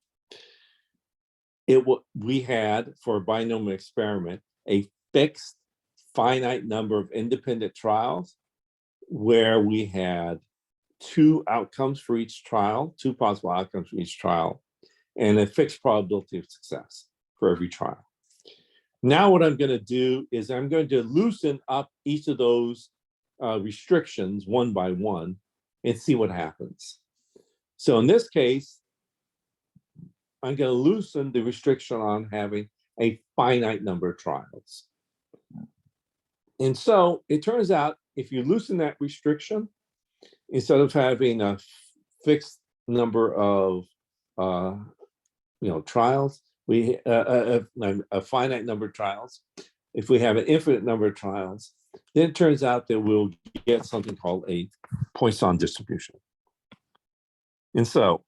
Speaker 1: We had for a binomial experiment a fixed finite number of independent trials where we had 2 outcomes for each trial, 2 possible outcomes for each trial, and a fixed probability of success for every trial. Now what I'm going to do is I'm going to loosen up each of those restrictions one by one and see what happens. So in this case, I'm going to loosen the restriction on having a finite number of trials. And so it turns out if you loosen that restriction, instead of having a fixed number of trials, we a finite number of trials. If we have an infinite number of trials, then it turns out that we'll get something called a Poisson distribution. And so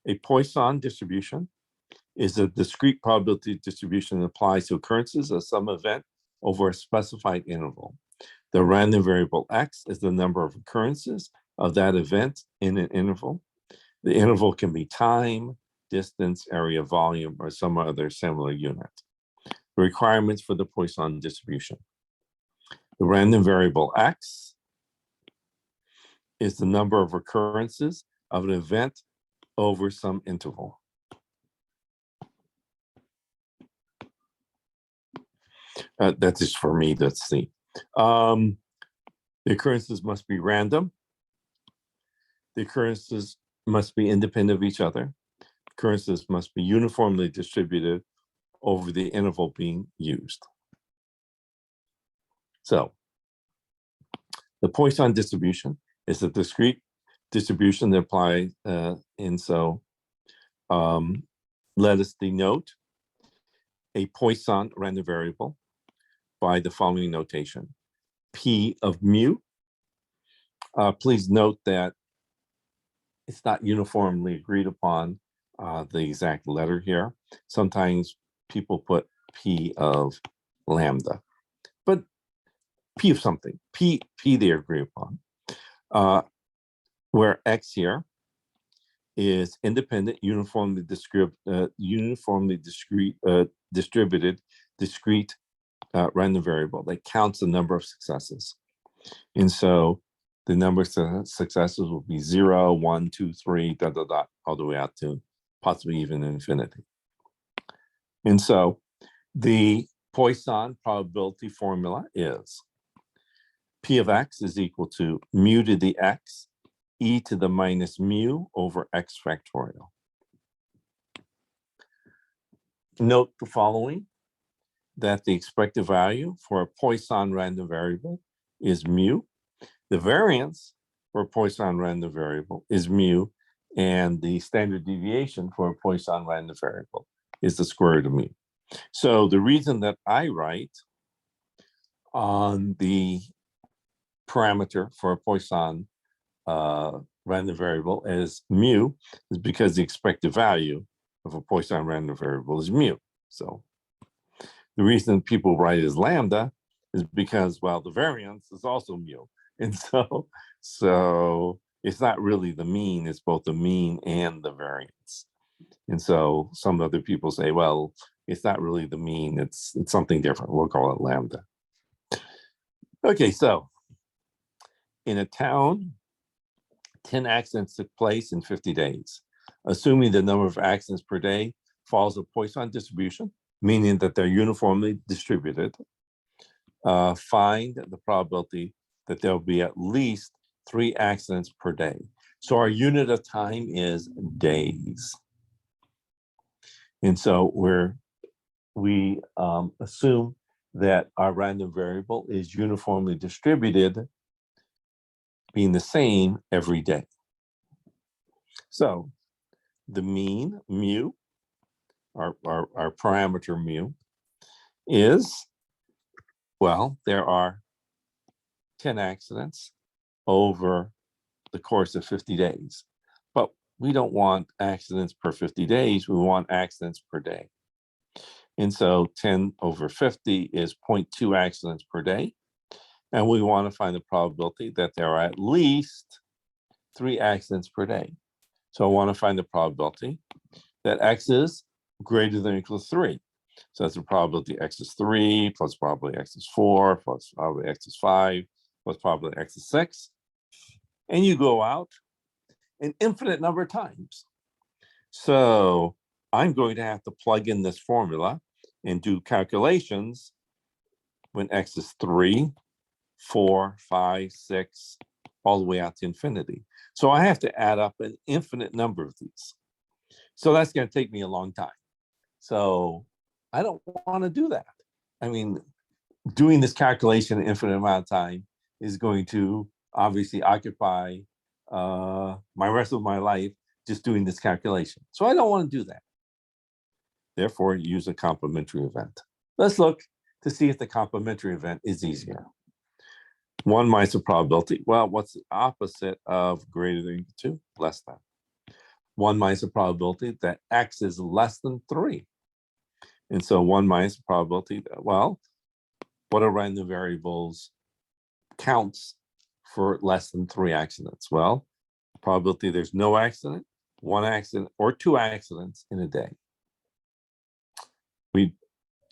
Speaker 1: a Poisson distribution is a discrete probability distribution that applies to occurrences of some event over a specified interval. The random variable X is the number of occurrences of that event in an interval. The interval can be time, distance, area, volume, or some other similar unit. The requirements for the Poisson distribution. The random variable X is the number of occurrences of an event over some interval. That's just for me, let's see. The occurrences must be random. The occurrences must be independent of each other. Occurrences must be uniformly distributed over the interval being used. So the Poisson distribution is a discrete distribution that applies, and so let us denote a Poisson random variable by the following notation. P of mu. Please note that it's not uniformly agreed upon the exact letter here. Sometimes people put P of lambda, but P of something, P they agree upon, where X here is independent, uniformly distributed, discrete random variable that counts the number of successes. And so the number of successes will be 0, 1, 2, 3, dot, dot, dot, all the way out to possibly even infinity. And so the Poisson probability formula is P of X is equal to mu to the X, e to the minus mu over X factorial. Note the following, that the expected value for a Poisson random variable is mu. The variance for a Poisson random variable is mu, and the standard deviation for a Poisson random variable is the square root of mu. So the reason that I write on the parameter for a Poisson random variable as mu is because the expected value of a Poisson random variable is mu. So the reason people write it as lambda is because, well, the variance is also mu. And so it's not really the mean, it's both the mean and the variance. And so some other people say, well, it's not really the mean, it's something different. We'll call it lambda. Okay, so in a town, 10 accidents took place in 50 days. Assuming the number of accidents per day follows a Poisson distribution, meaning that they're uniformly distributed, find the probability that there'll be at least 3 accidents per day. So our unit of time is days. And so we assume that our random variable is uniformly distributed, being the same every day. So the mean, mu, our parameter mu, is, well, there are 10 accidents over the course of 50 days. But we don't want accidents per 50 days, we want accidents per day. And so 10 over 50 is 0.2 accidents per day. And we want to find the probability that there are at least 3 accidents per day. So I want to find the probability that X is greater than or equal to 3. So that's the probability X is 3, plus probability X is 4, plus probability X is 5, plus probability X is 6. And you go out an infinite number of times. So I'm going to have to plug in this formula and do calculations when X is 3, 4, 5, 6, all the way out to infinity. So I have to add up an infinite number of these. So that's going to take me a long time. So I don't want to do that. I mean, doing this calculation an infinite amount of time is going to obviously occupy my rest of my life just doing this calculation. So I don't want to do that. Therefore, use a complementary event. Let's look to see if the complementary event is easier. 1 minus the probability. Well, what's the opposite of greater than or equal to? Less than. 1 minus the probability that X is less than 3. And so 1 minus the probability that, well, what are random variables counts for less than 3 accidents? Well, probability there's no accident, 1 accident, or 2 accidents in a day. We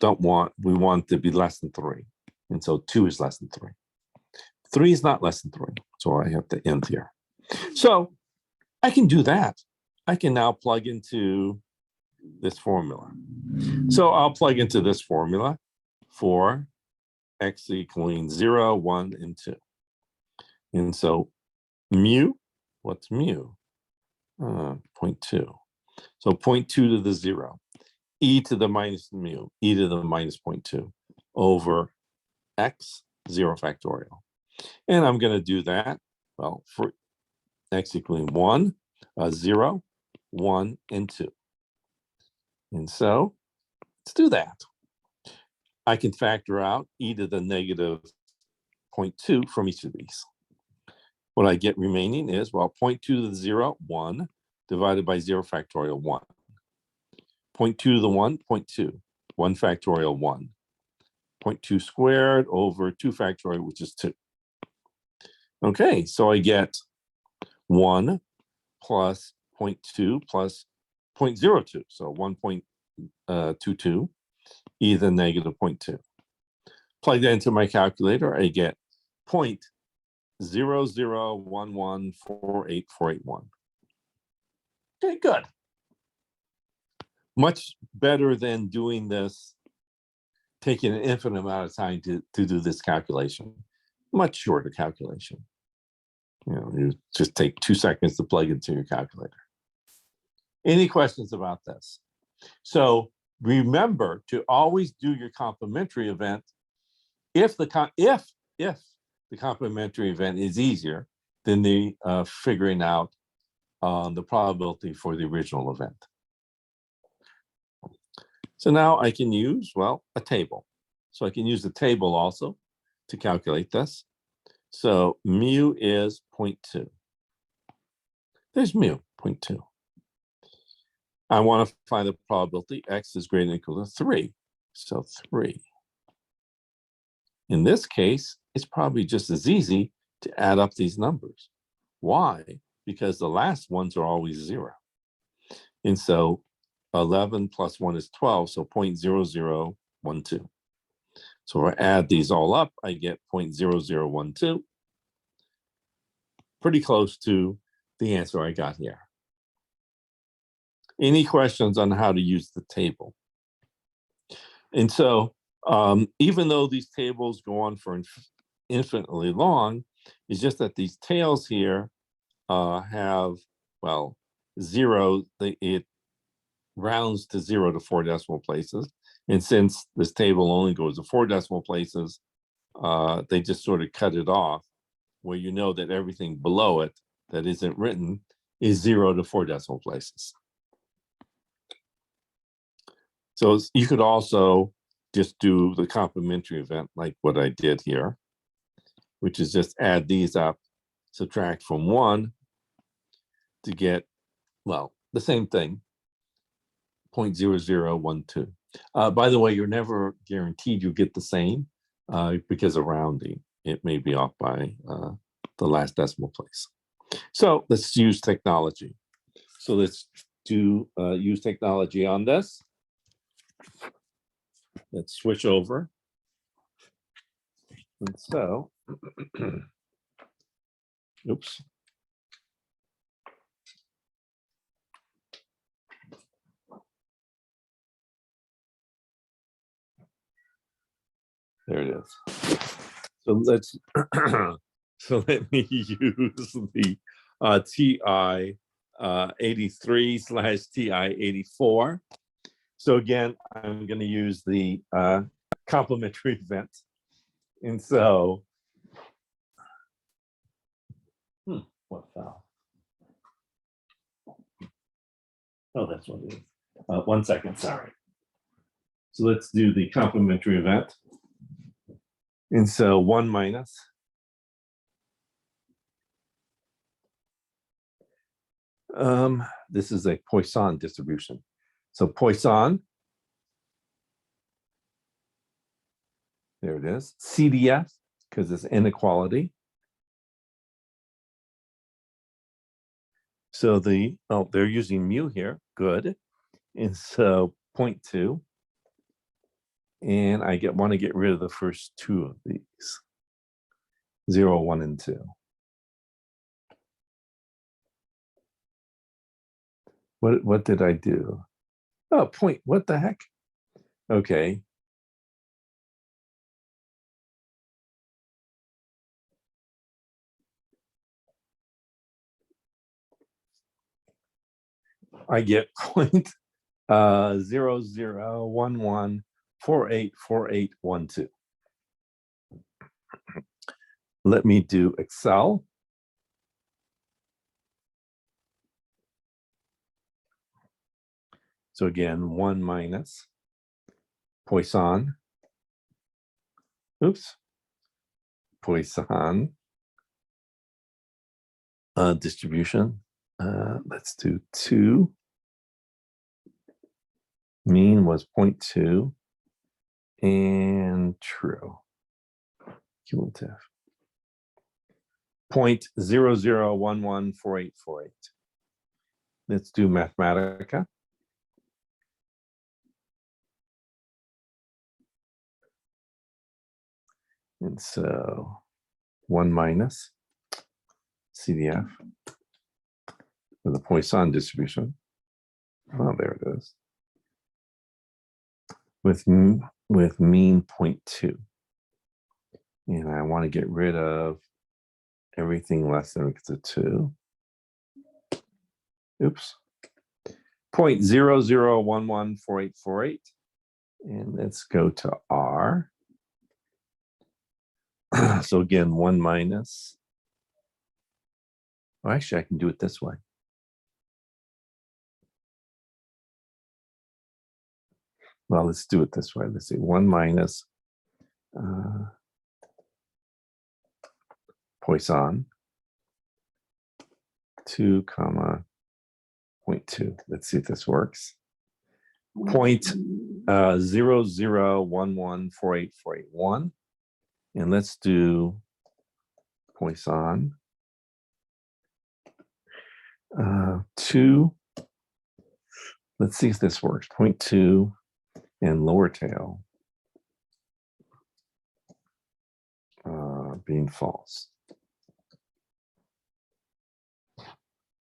Speaker 1: want to be less than 3. And so 2 is less than 3. 3 is not less than 3. So I have to end here. So I can do that. I can now plug into this formula. So I'll plug into this formula for X equaling 0, 1, and 2. And so mu, what's mu? 0.2. So 0.2 to the 0, e to the minus mu, e to the minus 0.2 over X 0 factorial. And I'm going to do that, well, for X equaling 1, 0, 1, and 2. And so let's do that. I can factor out e to the negative 0.2 from each of these. what I get remaining is, well, 0.2 to the 0, 1, divided by 0 factorial 1. 0.2 to the 1, 0.2, 1 factorial 1. 0.2 squared over 2 factorial, which is 2. Okay, so I get 1 plus 0.2 plus 0.02, so 1.22, e to the negative 0.2. Plug that into my calculator, I get 0.001148481. Okay, good. Much better than doing this, taking an infinite amount of time to do this calculation. Much shorter calculation. You just take 2 seconds to plug into your calculator. Any questions about this? So remember to always do your complementary event if the complementary event is easier than the figuring out the probability for the original event. So now I can use, well, a table. So I can use the table also to calculate this. So mu is 0.2. There's mu, 0.2. I want to find the probability x is greater than or equal to 3. So 3. In this case, it's probably just as easy to add up these numbers. Why? Because the last ones are always 0. And so 11 plus 1 is 12, so 0.0012. So if I add these all up, I get 0.0012. Pretty close to the answer I got here. Any questions on how to use the table? And so even though these tables go on for infinitely long, it's just that these tails here have, well, 0, it rounds to 0 to 4 decimal places. And since this table only goes to 4 decimal places, they just sort of cut it off where you know that everything below it that isn't written is 0 to 4 decimal places. So you could also just do the complementary event like what I did here, which is just add these up, subtract from 1 to get, well, the same thing, 0.0012. By the way, you're never guaranteed you get the same because of rounding. It may be off by the last decimal place. So let's use technology. So let's do use technology on this. Let's switch over. And so, oops. There it is. So let's, so let me use the TI 83/TI 84. So again, I'm going to use the complementary event. And so, what file? Oh, that's what it is. 1 second, sorry. So let's do the complementary event. And so 1 minus this is a Poisson distribution. So Poisson, there it is, CDF, because it's inequality. So the, oh, they're using mu here, good. And so 0.2. And I want to get rid of the first 2 of these, 0, 1, and 2. What did I do? Oh, point, what the heck? Okay. I get 0.0011484812. Let me do Excel. So again, 1 minus Poisson. Oops. Poisson. distribution. Let's do 2. Mean was 0.2 and true. Cumulative. 0.00114848. Let's do Mathematica. And so 1 minus CDF for the Poisson distribution. Oh, there it is. With mean 0.2. And I want to get rid of everything less than or equal to 2. Oops. 0.00114848. And let's go to R. So again, 1 minus. Well, actually, I can do it this way. Well, let's do it this way. Let's see, 1 minus Poisson, 2 comma 0.2. Let's see if this works. 0.00114848. And let's do Poisson. 2. Let's see if this works. 0.2 and lower tail being false.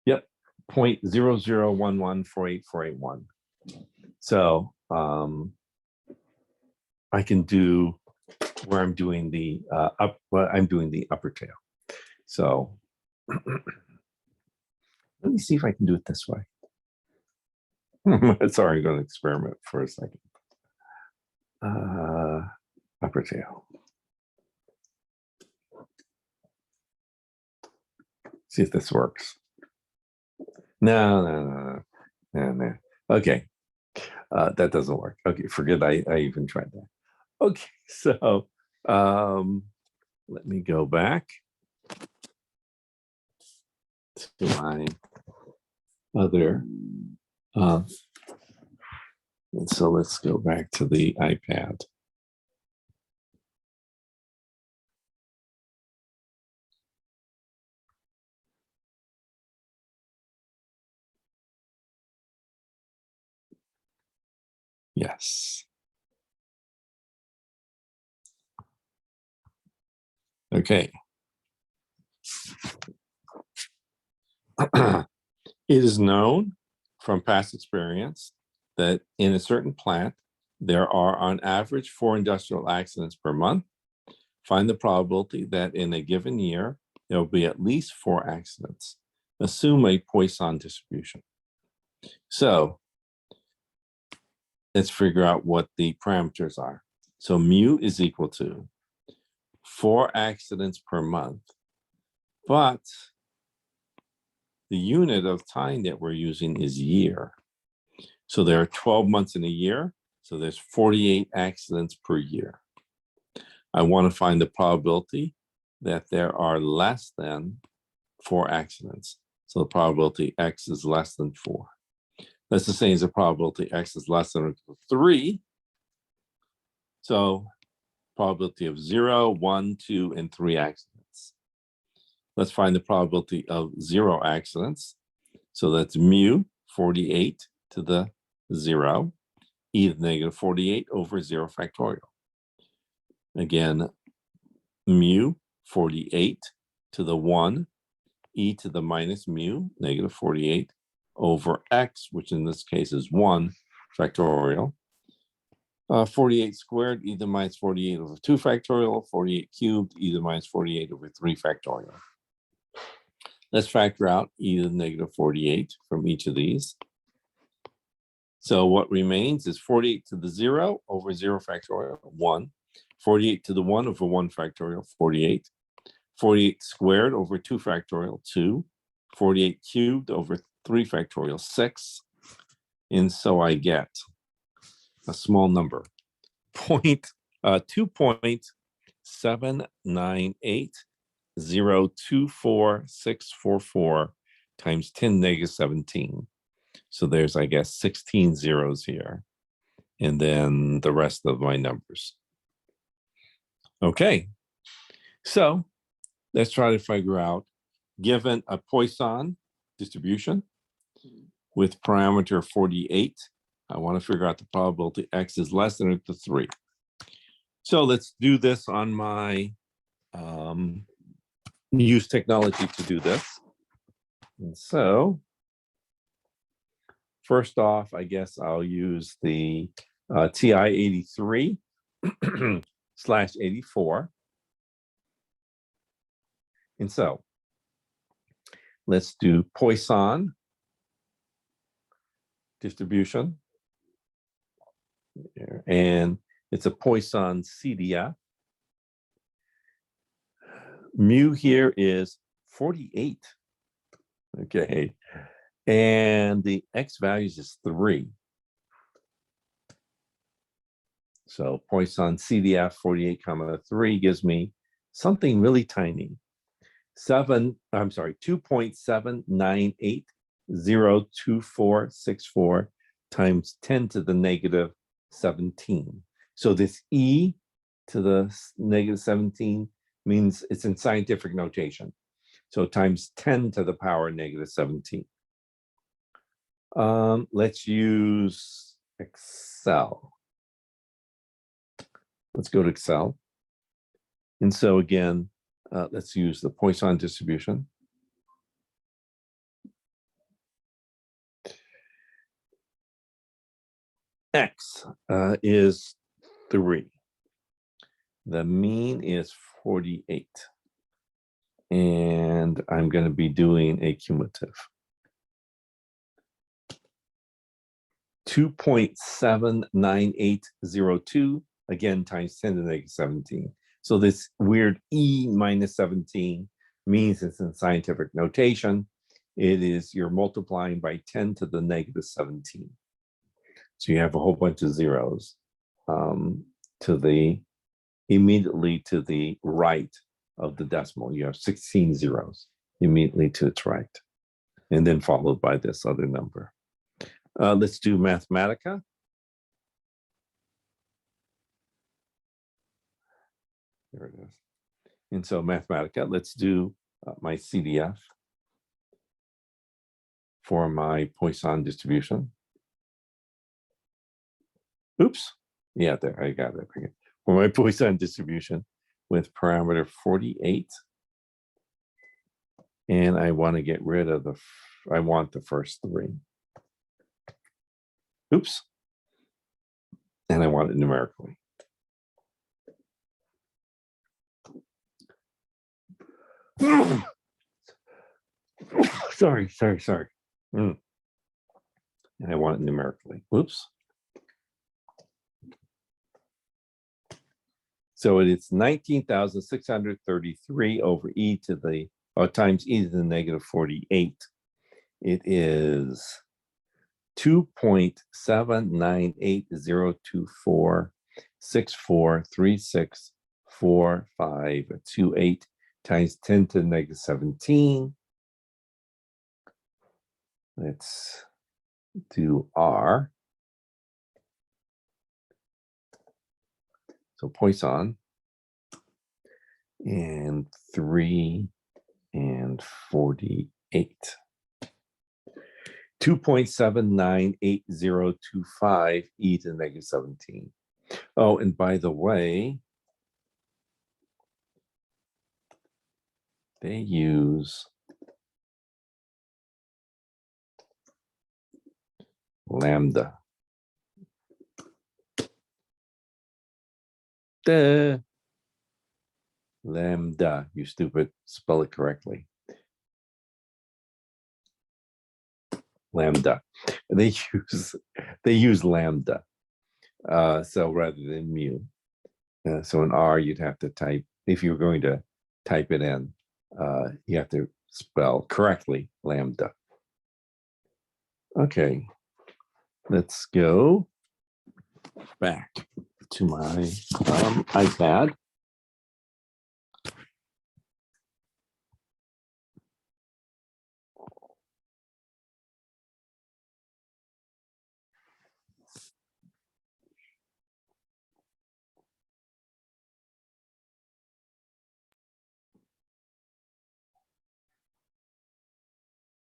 Speaker 1: Yep, 0.0011484881. So I can do where I'm doing the I'm doing the upper tail. So let me see if I can do it this way. Sorry, I'm going to experiment for a second. Upper tail. See if this works. No. Okay, that doesn't work. Okay, forget I even tried that. Okay, so let me go back to my other. And so let's go back to the iPad. Yes. Okay. It is known from past experience that in a certain plant, there are on average 4 industrial accidents per month. Find the probability that in a given year, there will be at least 4 accidents. Assume a Poisson distribution. So let's figure out what the parameters are. So mu is equal to 4 accidents per month, but the unit of time that we're using is year. So there are 12 months in a year, so there's 48 accidents per year. I want to find the probability that there are less than 4 accidents. So the probability X is less than 4. That's the same as the probability X is less than or equal to 3. So probability of 0, 1, 2, and 3 accidents. Let's find the probability of 0 accidents. So that's mu 48 to the 0, e to the negative 48 over 0 factorial. Again, mu 48 to the 1, e to the minus mu, negative 48, over x, which in this case is 1 factorial. 48 squared, e to the minus 48 over 2 factorial, 48 cubed, e to the minus 48 over 3 factorial. Let's factor out e to the negative 48 from each of these. So what remains is 48 to the 0 over 0 factorial, 1. 48 to the 1 over 1 factorial, 48. 48 squared over 2 factorial, 2. 48 cubed over 3 factorial, 6. And so I get a small number, 2.798 0.024644 times 10 negative 17. So there's, I guess, 16 zeros here. And then the rest of my numbers. Okay, so let's try to figure out, given a Poisson distribution with parameter 48, I want to figure out the probability X is less than or equal to 3. So let's do this on my use technology to do this. And so first off, I guess I'll use the TI-83 /84. And so let's do Poisson distribution. And it's a Poisson CDF. Mu here is 48. Okay. And the X values is 3. So Poisson CDF 48,3 gives me something really tiny. 2.79802464 times 10 to the negative 17. So this e to the negative 17 means it's in scientific notation. So times 10 to the power negative 17. Let's use Excel. Let's go to Excel. And so again, let's use the Poisson distribution. X is 3. The mean is 48. And I'm going to be doing a cumulative. 2.79802, again, times 10 to the negative 17. So this weird e minus 17 means it's in scientific notation. It is you're multiplying by 10 to the negative 17. So you have a whole bunch of zeros immediately to the right of the decimal. You have 16 zeros immediately to its right, and then followed by this other number. Let's do Mathematica. There it is. And so Mathematica, let's do my CDF for my Poisson distribution. Oops. Yeah, there, I got it. Okay. For my Poisson distribution with parameter 48. And I want to get rid of I want the first 3. Oops. And I want it numerically. Sorry. And I want it numerically. Whoops. So it is 19,633 over e to the, times e to the negative 48. It is 2.79802464364528 times 10 to the negative 17. Let's do R. So Poisson, and 3 and 48. 2.798025 e to the negative 17. Oh, and by the way, they use lambda. Duh. Lambda, you stupid, spell it correctly. Lambda. They use lambda. So rather than mu. So in R, you'd have to type, if you're going to type it in, you have to spell correctly lambda. Okay, let's go back to my iPad.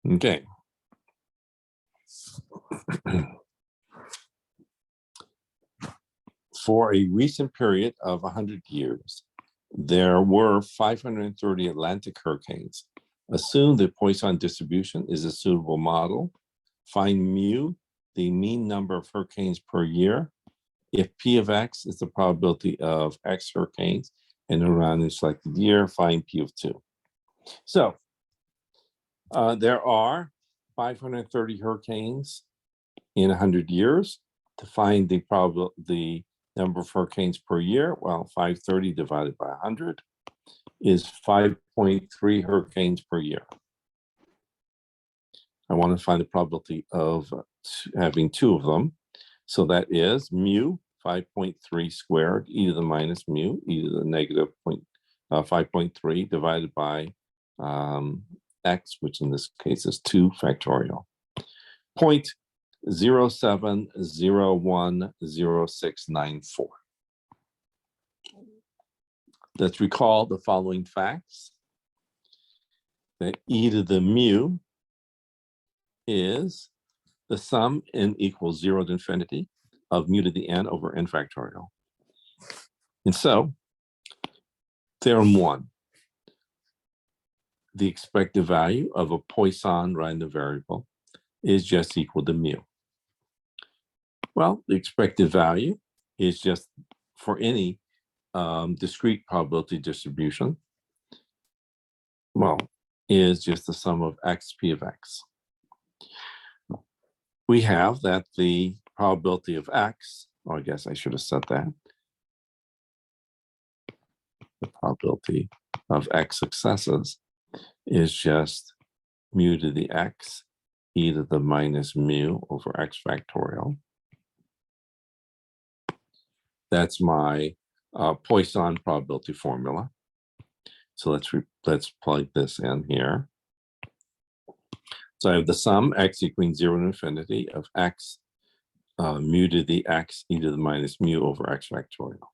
Speaker 1: Okay. For a recent period of 100 years, there were 530 Atlantic hurricanes. Assume the Poisson distribution is a suitable model. Find mu, the mean number of hurricanes per year. If P of X is the probability of X hurricanes and around the selected year, find P of 2. So there are 530 hurricanes in 100 years. To find the number of hurricanes per year, well, 530 divided by 100 is 5.3 hurricanes per year. I want to find the probability of having 2 of them. So that is mu 5.3 squared, e to the minus mu, e to the negative 5.3 divided by x, which in this case is 2 factorial. 0.07010694. Let's recall the following facts. That e to the mu is the sum n equals 0 to infinity of mu to the n over n factorial. And so, theorem 1, the expected value of a Poisson random variable is just equal to mu. Well, the expected value is just for any discrete probability distribution, well, is just the sum of x p of x. We have that the probability of x, or I guess I should have said that, the probability of x successes is just mu to the x, e to the minus mu over x factorial. That's my Poisson probability formula. So let's plug this in here. So I have the sum x equaling 0 to infinity of x mu to the x e to the minus mu over x factorial.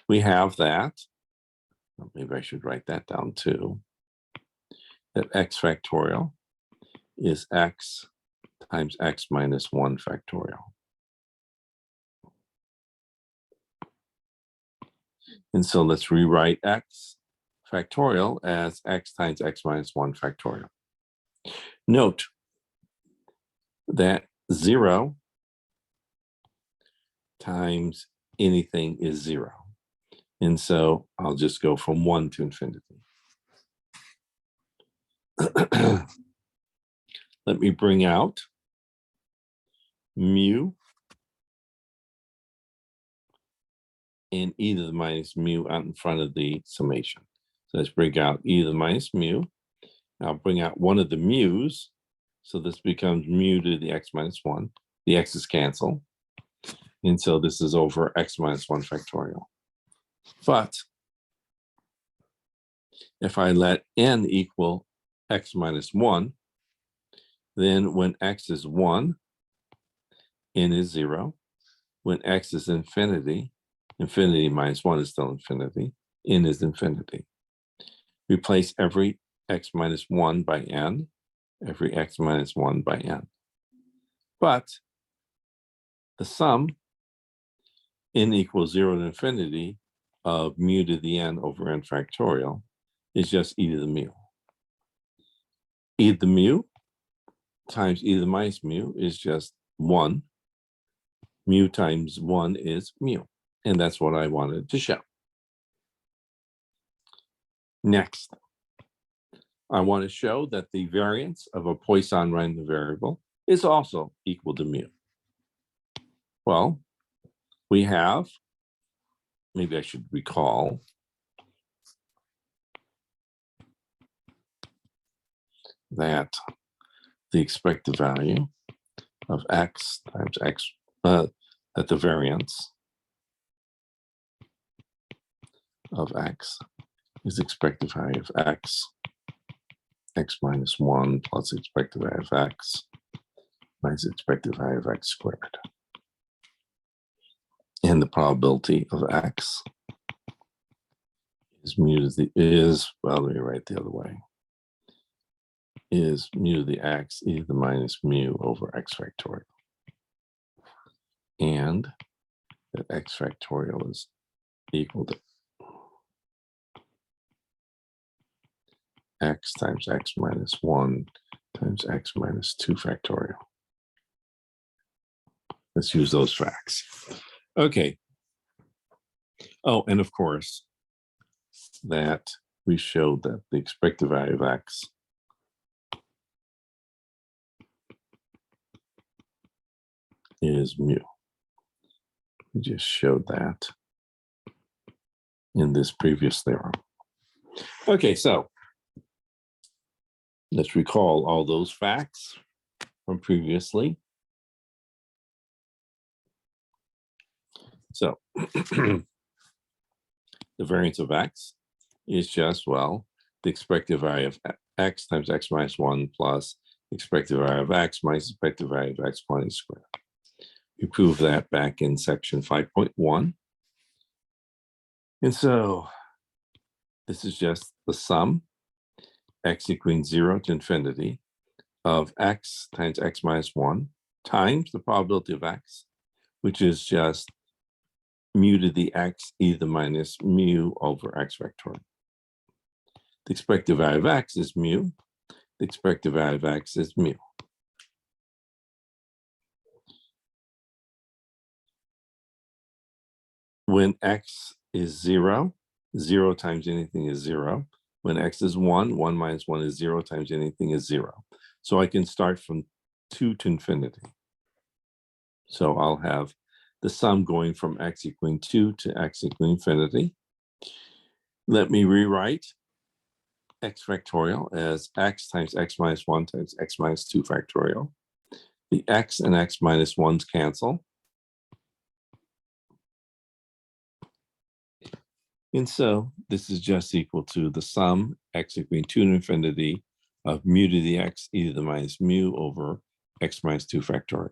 Speaker 1: We have that, maybe I should write that down too, that x factorial is x times x minus 1 factorial. And so let's rewrite x factorial as x times x minus 1 factorial. Note that 0 times anything is 0. And so I'll just go from 1 to infinity. Let me bring out mu and e to the minus mu out in front of the summation. So let's bring out e to the minus mu. I'll bring out one of the mu's. So this becomes mu to the x minus 1. The x's cancel. And so this is over x minus 1 factorial. But if I let n equal x minus 1, then when x is 1, n is 0. When x is infinity, infinity minus 1 is still infinity, n is infinity. Replace every x minus 1 by n, every x minus 1 by n. But the sum, n equals 0 to infinity of mu to the n over n factorial is just e to the mu. E to the mu times e to the minus mu is just 1. Mu times 1 is mu. And that's what I wanted to show. Next, I want to show that the variance of a Poisson random variable is also equal to mu. Well, we have, maybe I should recall, that the expected value of x times x, that the variance of x is expected value of x minus 1 plus expected value of x minus expected value of x squared. And the probability of x is mu to the, well, let me write the other way. is mu to the x e to the minus mu over x factorial. And that x factorial is equal to x times x minus 1 times x minus 2 factorial. Let's use those facts. Okay. Oh, and of course, that we showed that the expected value of x is mu. We just showed that in this previous theorem. Okay, so let's recall all those facts from previously. So the variance of x is just, well, the expected value of x times x minus 1 plus expected value of x minus expected value of x minus squared. We proved that back in section 5.1. And so this is just the sum, x equaling 0 to infinity, of x times x minus 1 times the probability of x, which is just mu to the x e to the minus mu over x factorial. The expected value of x is mu. The expected value of x is mu. When x is 0, 0 times anything is 0. When x is 1, 1 minus 1 is 0 times anything is 0. So I can start from 2 to infinity. So I'll have the sum going from x equaling 2 to x equaling infinity. Let me rewrite x factorial as x times x minus 1 times x minus 2 factorial. The x and x minus 1s cancel. And so this is just equal to the sum, x equaling 2 to infinity, of mu to the x e to the minus mu over x minus 2 factorial.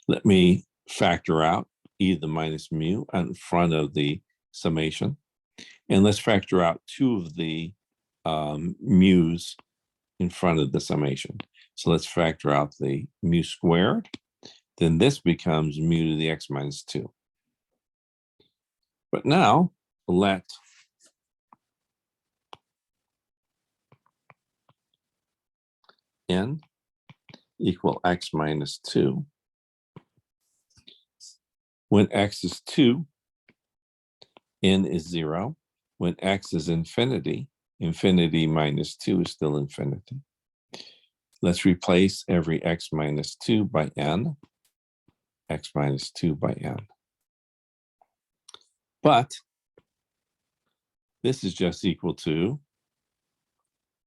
Speaker 1: Let me factor out e to the minus mu in front of the summation. And let's factor out 2 of the mu's in front of the summation. So let's factor out the mu squared. Then this becomes mu to the x minus 2. But now let n equal x minus 2. When x is 2, n is 0. When x is infinity, infinity minus 2 is still infinity. Let's replace every x minus 2 by n, x minus 2 by n. But this is just equal to,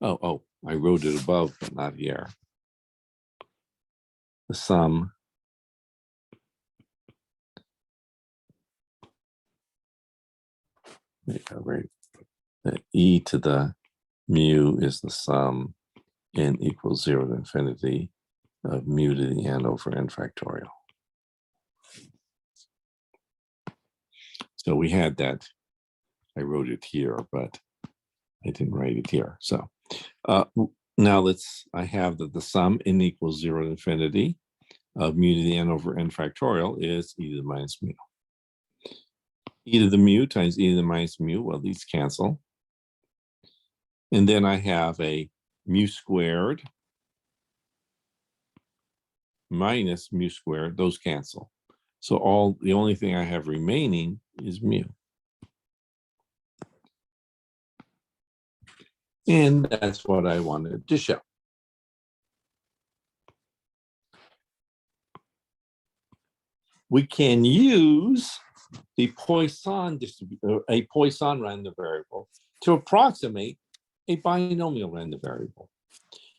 Speaker 1: I wrote it above, but not here. The sum that e to the mu is the sum n equals 0 to infinity of mu to the n over n factorial. So we had that. I wrote it here, but I didn't write it here. So now I have that the sum n equals 0 to infinity of mu to the n over n factorial is e to the minus mu. E to the mu times e to the minus mu, well, these cancel. And then I have a mu squared minus mu squared, those cancel. So the only thing I have remaining is mu. And that's what I wanted to show. We can use the Poisson distribution, a Poisson random variable, to approximate a binomial random variable.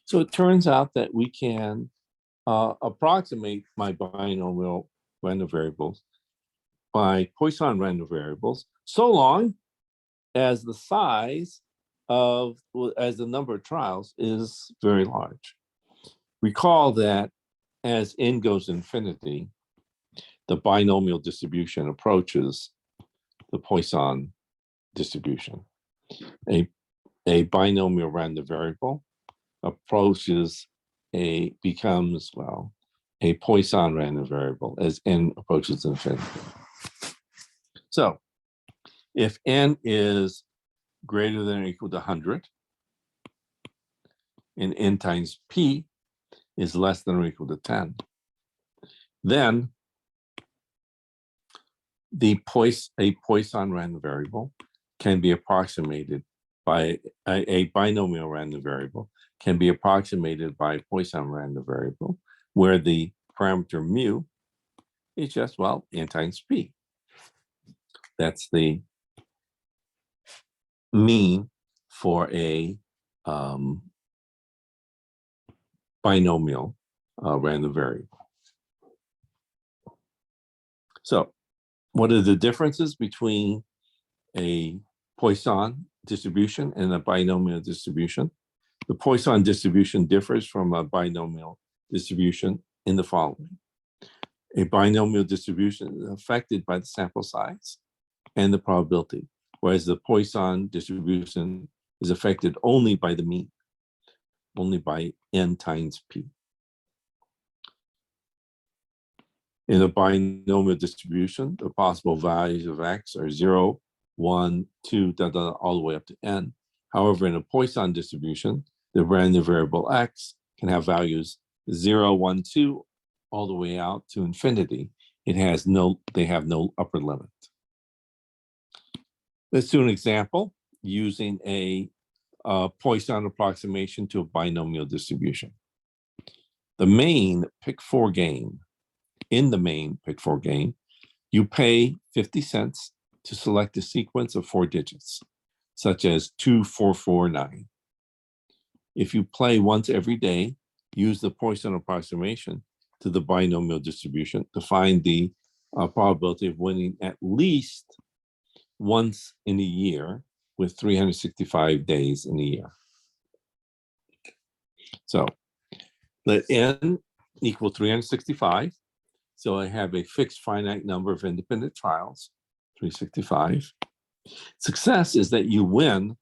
Speaker 1: So it turns out that we can approximate my binomial random variables by Poisson random variables, so long as the size as the number of trials is very large. Recall that as n goes to infinity, the binomial distribution approaches the Poisson distribution. A binomial random variable becomes, well, a Poisson random variable as n approaches infinity. So if n is greater than or equal to 100, and n times p is less than or equal to 10, then a Poisson random variable can be approximated by a binomial random variable can be approximated by a Poisson random variable, where the parameter mu is just, well, n times p. That's the mean for a binomial random variable. So what are the differences between a Poisson distribution and a binomial distribution? The Poisson distribution differs from a binomial distribution in the following. A binomial distribution is affected by the sample size and the probability, whereas the Poisson distribution is affected only by the mean, only by n times p. In a binomial distribution, the possible values of x are 0, 1, 2, all the way up to n. However, in a Poisson distribution, the random variable x can have values 0, 1, 2, all the way out to infinity. They have no upper limit. Let's do an example using a Poisson approximation to a binomial distribution. The main pick-4 game, in the main pick-4 game, you pay 50 cents to select a sequence of 4 digits, such as 2, 4, 4, 9. If you play once every day, use the Poisson approximation to the binomial distribution to find the probability of winning at least once in a year with 365 days in a year. So let n equal 365. So I have a fixed finite number of independent trials, 365. Success is that you win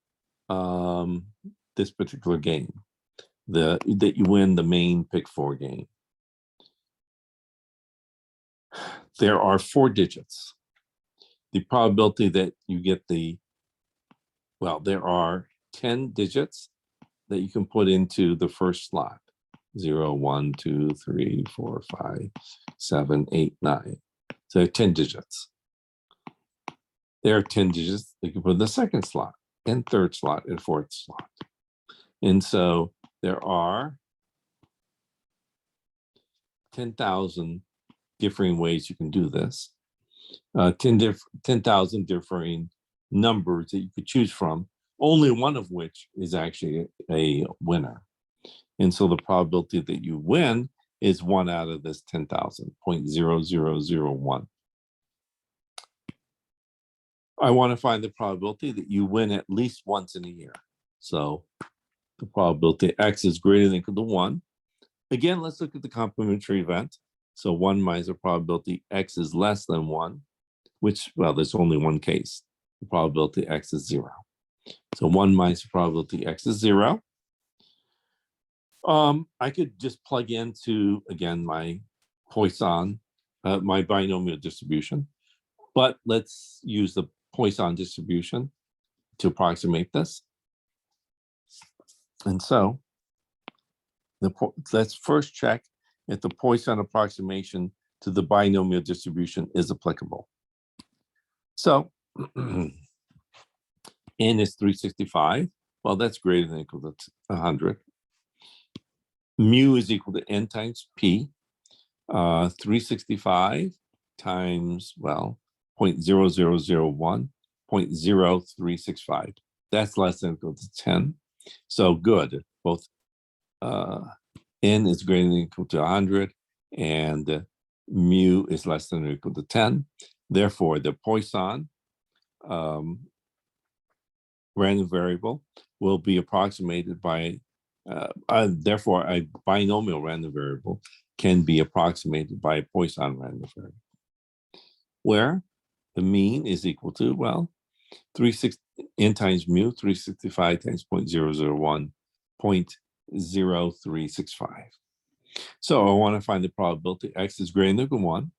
Speaker 1: this particular game, that you win the main pick-4 game. There are 4 digits. The probability that you get there are 10 digits that you can put into the first slot. 0, 1, 2, 3, 4, 5, 7, 8, 9. So 10 digits. There are 10 digits that you can put in the second slot, and third slot, and fourth slot. And so there are 10,000 differing ways you can do this. 10,000 differing numbers that you could choose from, only one of which is actually a winner. And so the probability that you win is 1 out of this 10,000, 0.0001. I want to find the probability that you win at least once in a year. So the probability x is greater than or equal to 1. Again, let's look at the complementary event. So 1 minus the probability x is less than 1, which, well, there's only one case. The probability x is 0. So 1 minus the probability x is 0. I could just plug into, again, my Poisson, my binomial distribution, but let's use the Poisson distribution to approximate this. And so let's first check if the Poisson approximation to the binomial distribution is applicable. So n is 365. Well, that's greater than or equal to 100. Mu is equal to n times p. 365 times, well, 0.0001, 0.0365. That's less than or equal to 10. So good. Both n is greater than or equal to 100 and mu is less than or equal to 10. Therefore, the Poisson random variable will be approximated by, therefore, a binomial random variable can be approximated by a Poisson random variable, where the mean is equal to, well, n times mu, 365 times 0.001, 0.0365. So I want to find the probability X is greater than 1.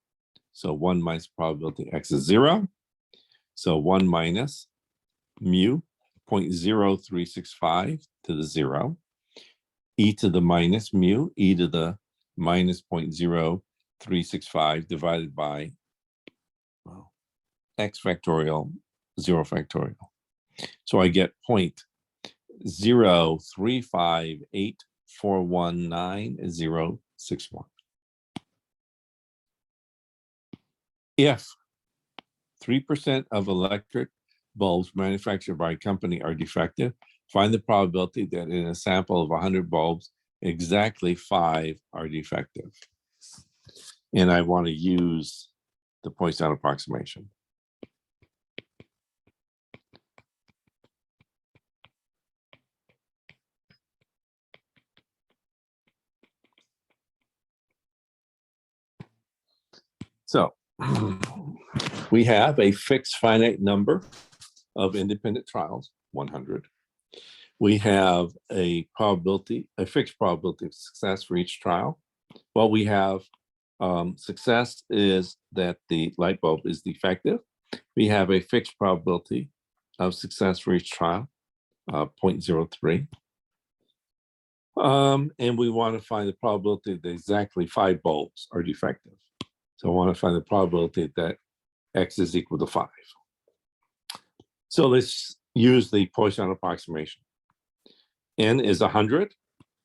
Speaker 1: So 1 minus probability X is 0. So 1 minus mu 0.0365 to the 0. E to the minus mu, e to the minus 0.0365 divided by x factorial, 0 factorial. So I get 0.0358419.061. If 3% of electric bulbs manufactured by a company are defective, find the probability that in a sample of 100 bulbs, exactly 5 are defective. And I want to use the Poisson approximation. So we have a fixed finite number of independent trials, 100. We have a fixed probability of success for each trial. Well, we have success is that the light bulb is defective. We have a fixed probability of success for each trial, 0.03. And we want to find the probability that exactly 5 bulbs are defective. So I want to find the probability that X is equal to 5. So let's use the Poisson approximation. N is 100,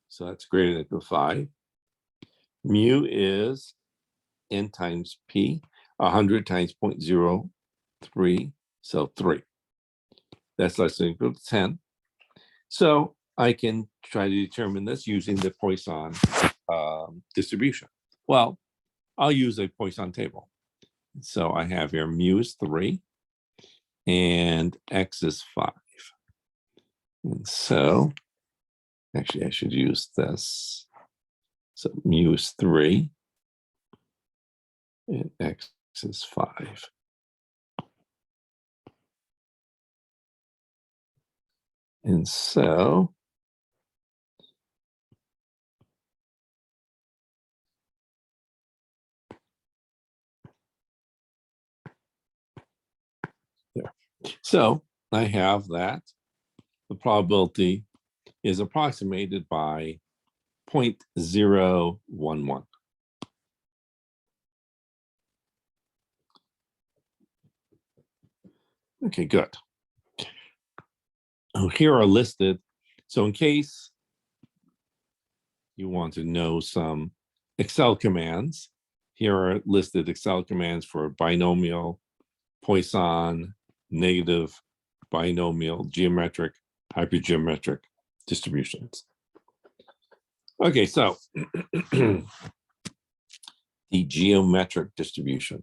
Speaker 1: so that's greater than equal to 5. Mu is N times P, 100 times 0.03, so 3. That's less than or equal to 10. So I can try to determine this using the Poisson distribution. Well, I'll use a Poisson table. So I have here mu is 3 and X is 5. And so actually I should use this. So mu is 3 and X is 5. And so there. So I have that the probability is approximated by 0.011. Okay, good. Here are listed. So in case you want to know some Excel commands, here are listed Excel commands for binomial, Poisson, negative, binomial, geometric, hypergeometric distributions. Okay, so the geometric distribution.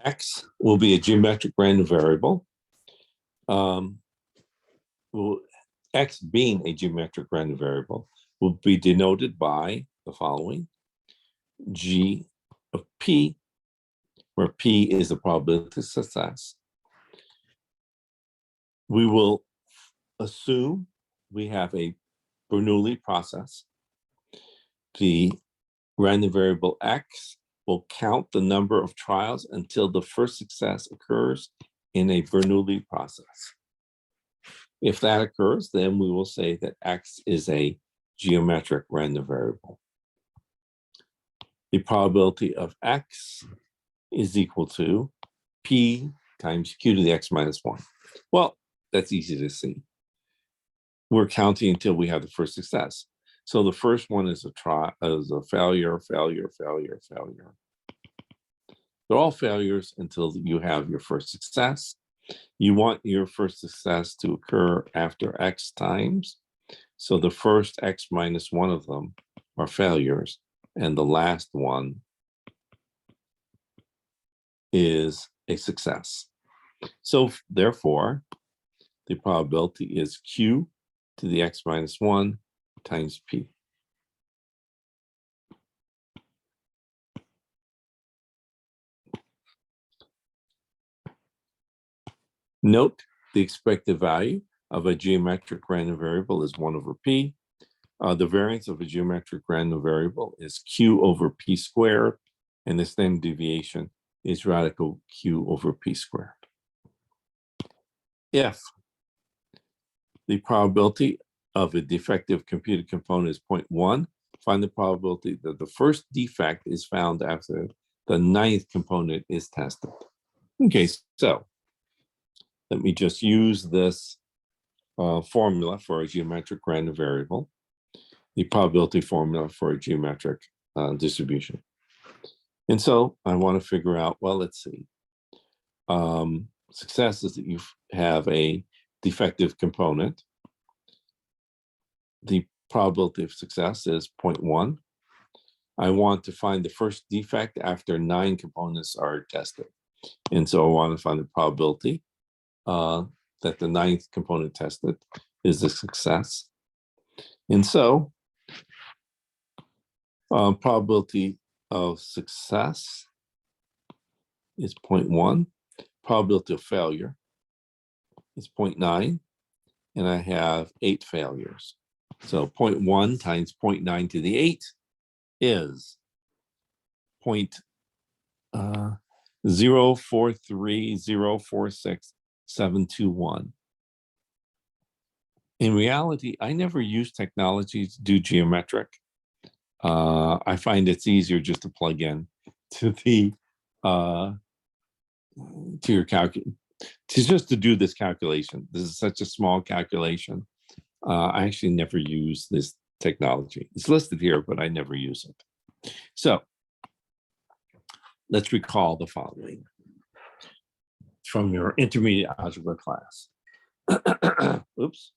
Speaker 1: X will be a geometric random variable. X being a geometric random variable will be denoted by the following: G of P, where P is the probability of success. We will assume we have a Bernoulli process. The random variable X will count the number of trials until the first success occurs in a Bernoulli process. If that occurs, then we will say that X is a geometric random variable. The probability of X is equal to P times Q to the X minus 1. Well, that's easy to see. We're counting until we have the first success. So the first one is a failure, failure, failure, failure. They're all failures until you have your first success. You want your first success to occur after X times. So the first X minus 1 of them are failures, and the last one is a success. So therefore, the probability is Q to the X minus 1 times P. Note the expected value of a geometric random variable is 1 over p. The variance of a geometric random variable is q over p squared, and the standard deviation is radical q over p squared. If the probability of a defective computed component is 0.1, find the probability that the first defect is found after the 9th component is tested. Okay, so let me just use this formula for a geometric random variable, the probability formula for a geometric distribution. And so I want to figure out, well, let's see. Success is that you have a defective component. The probability of success is 0.1. I want to find the first defect after 9 components are tested. And so I want to find the probability that the 9th component tested is a success. And so probability of success is 0.1. Probability of failure is 0.9. And I have 8 failures. So 0.1 times 0.9 to the 8 is 0.043046,721. In reality, I never use technology to do geometric. I find it's easier just to plug in to the to your just to do this calculation. This is such a small calculation. I actually never use this technology. It's listed here, but I never use it. So let's recall the following from your intermediate algebra class. Oops.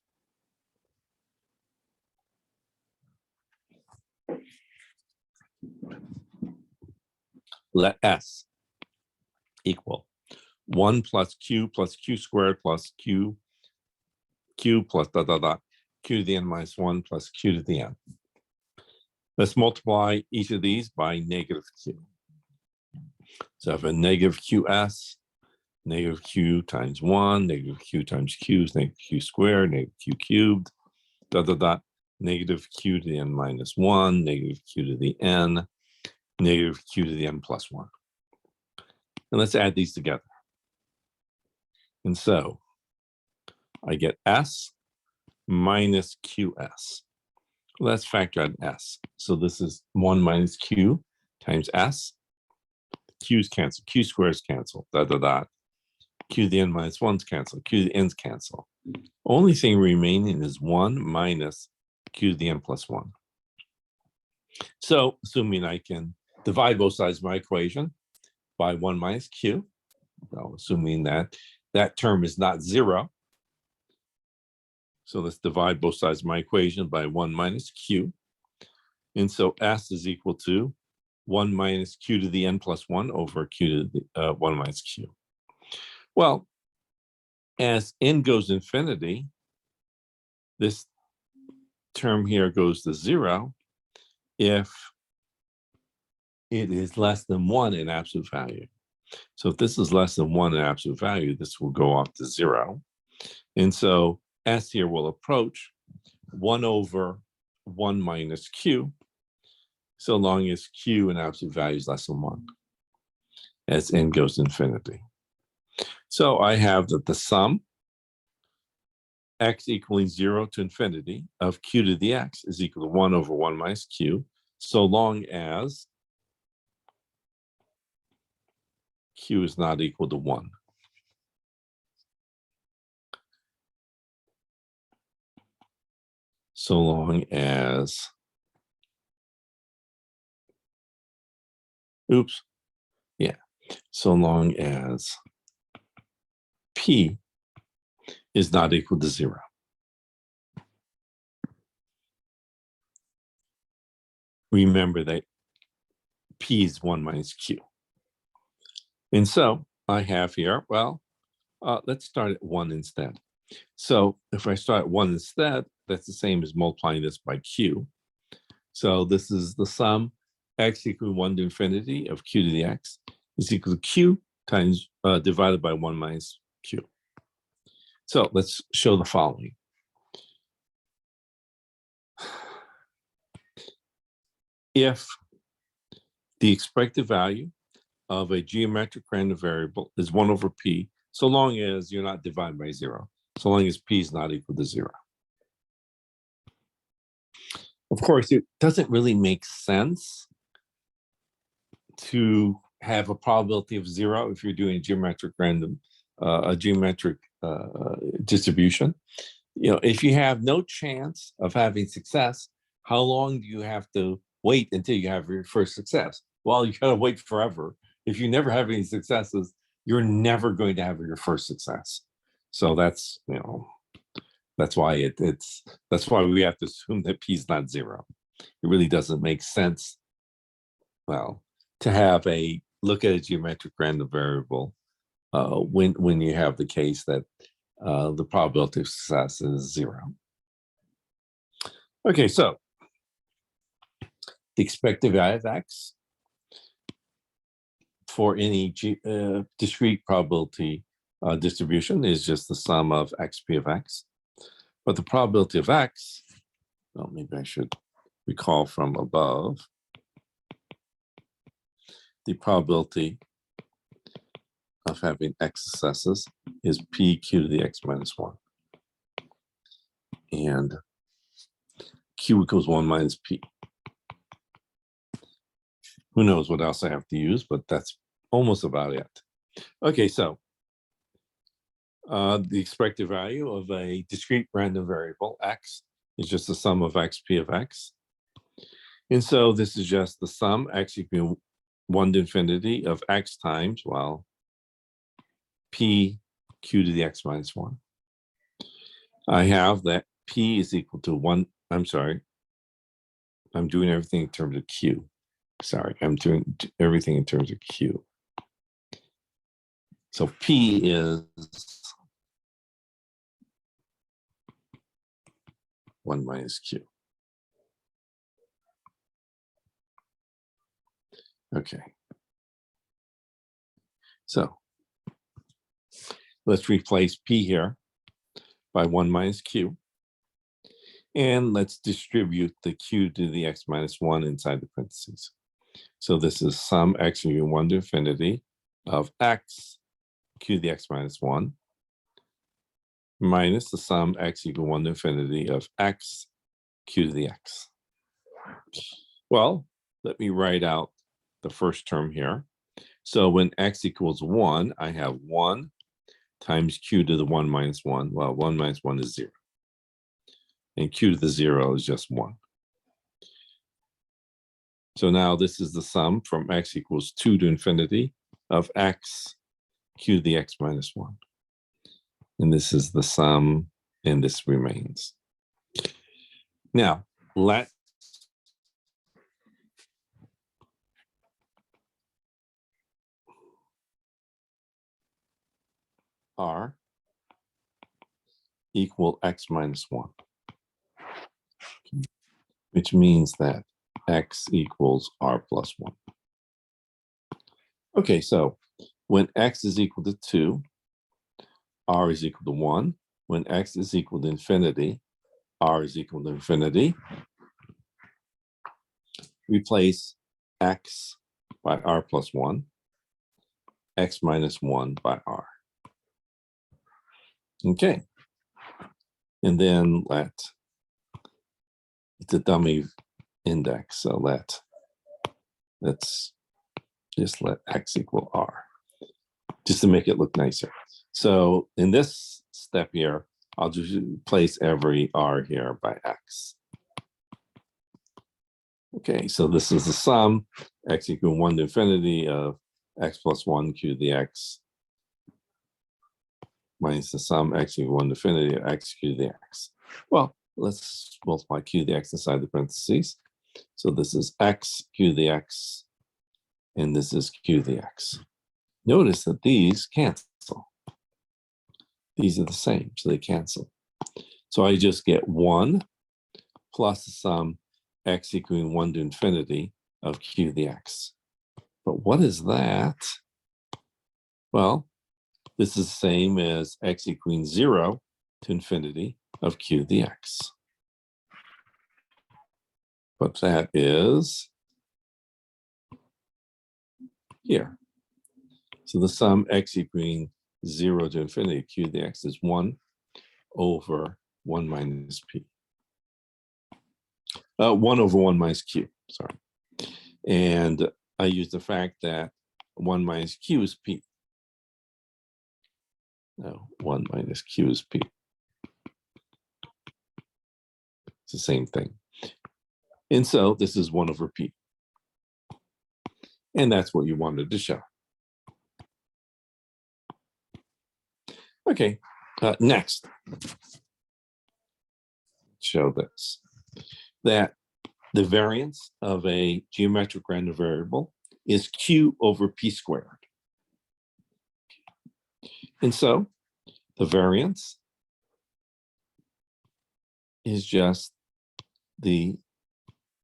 Speaker 1: Let S equal 1 plus q squared plus q plus q to the n minus 1 plus q to the n. Let's multiply each of these by negative q. So I have a negative qs, negative q times 1, negative q times q is negative q squared, negative q cubed, negative q to the n minus 1, negative q to the n, negative q to the n plus 1. And let's add these together. And so I get s minus qs. Let's factor out s. So this is 1 minus q times s. Q's cancel, q squares cancel, q to the n minus 1's cancel, q to the n's cancel. Only thing remaining is 1 minus q to the n plus 1. So assuming I can divide both sides of my equation by 1 minus q, so assuming that that term is not 0. So let's divide both sides of my equation by 1 minus q. And so s is equal to 1 minus q to the n plus 1 over q to the 1 minus q. Well, as n goes to infinity, this term here goes to 0 if it is less than 1 in absolute value. So if this is less than 1 in absolute value, this will go off to 0. And so s here will approach 1 over 1 minus q, so long as q in absolute value is less than 1, as n goes to infinity. So I have that the sum x equaling 0 to infinity of q to the x is equal to 1 over 1 minus q, so long as q is not equal to 1. So long as, so long as p is not equal to 0. Remember that p is 1 minus q. And so I have here, well, let's start at 1 instead. So if I start at 1 instead, that's the same as multiplying this by q. So this is the sum x equal 1 to infinity of q to the x is equal to q times divided by 1 minus q. So let's show the following. If the expected value of a geometric random variable is 1 over p, so long as you're not divided by 0, so long as p is not equal to 0. Of course, it doesn't really make sense to have a probability of 0 if you're doing a geometric distribution. You know, if you have no chance of having success, how long do you have to wait until you have your first success? Well, you gotta wait forever. If you never have any successes, you're never going to have your first success. So that's, you know, that's why that's why we have to assume that p is not 0. It really doesn't make sense, well, to have a look at a geometric random variable when you have the case that the probability of success is 0. Okay, so the expected value of x for any discrete probability distribution is just the sum of xp of x. But the probability of x, well, maybe I should recall from above, the probability of having x successes is p q to the x minus 1. And q equals 1 minus p. Who knows what else I have to use, but that's almost about it. Okay, so the expected value of a discrete random variable x is just the sum of xp of x. And so this is just the sum, x equal 1 to infinity of x times, well, p q to the x minus 1. I have that p is equal to 1, I'm sorry, I'm doing everything in terms of q. Sorry, I'm doing everything in terms of q. So p is 1 minus q. Okay. So let's replace p here by 1 minus q. And let's distribute the q to the x minus 1 inside the parentheses. So this is sum x equal 1 to infinity of x q to the x minus 1 minus the sum x equal 1 to infinity of x q to the x. Well, let me write out the first term here. So when x equals 1, I have 1 times q to the 1 minus 1. Well, 1 minus 1 is 0. And q to the 0 is just 1. So now this is the sum from x equals 2 to infinity of x q to the x minus 1. And this is the sum, and this remains. Now, let r equal x minus 1, which means that x equals r plus 1. Okay, so when x is equal to 2, r is equal to 1. When x is equal to infinity, r is equal to infinity. Replace x by r plus 1, x minus 1 by r. Okay. And then it's a dummy index, so let's just let x equal r, just to make it look nicer. So in this step here, I'll just replace every r here by x. Okay, so this is the sum, x equal 1 to infinity of x plus 1 q to the x minus the sum x equal 1 to infinity of x q to the x. Well, let's multiply q to the x inside the parentheses. So this is x q to the x, and this is q to the x. Notice that these cancel. These are the same, so they cancel. So I just get 1 plus the sum x equaling 1 to infinity of q to the x. But what is that? Well, This is the same as x equaling 0 to infinity of q to the x. But that is here. So the sum x equaling 0 to infinity of q to the x is 1 over 1 minus p. 1 over 1 minus q, sorry. And I use the fact that 1 minus q is p. No, 1 minus q is p. It's the same thing. And so this is 1 over p. And that's what you wanted to show. Okay, next. Show this. That the variance of a geometric random variable is q over p squared. And so the variance is just the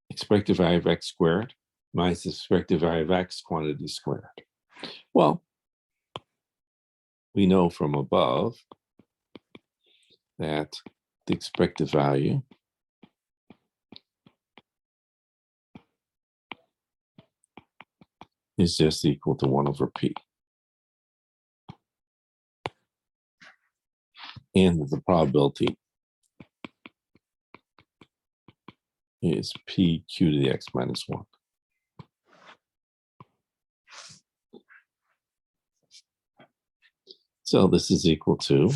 Speaker 1: expected value of x squared minus the expected value of x quantity squared. Well, we know from above that the expected value is just equal to 1 over p. And the probability is p q to the x minus 1. So this is equal to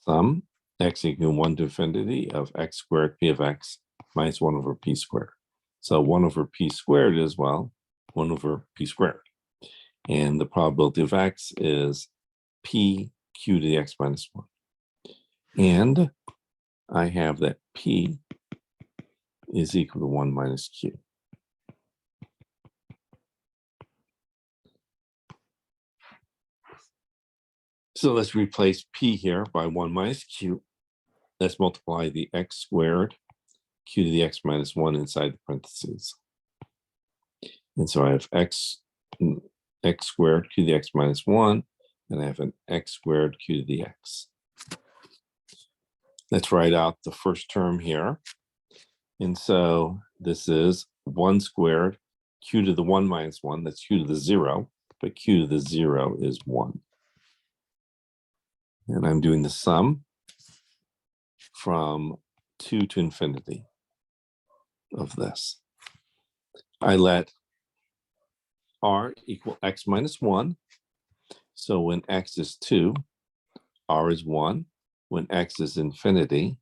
Speaker 1: sum x equal 1 to infinity of x squared p of x minus 1 over p squared. So 1 over p squared is, well, 1 over p squared. And the probability of x is p q to the x minus 1. And I have that p is equal to 1 minus q. So let's replace p here by 1 minus q. Let's multiply the x squared q to the x minus 1 inside the parentheses. And so I have x squared q to the x minus 1, and I have an x squared q to the x. Let's write out the first term here. And so this is 1 squared q to the 1 minus 1, that's q to the 0, but q to the 0 is 1. And I'm doing the sum from 2 to infinity of this. I let r equal x minus 1. So when x is 2, r is 1. When x is infinity,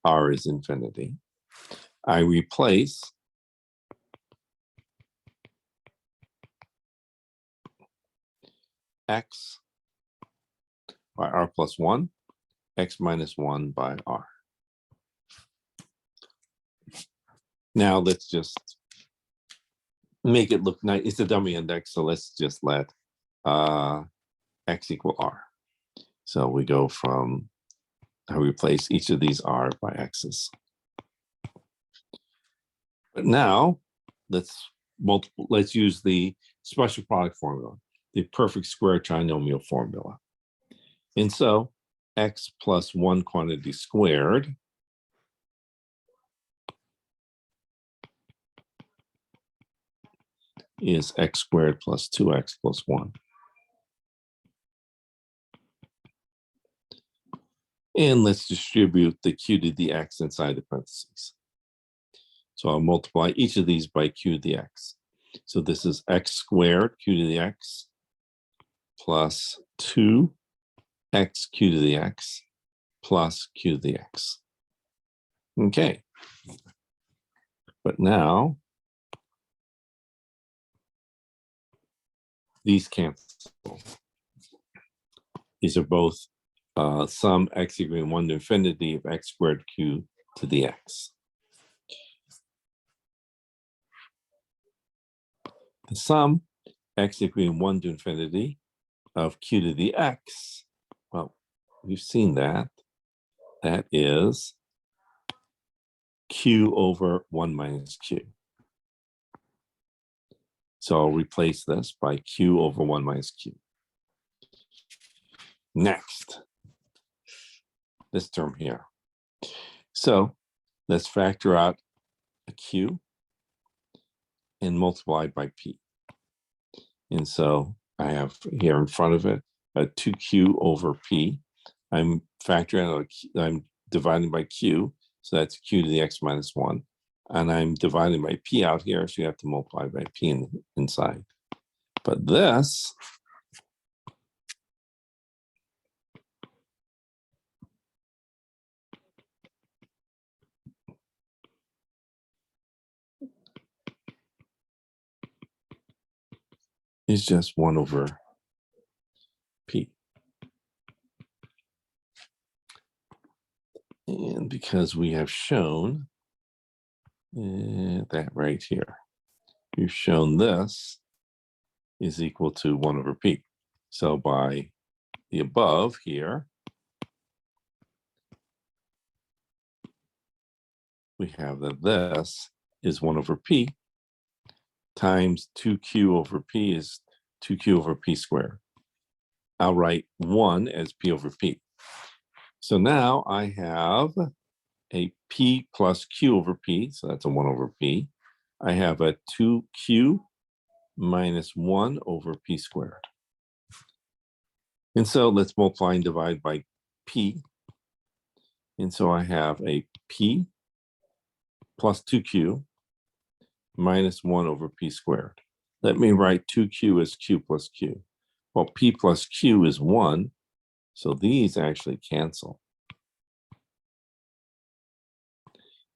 Speaker 1: r is infinity. I replace x by r plus 1, x minus 1 by r. Now let's just make it look nice. It's a dummy index, so let's just let x equal r. So we go from, I replace each of these r by x's. But now let's use the special product formula, the perfect square trinomial formula. And so x plus 1 quantity squared is x squared plus 2x plus 1. And let's distribute the q to the x inside the parentheses. So I'll multiply each of these by q to the x. So this is x squared q to the x plus 2x q to the x plus q to the x. Okay. But now these cancel. These are both sum x equaling 1 to infinity of x squared q to the x. The sum x equaling 1 to infinity of q to the x, well, we've seen that. That is q over 1 minus q. So I'll replace this by Q over 1 minus Q. Next, this term here. So let's factor out a Q and multiply it by P. And so I have here in front of it a 2Q over P. I'm factoring out, I'm dividing by Q, so that's Q to the X minus 1. And I'm dividing by P out here, so you have to multiply by P inside. But this is just 1 over P. And because we have shown that right here, we've shown this is equal to 1 over P. So by the above here, we have that this is 1 over P times 2Q over P is 2Q over P squared. I'll write 1 as P over P. So now I have a P plus Q over P, so that's a 1 over P. I have a 2Q minus 1 over P squared. And so let's multiply and divide by P. And so I have a P plus 2Q minus 1 over P squared. Let me write 2Q as Q plus Q. Well, P plus Q is 1, so these actually cancel.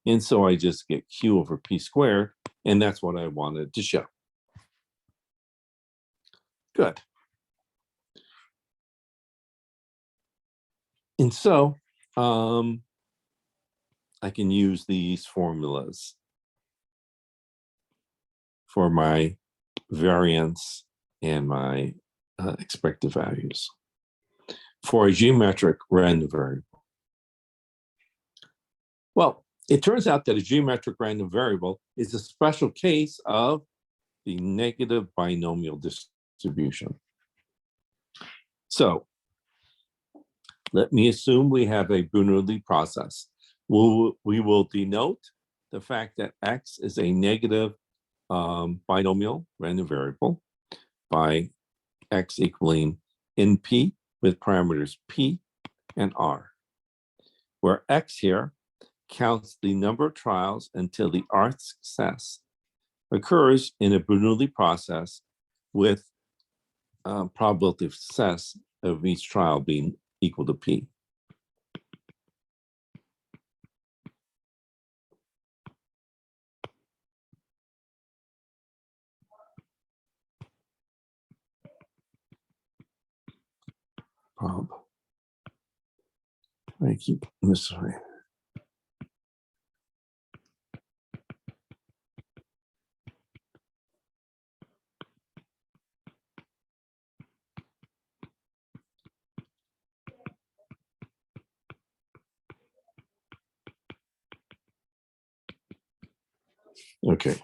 Speaker 1: And so I just get Q over P squared, and that's what I wanted to show. Good. And so I can use these formulas for my variance and my expected values for a geometric random variable. Well, it turns out that a geometric random variable is a special case of the negative binomial distribution. So let me assume we have a Bernoulli process. We will denote the fact that X is a negative binomial random variable by X equaling NP with parameters P and R, where X here counts the number of trials until the Rth success occurs in a Bernoulli process with probability of success of each trial being equal to P. I keep this way. Okay.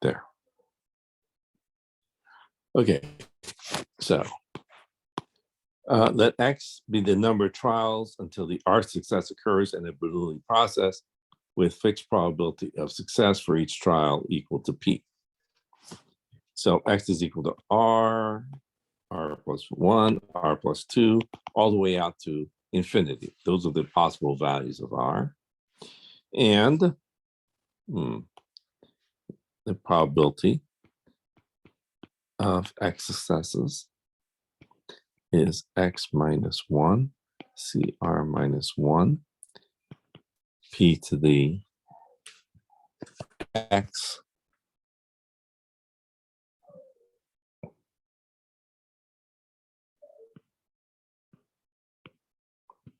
Speaker 1: There. Okay, so let X be the number of trials until the Rth success occurs in a Bernoulli process with fixed probability of success for each trial equal to P. So X is equal to R plus 1, R plus 2, all the way out to infinity. Those are the possible values of R. And the probability of X successes is X minus 1, CR minus 1, P to the X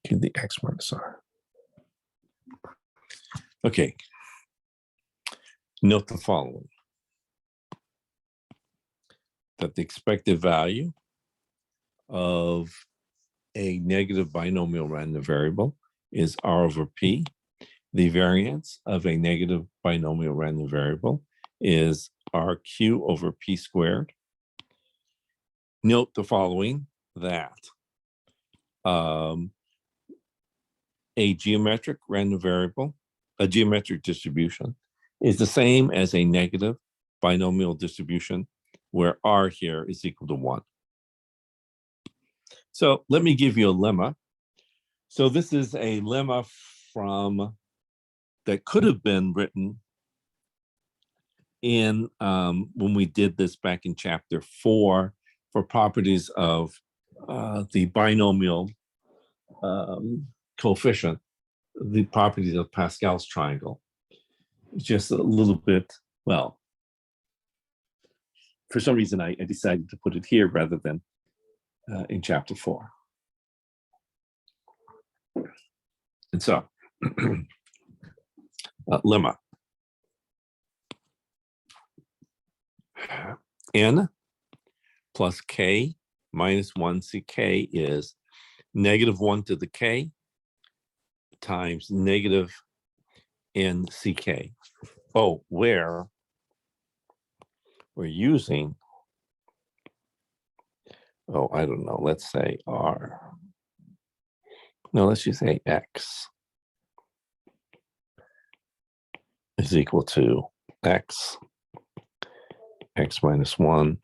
Speaker 1: to the X minus R. Okay. Note the following: that the expected value of a negative binomial random variable is R over P. The variance of a negative binomial random variable is RQ over P squared. Note the following, that a geometric random variable, a geometric distribution, is the same as a negative binomial distribution where R here is equal to 1. So let me give you a lemma. So this is a lemma that could have been written in when we did this back in chapter 4 for properties of the binomial coefficient, the properties of Pascal's triangle. Just a little bit, well, for some reason I decided to put it here rather than in chapter 4. And so, lemma. N plus k minus 1 ck is negative 1 to the k times negative n ck. Oh, where we're using, oh, I don't know, let's say R. No, let's just say X is equal to X minus 1,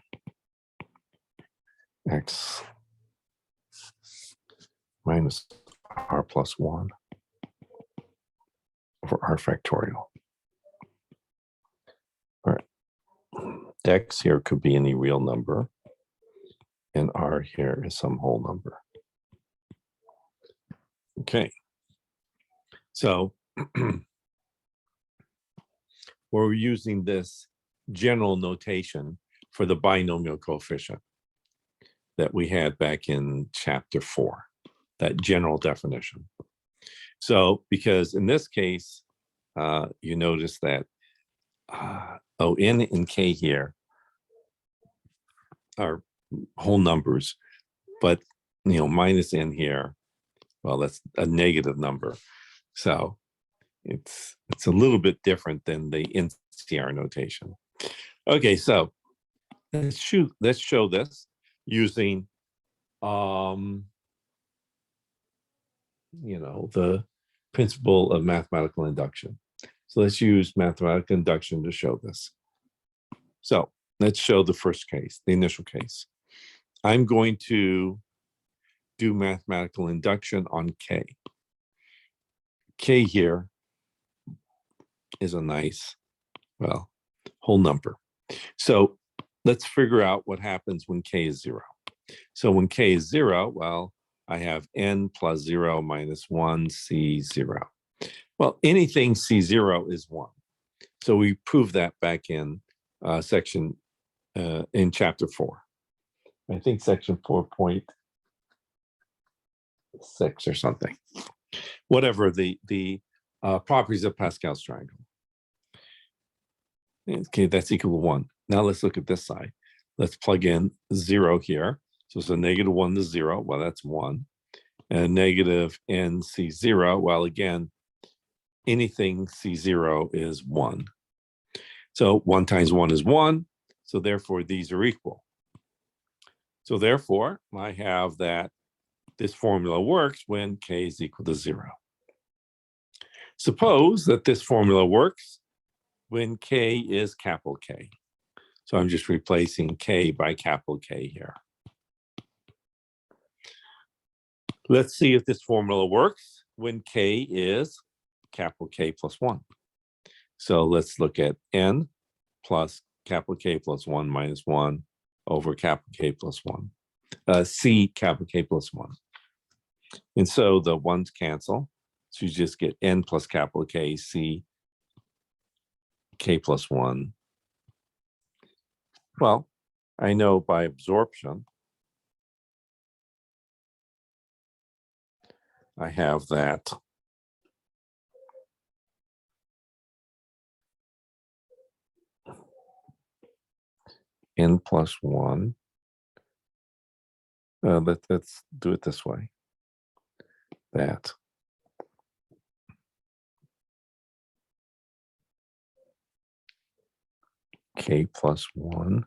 Speaker 1: X minus R plus 1 over R factorial. All right. X here could be any real number, and R here is some whole number. Okay. So we're using this general notation for the binomial coefficient that we had back in chapter 4, that general definition. So, because in this case, you notice that N and K here are whole numbers, but minus N here, well, that's a negative number. So it's a little bit different than the NCR notation. Okay, so let's show this using the principle of mathematical induction. So let's use mathematical induction to show this. So let's show the first case, the initial case. I'm going to do mathematical induction on K. K here is a nice, well, whole number. So let's figure out what happens when K is 0. So when K is 0, well, I have N plus 0 minus 1 C0. Well, anything C0 is 1. So we proved that back in in chapter 4. I think section 4.6 or something. Whatever the properties of Pascal's triangle. Okay, that's equal to 1. Now let's look at this side. Let's plug in 0 here. So it's a negative 1 to 0. Well, that's 1. And negative NC0. Well, again, anything C0 is 1. So 1 times 1 is 1. So therefore, these are equal. So therefore, I have that this formula works when K is equal to 0. Suppose that this formula works when K is capital K. So I'm just replacing K by capital K here. Let's see if this formula works when K is capital K plus 1. So let's look at N plus capital K plus 1 minus 1 over capital K plus 1. C capital K plus 1. And so the 1's cancel. So you just get N plus capital K, C, K plus 1. Well, I know by absorption, I have that N plus 1. Let's do it this way. That k plus 1.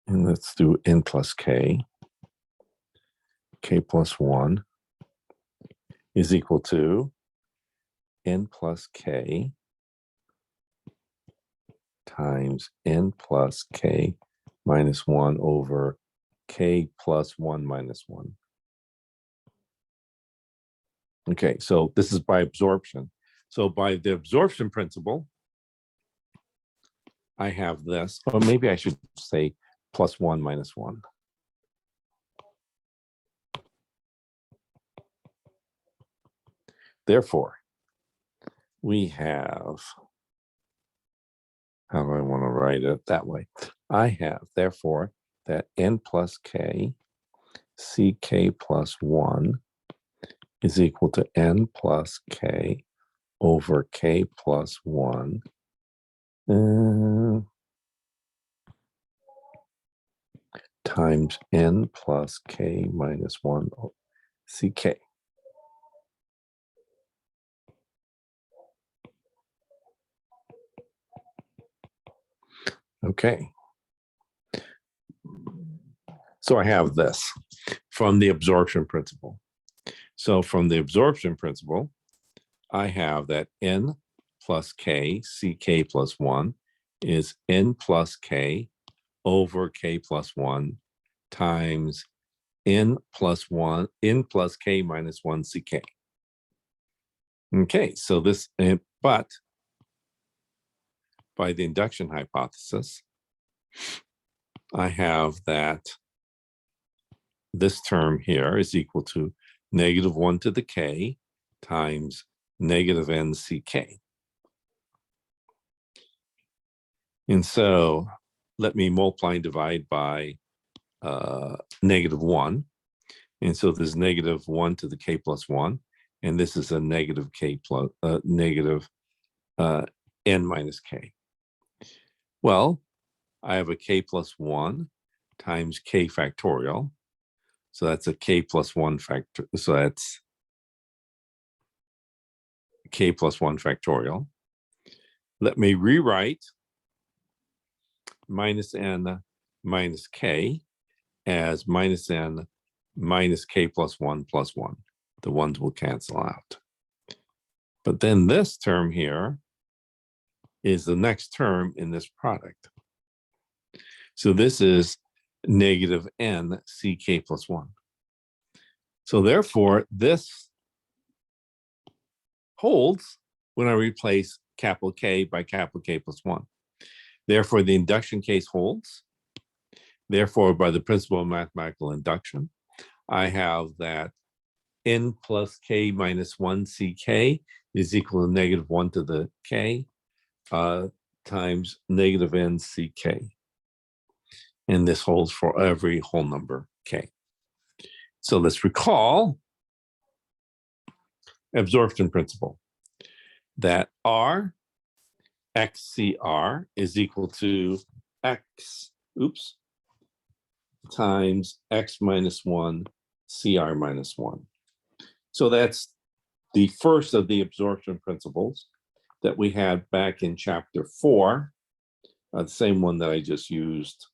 Speaker 1: And let's do n plus k. K plus 1 is equal to n plus k times n plus k minus 1 over k plus 1 minus 1. Okay, so this is by absorption. So by the absorption principle, I have this, or maybe I should say plus 1 minus 1. Therefore, we have, how do I want to write it that way? I have, therefore, that n plus k, ck plus 1 is equal to n plus k over k plus 1 times n plus k minus 1 ck. Okay. So I have this from the absorption principle. So from the absorption principle, I have that n plus k, ck plus 1 is n plus k over k plus 1 times n plus k minus 1 ck. Okay, so this, but by the induction hypothesis, I have that this term here is equal to negative 1 to the k times negative n ck. And so let me multiply and divide by negative 1. And so there's negative 1 to the k plus 1. And this is a negative k plus negative n minus k. Well, I have a k plus 1 times k factorial. So that's a k plus 1 factor. So that's k plus 1 factorial. Let me rewrite minus n minus k as minus n minus k plus 1 plus 1. The ones will cancel out. But then this term here is the next term in this product. So this is negative n ck plus 1. So therefore, this holds when I replace capital K by capital K plus 1. Therefore, the induction case holds. Therefore, by the principle of mathematical induction, I have that n plus k minus 1 ck is equal to negative 1 to the k times negative n ck. And this holds for every whole number k. So let's recall absorption principle, that R XCR is equal to X, times X minus 1 CR minus 1. So that's the first of the absorption principles that we had back in chapter 4, the same one that I just used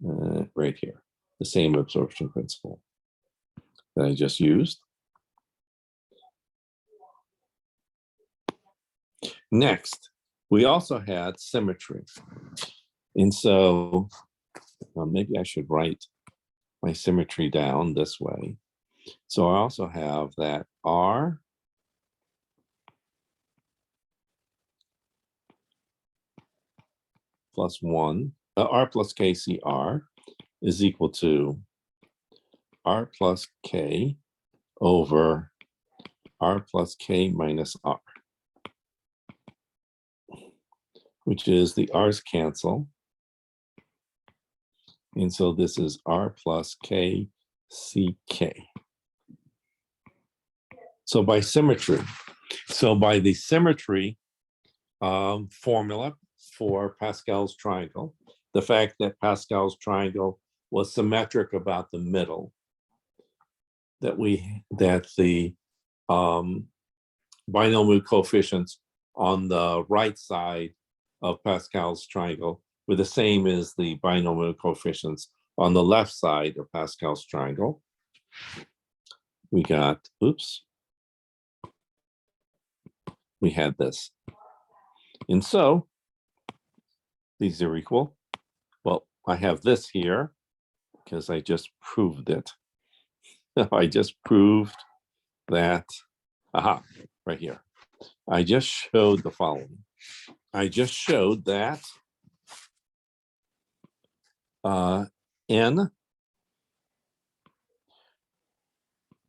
Speaker 1: right here, the same absorption principle that I just used. Next, we also had symmetry. And so maybe I should write my symmetry down this way. So I also have that R plus 1, R plus KCR is equal to R plus K over R plus K minus R, which is the R's cancel. And so this is R plus K CK. So by symmetry, by the symmetry formula for Pascal's triangle, the fact that Pascal's triangle was symmetric about the middle, that the binomial coefficients on the right side of Pascal's triangle were the same as the binomial coefficients on the left side of Pascal's triangle. We got, oops, we had this. And so these are equal. Well, I have this here because I just proved it. I just proved that, aha, right here. I just showed the following. I just showed that n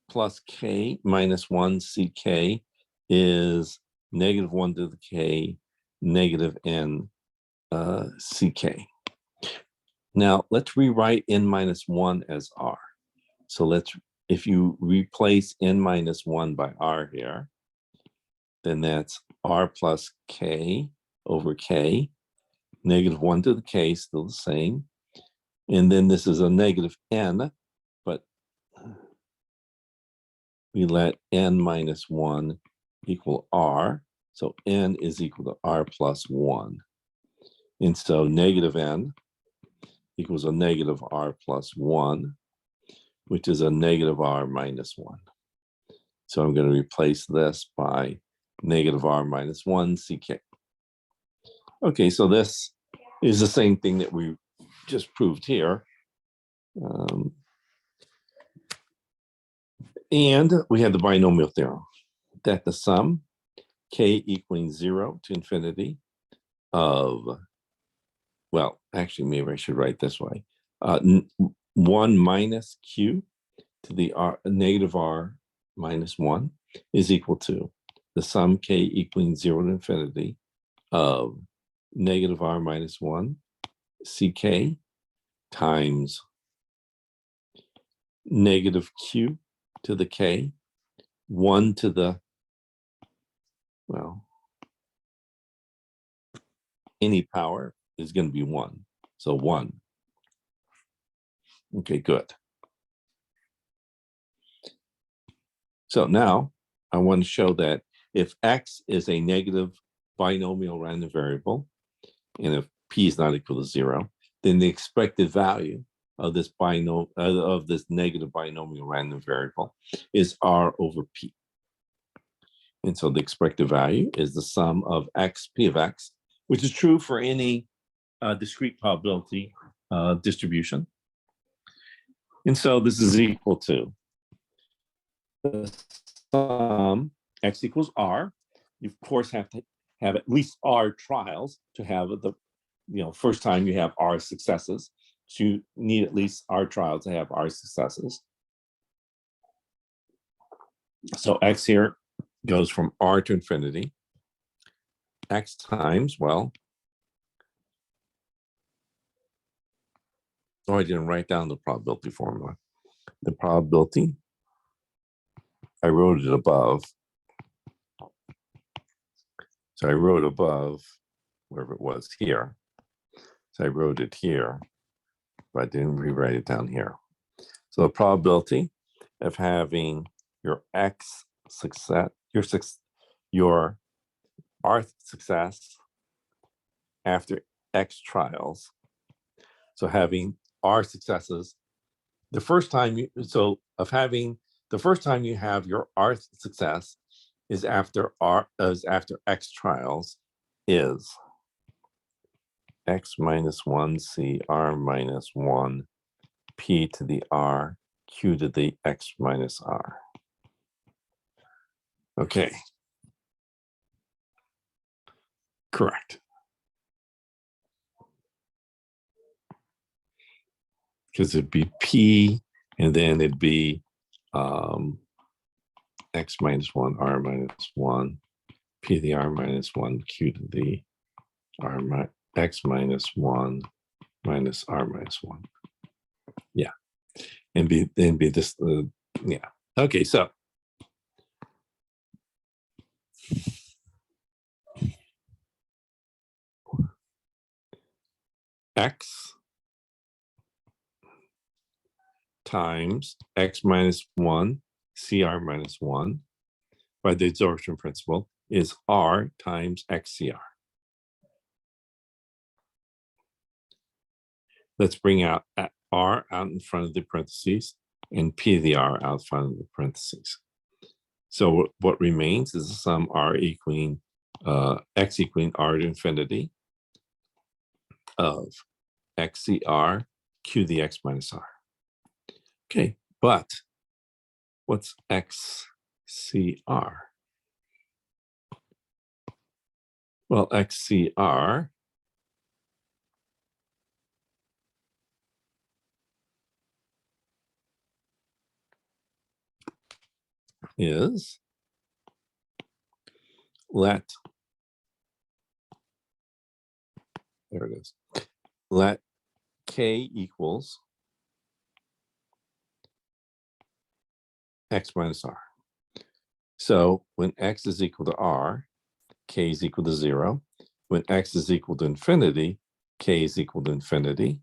Speaker 1: plus k minus 1 ck is negative 1 to the k negative n ck. Now let's rewrite n minus 1 as r. So if you replace n minus 1 by r here, then that's r plus k over k, negative 1 to the k, still the same. And then this is a negative n, but we let n minus 1 equal r. So n is equal to r plus 1. And so negative n equals a negative r plus 1, which is a negative r minus 1. So I'm going to replace this by negative r minus 1 ck. Okay, so this is the same thing that we just proved here. And we had the binomial theorem that the sum k equaling 0 to infinity of, well, actually, maybe I should write this way. 1 minus q to the r, negative r minus 1 is equal to the sum k equaling 0 to infinity of negative r minus 1 ck times negative q to the k, 1 to the, well, any power is going to be 1. So 1. Okay, good. So now I want to show that if x is a negative binomial random variable, and if p is not equal to 0, then the expected value of this negative binomial random variable is r over p. And so the expected value is the sum of x, p of x, which is true for any discrete probability distribution. And so this is equal to the sum x equals r. You of course have to have at least r trials to have the, first time you have r successes. So you need at least r trials to have r successes. So x here goes from r to infinity. X times, well, I didn't write down the probability formula. The probability, I wrote it above. So I wrote above, wherever it was here. So I wrote it here, but I didn't rewrite it down here. So the probability of having your x success, your rth success after x trials. So having r successes, the first time you have your rth success is after x trials is x minus 1 c r minus 1 p to the r q to the x minus r. Okay. Correct. Because it'd be p, and then it'd be x minus 1, r minus 1, p to the r minus 1, q to the x minus 1 minus r minus 1. Yeah. And be this, yeah. Okay, so x times x minus 1 cr minus 1 by the absorption principle is R times XCR. Let's bring out R out in front of the parentheses and P of the R out front of the parentheses. So what remains is the sum R equaling X equaling R to infinity of XCR Q the X minus R. Okay, but what's XCR? Well, XCR is let K equals X minus R. So when X is equal to R, K is equal to 0. When X is equal to infinity, K is equal to infinity.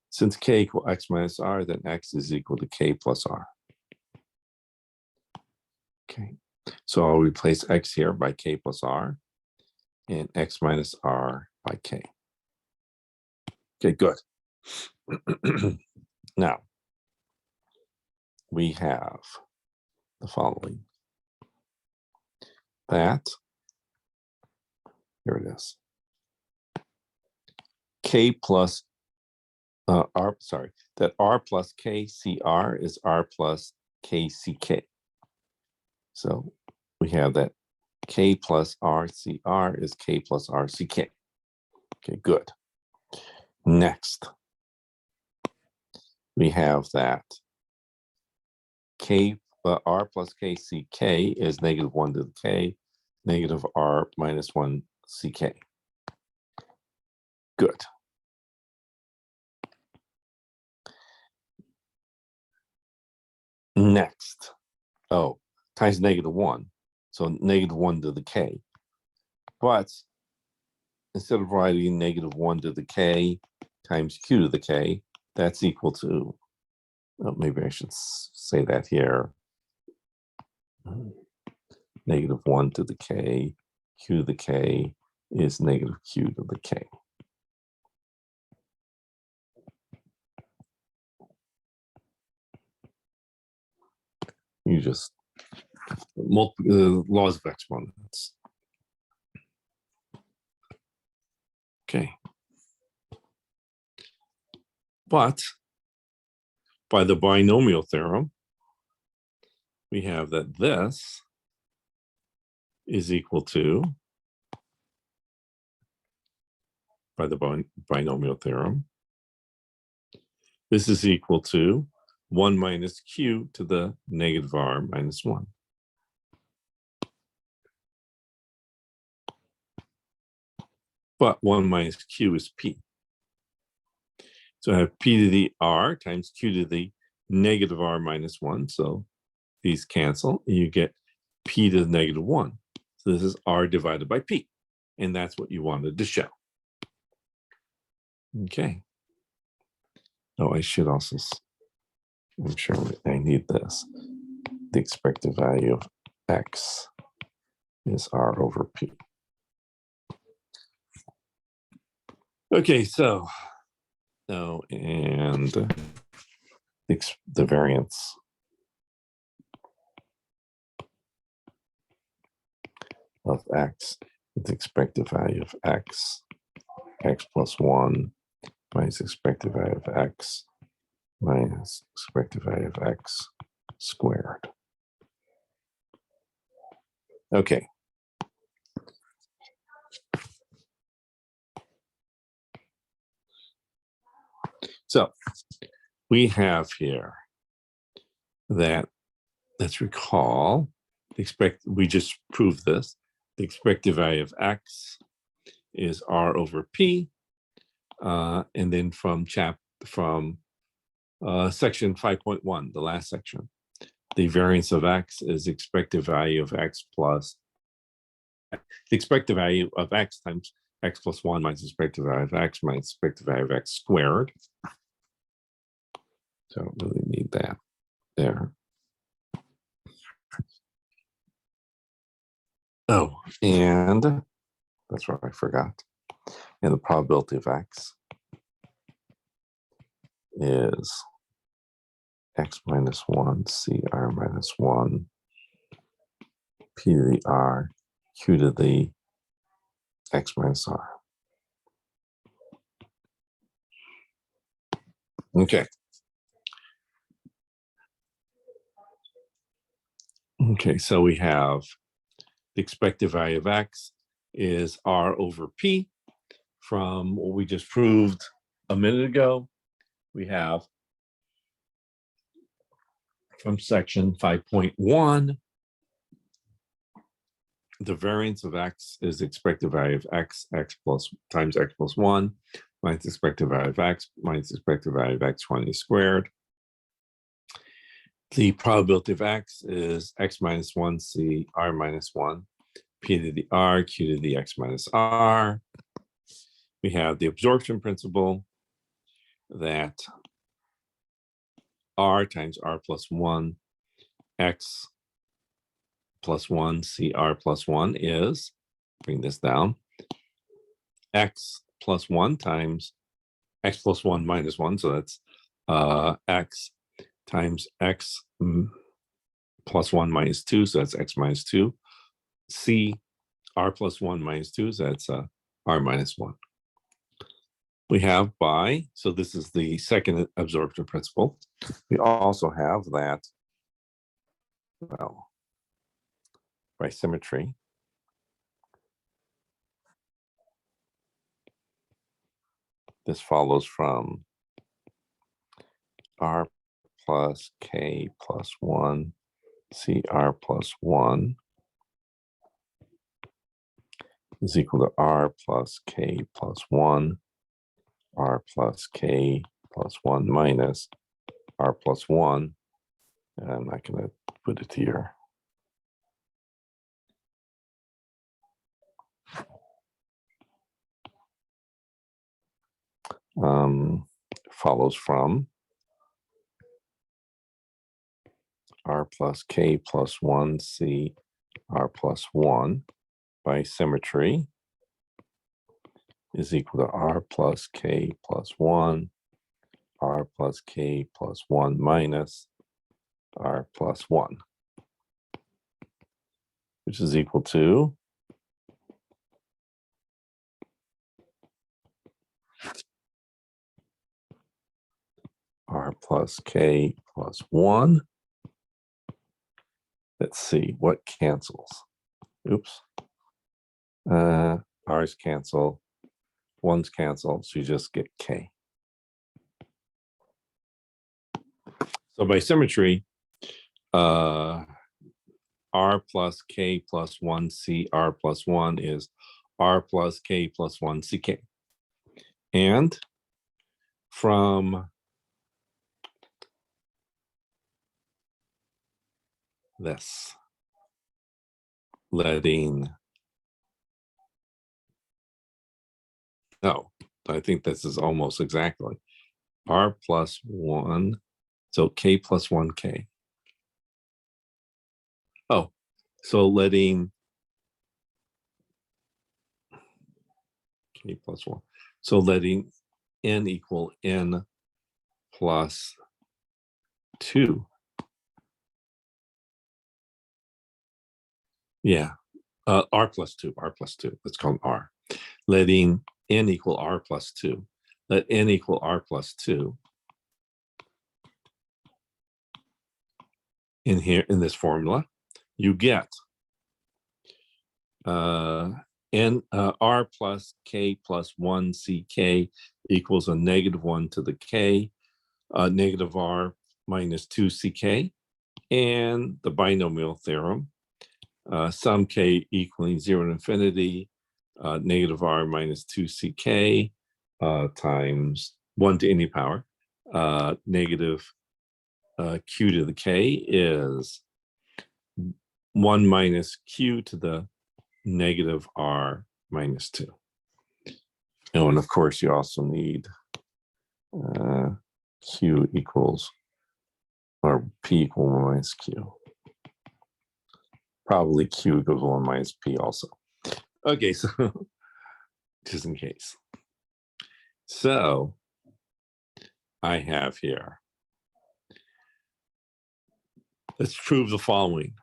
Speaker 1: Since K equals X minus R, then X is equal to K plus R. Okay, so I'll replace X here by K plus R and X minus R by K. Okay, good. Now, we have the following. That, here it is. K plus that R plus KCR is R plus KCK. So we have that K plus RCR is K plus RCK. Okay, good. Next, we have that R plus KCK is negative 1 to the K, negative R minus 1 CK. Good. Next, times negative 1. So negative 1 to the K. But instead of writing negative 1 to the K times Q to the K, that's equal to, maybe I should say that here. Negative 1 to the K, Q to the K is negative Q to the K. You just laws of exponents. Okay. But by the binomial theorem, we have that this is equal to, by the binomial theorem, this is equal to 1 minus Q to the negative R minus 1. But 1 minus Q is P. So I have P to the R times Q to the negative R minus 1. So these cancel, and you get P to the negative 1. So this is R divided by P. And that's what you wanted to show. Okay. Oh, I should also, I'm sure I need this. The expected value of X is R over P. Okay, so and the variance of X, the expected value of X, X plus 1 minus expected value of X minus expected value of X squared. Okay. So we have here that, let's recall, we just proved this. The expected value of X is R over P. And then from section 5.1, the last section, the variance of X is expected value of X plus, the expected value of X times X plus 1 minus expected value of X minus expected value of X squared. Don't really need that there. Oh, and that's what I forgot. And the probability of X is X minus 1, CR minus 1, P to the R, Q to the X minus R. Okay. Okay, so we have the expected value of X is R over P from what we just proved a minute ago. We have from section 5.1, the variance of X is the expected value of X, times X plus 1, minus the expected value of X, minus the expected value of X20 squared. The probability of X is X minus 1, C, R minus 1, P to the R, Q to the X minus R. We have the absorption principle that R times R plus 1, X plus 1, CR plus 1 is, bring this down, X plus 1 times X plus 1 minus 1. So that's X times X plus 1 minus 2. So that's X minus 2. C, R plus 1 minus 2. So that's R minus 1. We have so this is the second absorption principle. We also have that, well, by symmetry, this follows from R plus K plus 1, CR plus 1 is equal to R plus K plus 1, R plus K plus 1 minus R plus 1. And I'm not going to put it here. Follows from R plus K plus 1, C, R plus 1 by symmetry is equal to R plus K plus 1, R plus K plus 1 minus R plus 1, which is equal to R plus K plus 1. Let's see what cancels. Oops. R's cancel, 1's cancel, so you just get K. So by symmetry, R plus K plus 1 C R plus 1 is R plus K plus 1 CK. And from this, letting, no, I think this is almost exactly R plus 1, so K plus 1K. Oh, so letting K plus 1, so letting N equal N plus 2. Yeah, R plus 2, let's call it R. Letting N equal R plus 2. Let N equal R plus 2. In here, in this formula, you get R plus K plus 1 CK equals a -1 to the K, negative R minus 2 CK, and the binomial theorem, sum K equaling 0 to infinity, negative R minus 2 CK times 1 to any power, negative Q to the K is 1 minus Q to the negative R minus 2. Oh, and of course you also need Q equals or P equal 1 minus Q. Probably Q equals 1 minus P also. Okay, so just in case. So I have here, let's prove the following,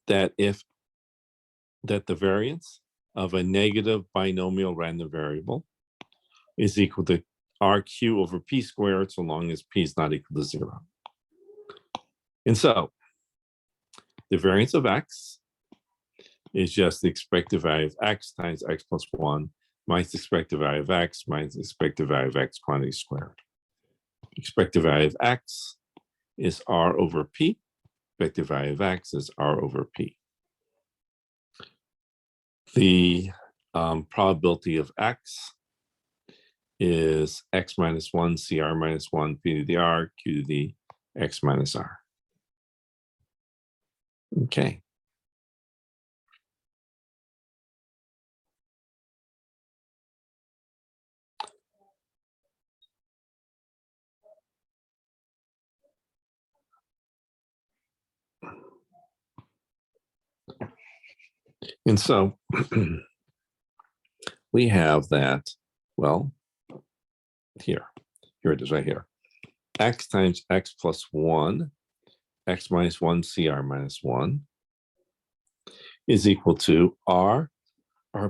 Speaker 1: that the variance of a negative binomial random variable is equal to RQ over P squared, so long as P is not equal to 0. And so the variance of X is just the expected value of X times X plus 1 minus the expected value of X minus the expected value of X quantity squared. Expected value of X is R over P. Expected value of X is R over P. The probability of X is X minus 1, CR minus 1, P to the R, Q to the X minus R. Okay. And so we have that, well, here it is right here. X times X plus 1, X minus 1, CR minus 1 is equal to R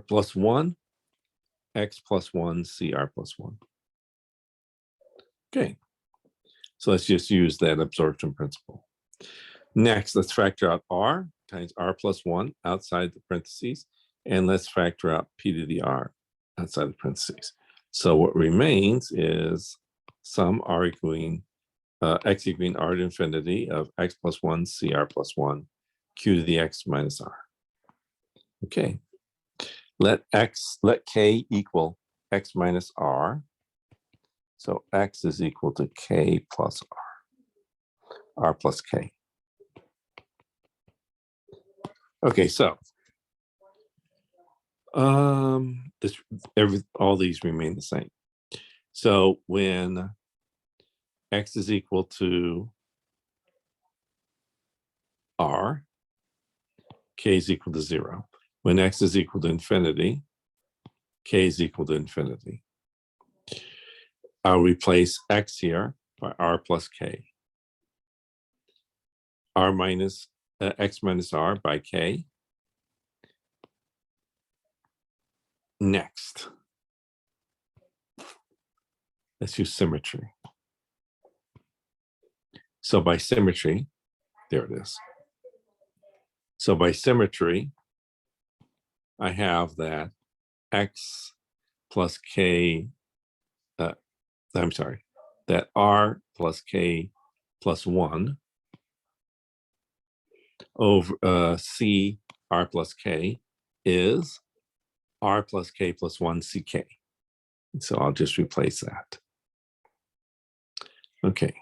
Speaker 1: plus 1, X plus 1, CR plus 1. Okay, so let's just use that absorption principle. Next, let's factor out R times R plus 1 outside the parentheses, and let's factor out P to the R outside the parentheses. So what remains is sum R equaling X equaling R to infinity of X plus 1, CR plus 1, Q to the X minus R. Okay, let K equal X minus R. So X is equal to K plus R plus K. Okay, so all these remain the same. So when X is equal to R, K is equal to 0. When X is equal to infinity, K is equal to infinity. I'll replace X here by R plus K. R minus X minus R by K. Next, let's use symmetry. So by symmetry, there it is. So by symmetry, I have that X plus K, that R plus K plus 1 over C R plus K is R plus K plus 1 CK. So I'll just replace that. Okay.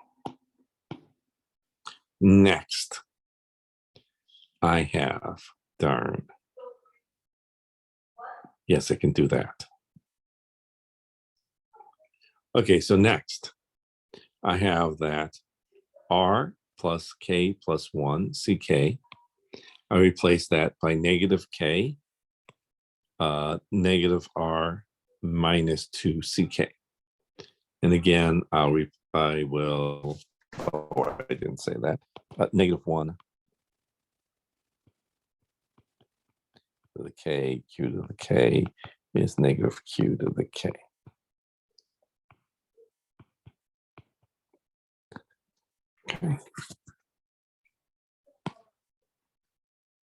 Speaker 1: Next, I have, darn. Yes, I can do that. Okay, so next, I have that R plus K plus 1 CK. I replace that by negative K, negative R minus 2 CK. And again, I will, oh, I didn't say that, negative 1 to the K, Q to the K is negative Q to the K. Okay.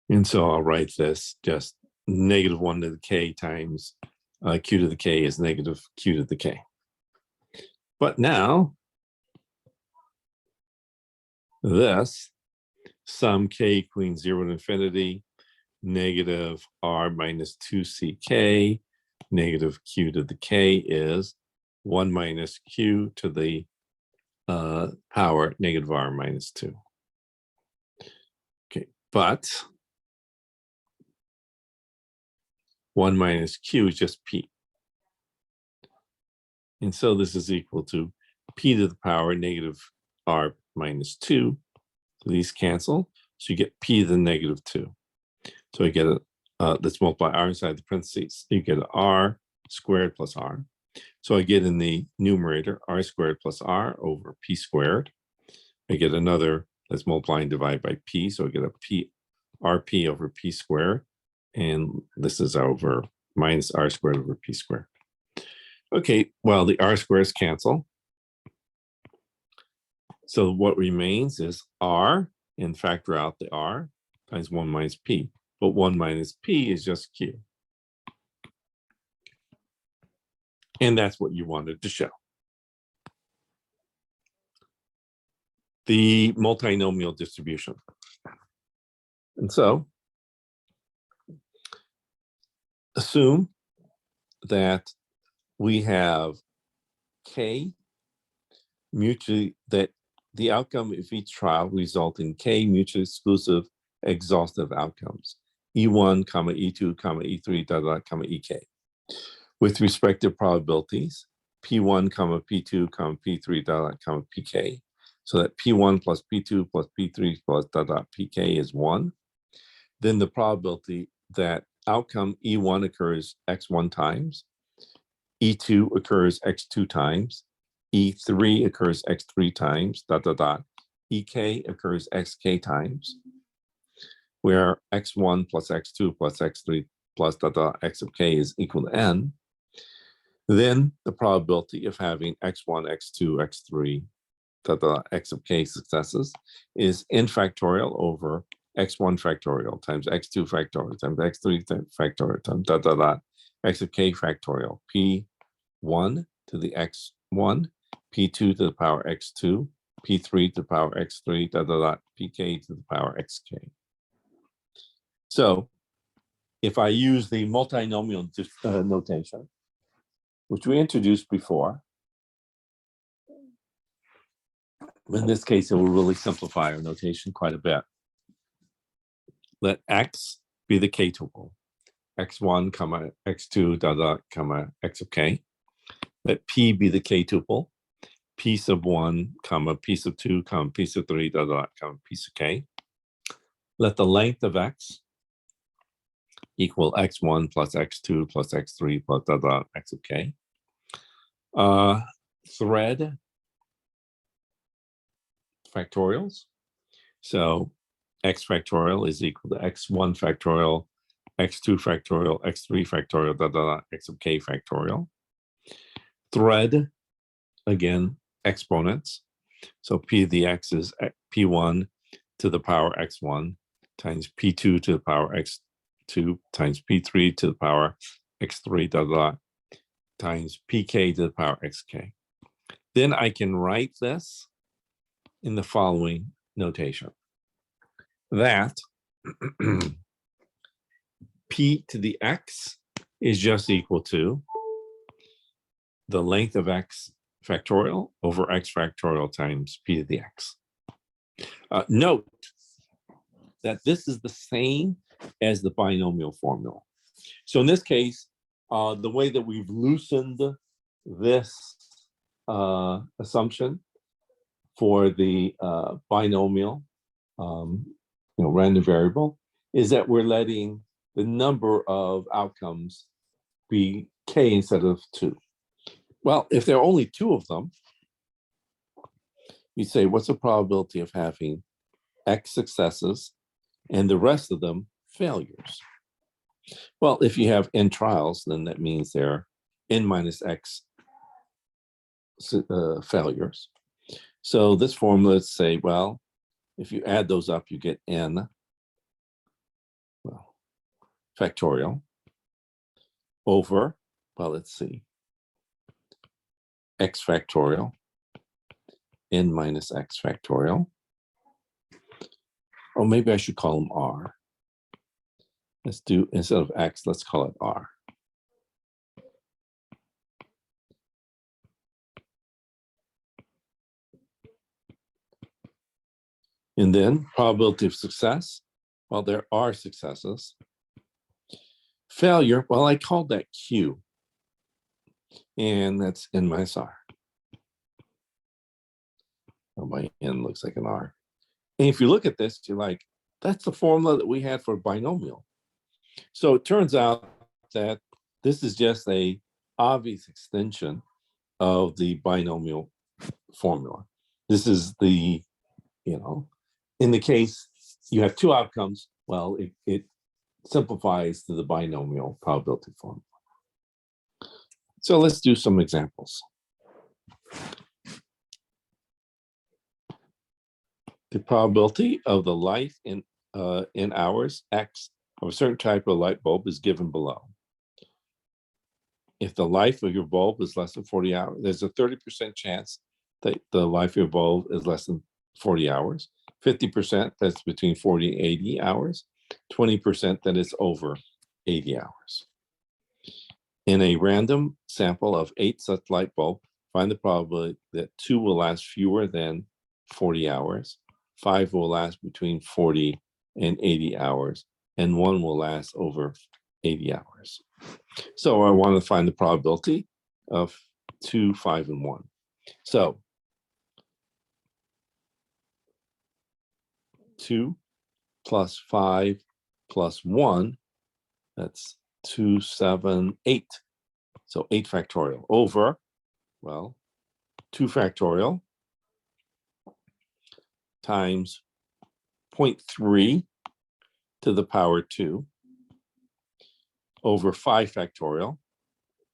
Speaker 1: And so I'll write this just negative 1 to the K times Q to the K is negative Q to the K. But now, this sum K equaling 0 to infinity, negative R minus 2 CK, negative Q to the K is 1 minus Q to the power negative R minus 2. Okay, but 1 minus Q is just P. And so this is equal to P to the power negative R minus 2 these cancel. So you get p to the negative 2. So you get a, let's multiply r inside the parentheses. You get an r squared plus r. So I get in the numerator r squared plus r over p squared. I get another, let's multiply and divide by p. So I get a p rp over p squared. And this is over minus r squared over p squared. Okay, well, the r squares cancel. So what remains is r, and factor out the r, times 1 minus p. But 1 minus p is just q. And that's what you wanted to show. The multinomial distribution. And so, assume that we have k mutually, that the outcome of each trial result in k mutually exclusive exhaustive outcomes, E1, E2, E3, comma, Ek. With respect to probabilities, P1, P2, P3, Pk, so that P1 plus P2 plus P3 plus Pk is 1. Then the probability that outcome E1 occurs x1 times, E2 occurs x2 times, E3 occurs x3 times, Ek occurs xk times, where x1 plus x2 plus x3 plus x of k is equal to n. Then the probability of having x1, x2, x3, x of k successes is n factorial over x1 factorial times x2 factorial times x3 factorial times x of k factorial, p1 to the x1, p2 to the power x2, p3 to the power x3, pk to the power xk. So if I use the multinomial notation, which we introduced before, in this case, it will really simplify our notation quite a bit. Let x be the k tuple, x1, x2, x of k. Let p be the k tuple, p sub 1, p sub 2, p sub 3, p sub k. Let the length of x equal x1 plus x2 plus x3 plus x of k. Thread factorials. So x factorial is equal to x1 factorial, x2 factorial, x3 factorial, x of k factorial. Thread, again, exponents. So p of the x is p1 to the power x1 times p2 to the power x2 times p3 to the power x3, times pk to the power xk. Then I can write this in the following notation. That p to the x is just equal to the length of x factorial over x factorial times p to the x. Note that this is the same as the binomial formula. So in this case, the way that we've loosened this assumption for the binomial random variable is that we're letting the number of outcomes be k instead of 2. Well, if there are only 2 of them, you say, what's the probability of having x successes and the rest of them failures? Well, if you have n trials, then that means there are n minus x failures. So this formula, let's say, well, if you add those up, you get n, well, factorial over, well, let's see, x factorial, n minus x factorial. Or maybe I should call them r. Let's do, instead of x, let's call it r. And then probability of success, well, there are successes. Failure, well, I called that q. And that's n minus r. Oh, my n looks like an r. And if you look at this, you're like, that's the formula that we had for binomial. So it turns out that this is just a obvious extension of the binomial formula. This is the, in the case you have two outcomes, well, it simplifies to the binomial probability formula. So let's do some examples. The probability of the life in hours X of a certain type of light bulb is given below. If the life of your bulb is less than 40 hours, there's a 30% chance that the life of your bulb is less than 40 hours, 50% that's between 40 and 80 hours, 20% that is over 80 hours. In a random sample of 8 such light bulbs, find the probability that 2 will last fewer than 40 hours, 5 will last between 40 and 80 hours, and 1 will last over 80 hours. So I want to find the probability of 2, 5, and 1. So 2 plus 5 plus 1, that's 2, 7, 8. So 8 factorial over, well, 2 factorial times 0.3 to the power 2 over 5 factorial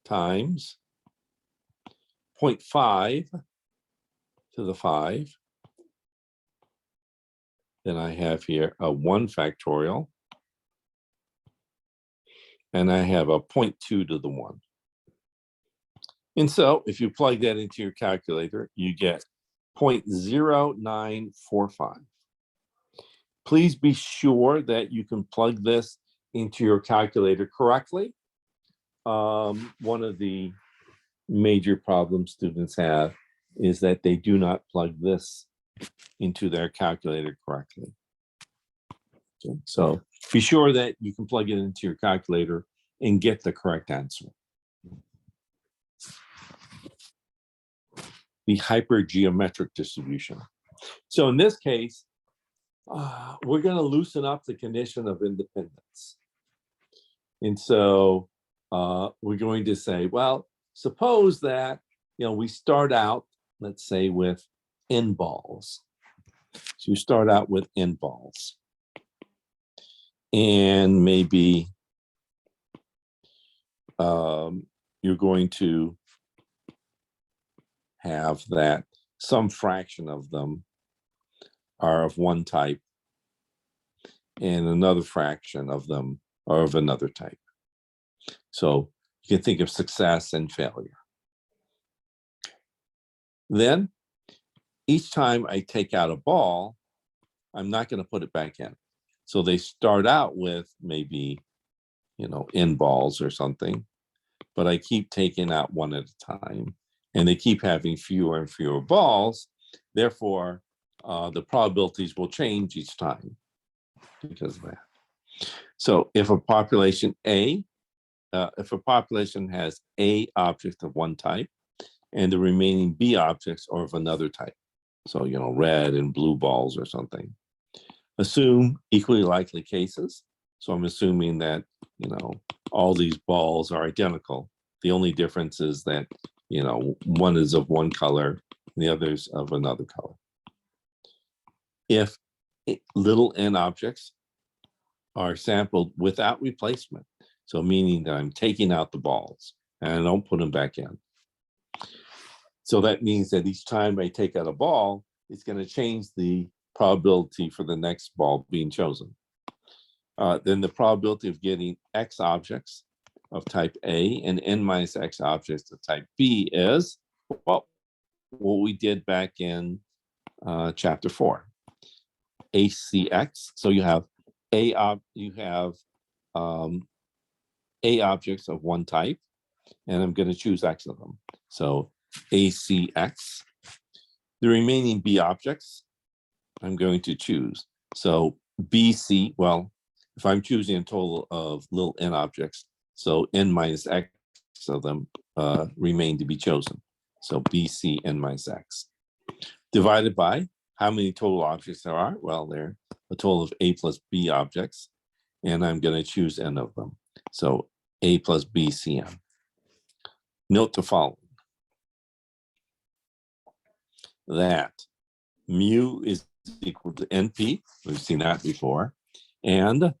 Speaker 1: times 0.5 to the 5. Then I have here a 1 factorial, and I have a 0.2 to the 1. And so if you plug that into your calculator, you get 0.0945. Please be sure that you can plug this into your calculator correctly. One of the major problems students have is that they do not plug this into their calculator correctly. Okay, so be sure that you can plug it into your calculator and get the correct answer. The hypergeometric distribution. So in this case, we're going to loosen up the condition of independence. And so we're going to say, well, suppose that, we start out, let's say, with n balls. So you start out with n balls. And maybe you're going to have that some fraction of them are of one type and another fraction of them are of another type. So you can think of success and failure. Then each time I take out a ball, I'm not going to put it back in. So they start out with maybe, n balls or something, but I keep taking out one at a time, and they keep having fewer and fewer balls. Therefore, the probabilities will change each time because of that. So if a population has A objects of one type and the remaining B objects are of another type, so, red and blue balls or something, assume equally likely cases. So I'm assuming that, all these balls are identical. The only difference is that, one is of one color, and the other is of another color. If little n objects are sampled without replacement, so meaning that I'm taking out the balls and I don't put them back in. So that means that each time I take out a ball, it's going to change the probability for the next ball being chosen. Then the probability of getting X objects of type A and n minus X objects of type B is, well, what we did back in chapter 4, ACX. So you have A objects of one type, and I'm going to choose X of them. So ACX. The remaining B objects, I'm going to choose. So BC, well, if I'm choosing a total of little n objects, so n minus X of them remain to be chosen. So BC n minus X. Divided by how many total objects there are? Well, there are a total of A plus B objects, and I'm going to choose n of them. So A plus B CN. Note the following. That mu is equal to NP. We've seen that before. And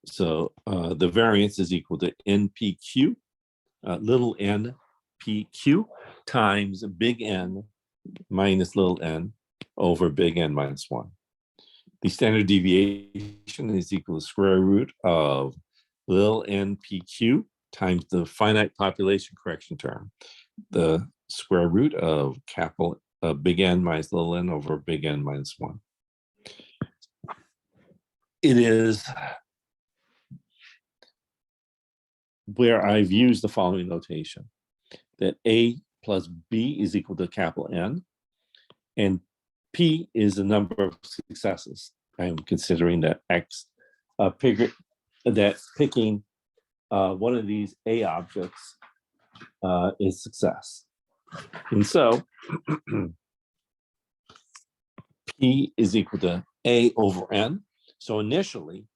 Speaker 1: so the variance is equal to NPQ, little n PQ times big N minus little n over big N minus 1. The standard deviation is equal to square root of little n PQ times the finite population correction term, the square root of capital big N minus little n over big N minus 1. It is where I've used the following notation, that A plus B is equal to capital N, and P is the number of successes. I'm considering that X, picking one of these A objects is success. And so P is equal to A over N. So initially,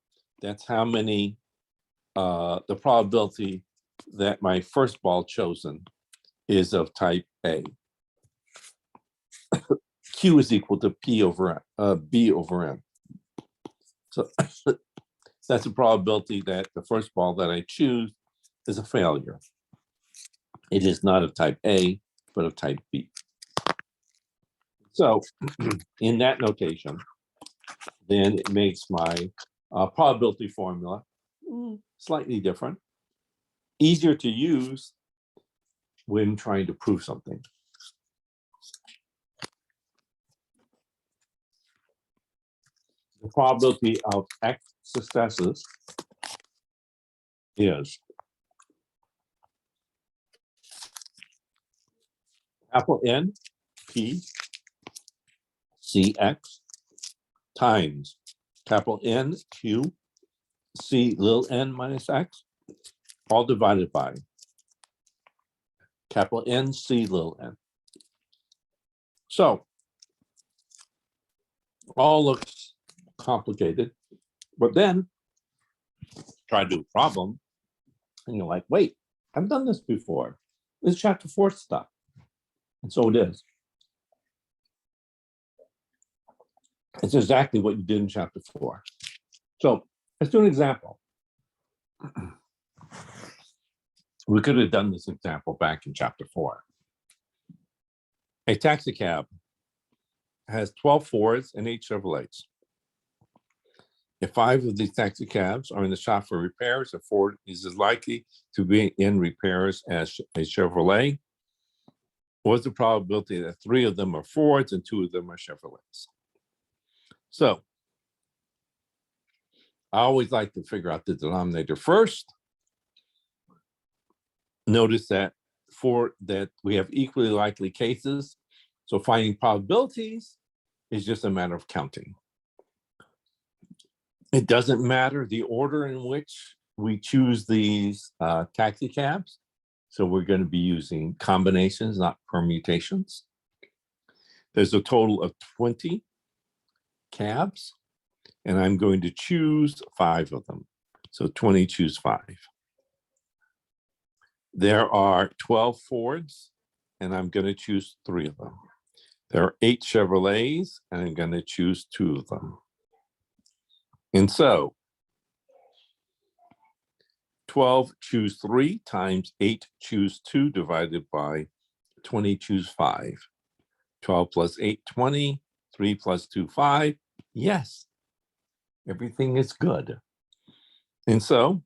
Speaker 1: that's how many, the probability that my first ball chosen is of type A. Q is equal to P over B over N. So that's a probability that the first ball that I choose is a failure. It is not of type A, but of type B. So in that notation, then it makes my probability formula slightly different, easier to use when trying to prove something. The probability of X successes is capital N P CX times capital N Q C little n minus X, all divided by capital N C little n. So all looks complicated, but then try to do a problem and you're like, wait, I've done this before. It's chapter 4 stuff. And so it is. It's exactly what you did in chapter 4. So let's do an example. We could have done this example back in chapter 4. A taxi cab has 12 Fords and 8 Chevrolets. If 5 of these taxi cabs are in the shop for repairs, a Ford is as likely to be in repairs as a Chevrolet. What's the probability that 3 of them are Fords and 2 of them are Chevrolets? So I always like to figure out the denominator first. Notice that we have equally likely cases. So finding probabilities is just a matter of counting. It doesn't matter the order in which we choose these taxi cabs. So we're going to be using combinations, not permutations. There's a total of 20 cabs, and I'm going to choose 5 of them. So 20 choose 5. There are 12 Fords, and I'm going to choose 3 of them. There are 8 Chevrolets, and I'm going to choose 2 of them. And so 12 choose 3 times 8 choose 2 divided by 20 choose 5. 12 plus 8, 20. 3 plus 2, 5. Yes, everything is good. And so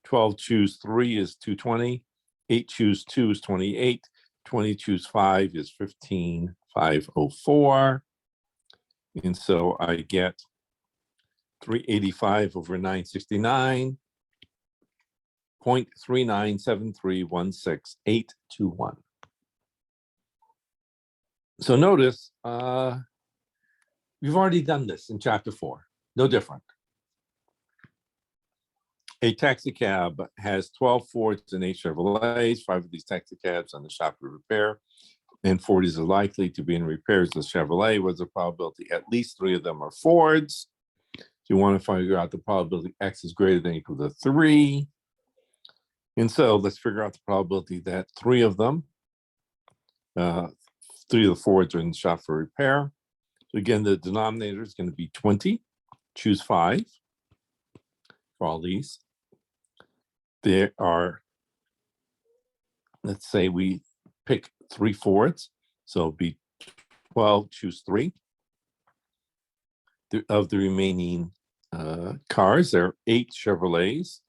Speaker 1: 12 choose 3 is 220. 8 choose 2 is 28. 20 choose 5 is 15, 504. And so I get 385 over 969, 0.397316821. So notice, we've already done this in chapter 4, no different. A taxi cab has 12 Fords and 8 Chevrolets. 5 of these taxi cabs on the shop for repair. and Fords are likely to be in repairs with Chevrolet. What's the probability? At least 3 of them are Fords. You want to figure out the probability X is greater than or equal to 3. And so let's figure out the probability that 3 of them, 3 of the Fords are in the shop for repair. So again, the denominator is going to be 20. Choose 5 for all these. There are, let's say we pick 3 Fords. So it'll be 12, choose 3. Of the remaining cars, there are 8 Chevrolets.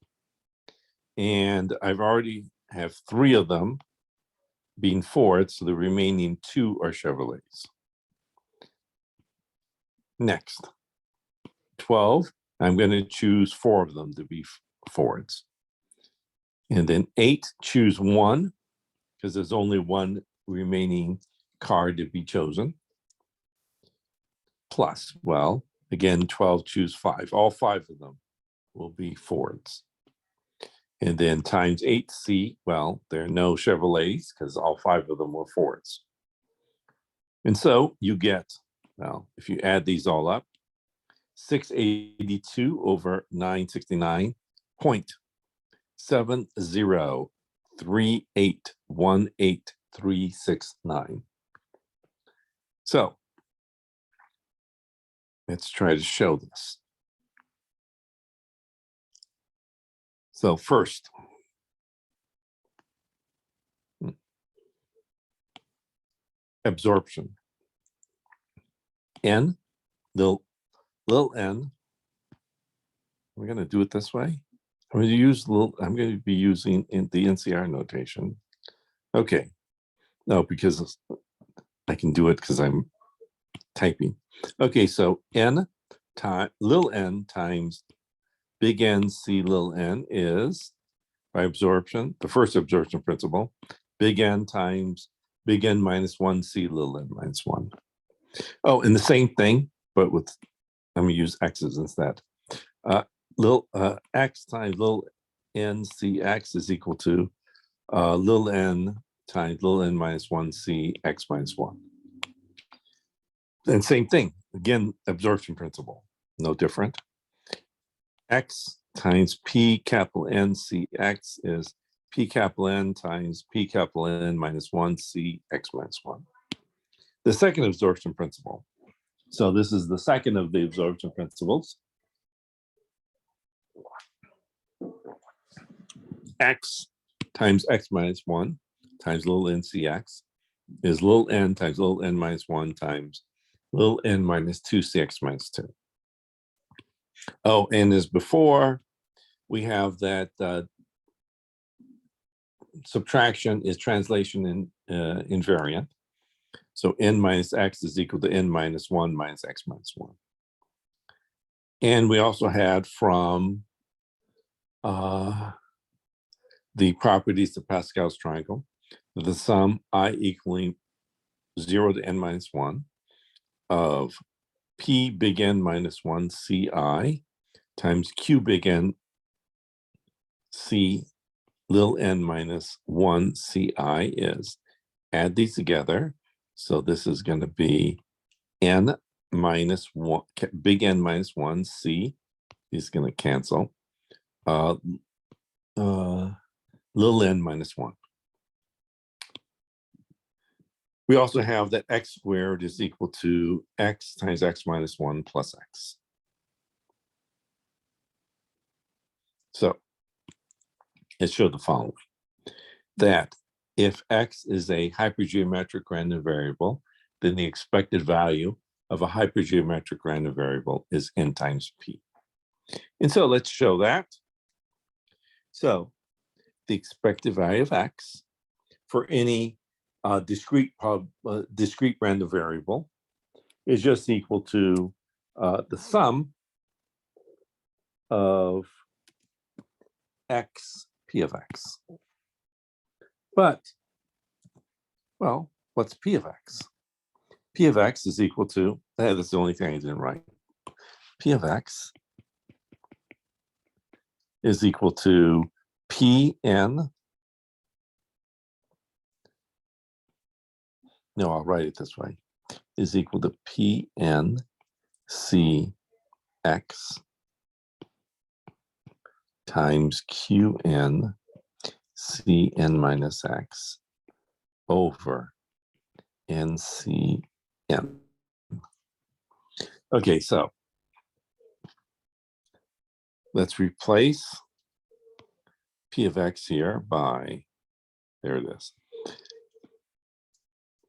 Speaker 1: And I've already have 3 of them being Fords, so the remaining 2 are Chevrolets. Next, 12, I'm going to choose 4 of them to be Fords. And then 8, choose 1, because there's only 1 remaining car to be chosen. Plus, well, again, 12, choose 5. All 5 of them will be Fords. And then times 8C, well, there are no Chevrolets because all 5 of them were Fords. And so you get, well, if you add these all up, 682 over 969.703818,369. So let's try to show this. So first, absorption. N, little n. We're going to do it this way. I'm going to be using in the NCR notation. Okay. No, because I can do it because I'm typing. Okay, so n time little n times big N C little n is, by absorption, the first absorption principle, big N times big N minus 1 C little n minus 1. Oh, and the same thing, but with, I'm going to use x's instead. Little x times little n C x is equal to little n times little n minus 1 C x minus 1. And same thing, again, absorption principle, no different. X times P capital N C X is P capital N times P capital N minus 1 C X minus 1. The second absorption principle. So this is the second of the absorption principles. X times X minus 1 times little n CX is little n times little n minus 1 times little n minus 2 CX minus 2. Oh, and as before, we have that subtraction is translation in invariant. So n minus x is equal to n minus 1 minus x minus 1. And we also had from the properties of Pascal's triangle, the sum I equaling 0 to n minus 1 of P big N minus 1 CI times Q big N C little n minus 1 CI is, add these together. So this is going to be n minus 1, big N minus 1 C is going to cancel. Little n minus 1. We also have that x squared is equal to x times x minus 1 plus x. So it showed the following, that if x is a hypergeometric random variable, then the expected value of a hypergeometric random variable is n times p. And so let's show that. So the expected value of x for any discrete random variable is just equal to the sum of x p of x. But, well, what's p of x? P of x is equal to, that's the only thing I didn't write. P of x is equal to Pn no, I'll write it this way, is equal to Pn Cx times Qn Cn minus x over NCn. Okay, so let's replace P of x here by, there it is,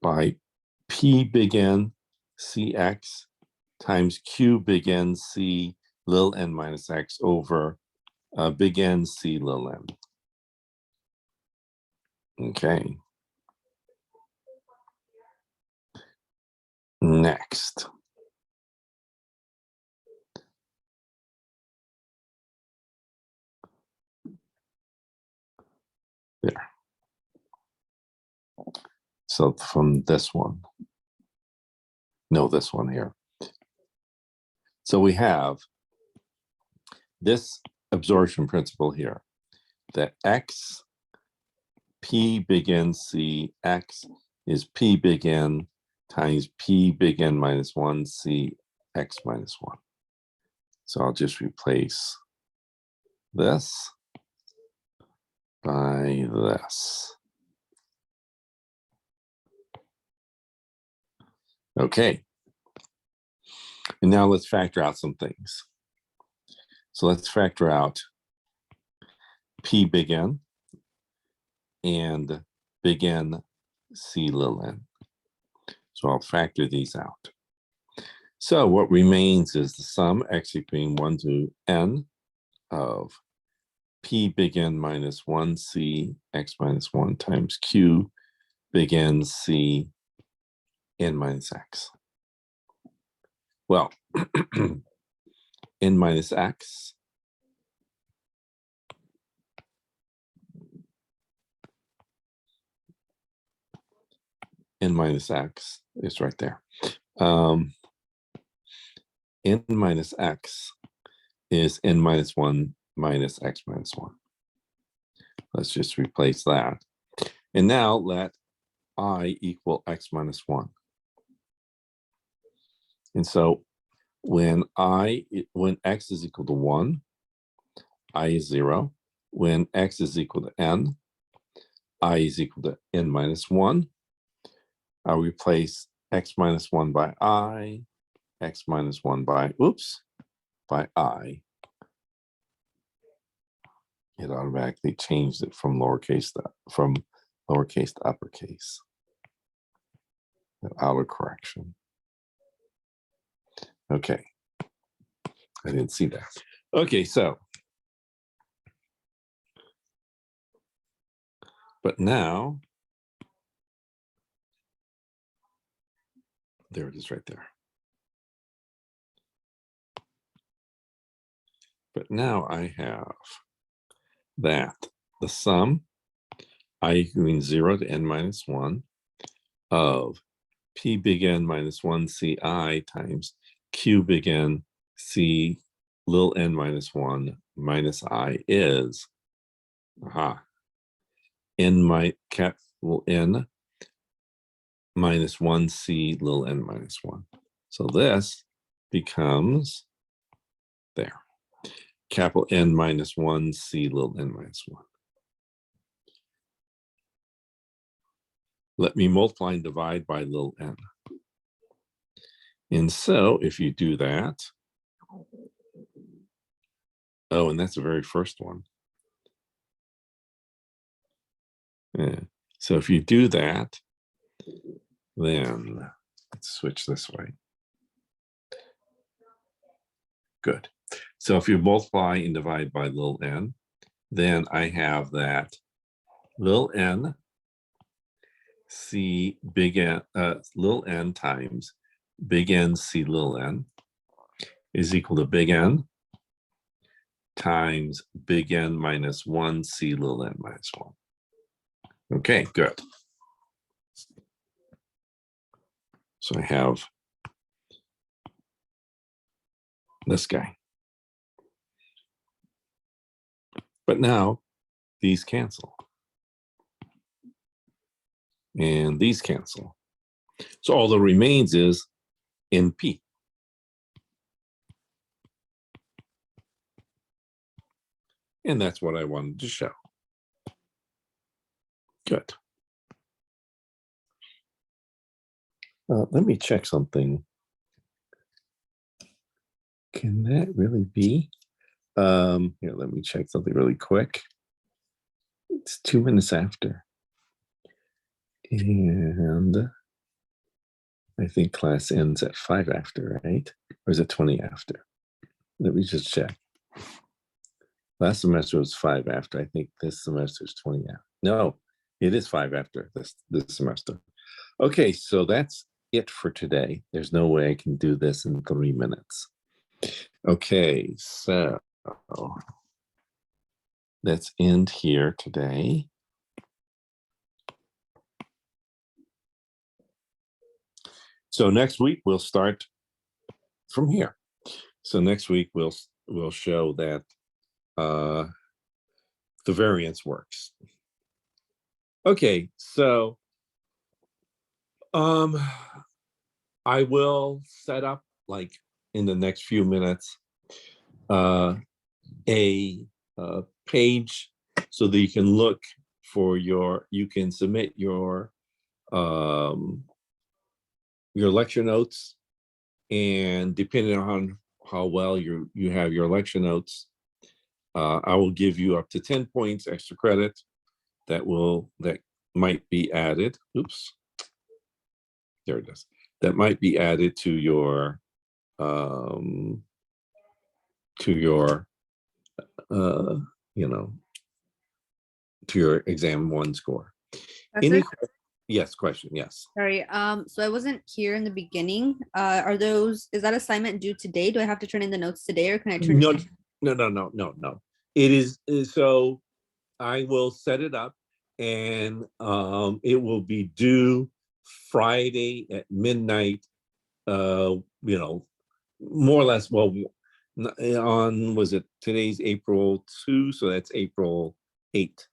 Speaker 1: by P big N Cx times Q big N C little n minus x over big N C little n. Okay. Next. There. So from this one, no, this one here. So we have this absorption principle here, that x, P big N C x is P big N times P big N minus 1 C x minus 1. So I'll just replace this by this. Okay. And now let's factor out some things. So let's factor out P big N and big N C little n. So I'll factor these out. So what remains is the sum x equaling 1 to n of P big N minus 1 C x minus 1 times Q big N C n minus x. Well, n minus x n minus x is right there. N minus x is n minus 1 minus x minus 1. Let's just replace that. And now let I equal x minus 1. And so when x is equal to 1, I is 0. When x is equal to n, I is equal to n minus 1. I'll replace x minus 1 by I, x minus 1 by, by I. It automatically changed it from lowercase to uppercase. Auto correction. Okay. I didn't see that. Okay, so. But now, there it is right there. But now I have that the sum I equaling 0 to n minus 1 of P big N minus 1 Ci times Q big N C little n minus 1 minus I is n capital N minus 1 C little n minus 1. So this becomes there. Capital N minus 1 C little n minus 1. Let me multiply and divide by little n. And so if you do that, oh, and that's the very first one. Yeah. So if you do that, then let's switch this way. Good. So if you multiply and divide by little n, then I have that little n C big N, little n times big N C little n is equal to big N times big N minus 1 C little n minus 1. Okay, good. So I have this guy. But now these cancel. And these cancel. So all that remains is NP. And that's what I wanted to show. Good. Let me check something. Can that really be? Here, let me check something really quick. It's 2 minutes after. And I think class ends at 5 after, right? Or is it 20 after? Let me just check. Last semester was 5 after. I think this semester is 20 after. No, it is 5 after this semester. Okay, so that's it for today. There's no way I can do this in 3 minutes. Okay, so let's end here today. So next week we'll start from here. So next week we'll show that the variance works. Okay, so I will set up, like in the next few minutes, a page so that you can look for you can submit your lecture notes, and depending on how well you have your lecture notes, I will give you up to 10 points extra credit that might be added. Oops, there it is. That might be added to your to your exam 1 score.
Speaker 6: Professor?
Speaker 1: Yes, question, yes.
Speaker 6: Sorry, so I wasn't here in the beginning. Is that assignment due today? Do I have to turn in the notes today, or can I turn it in?
Speaker 1: No. It is, so I will set it up, and it will be due Friday at midnight, more or less, well, today's April 2, so that's April 8th.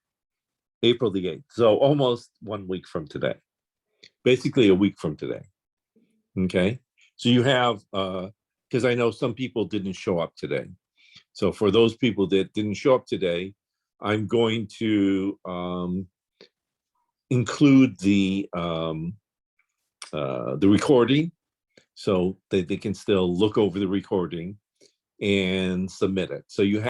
Speaker 1: April the 8th, so almost 1 week from today, basically a week from today. Okay, so you have, because I know some people didn't show up today. So for those people that didn't show up today, I'm going to include the recording so that they can still look over the recording and submit it. So you have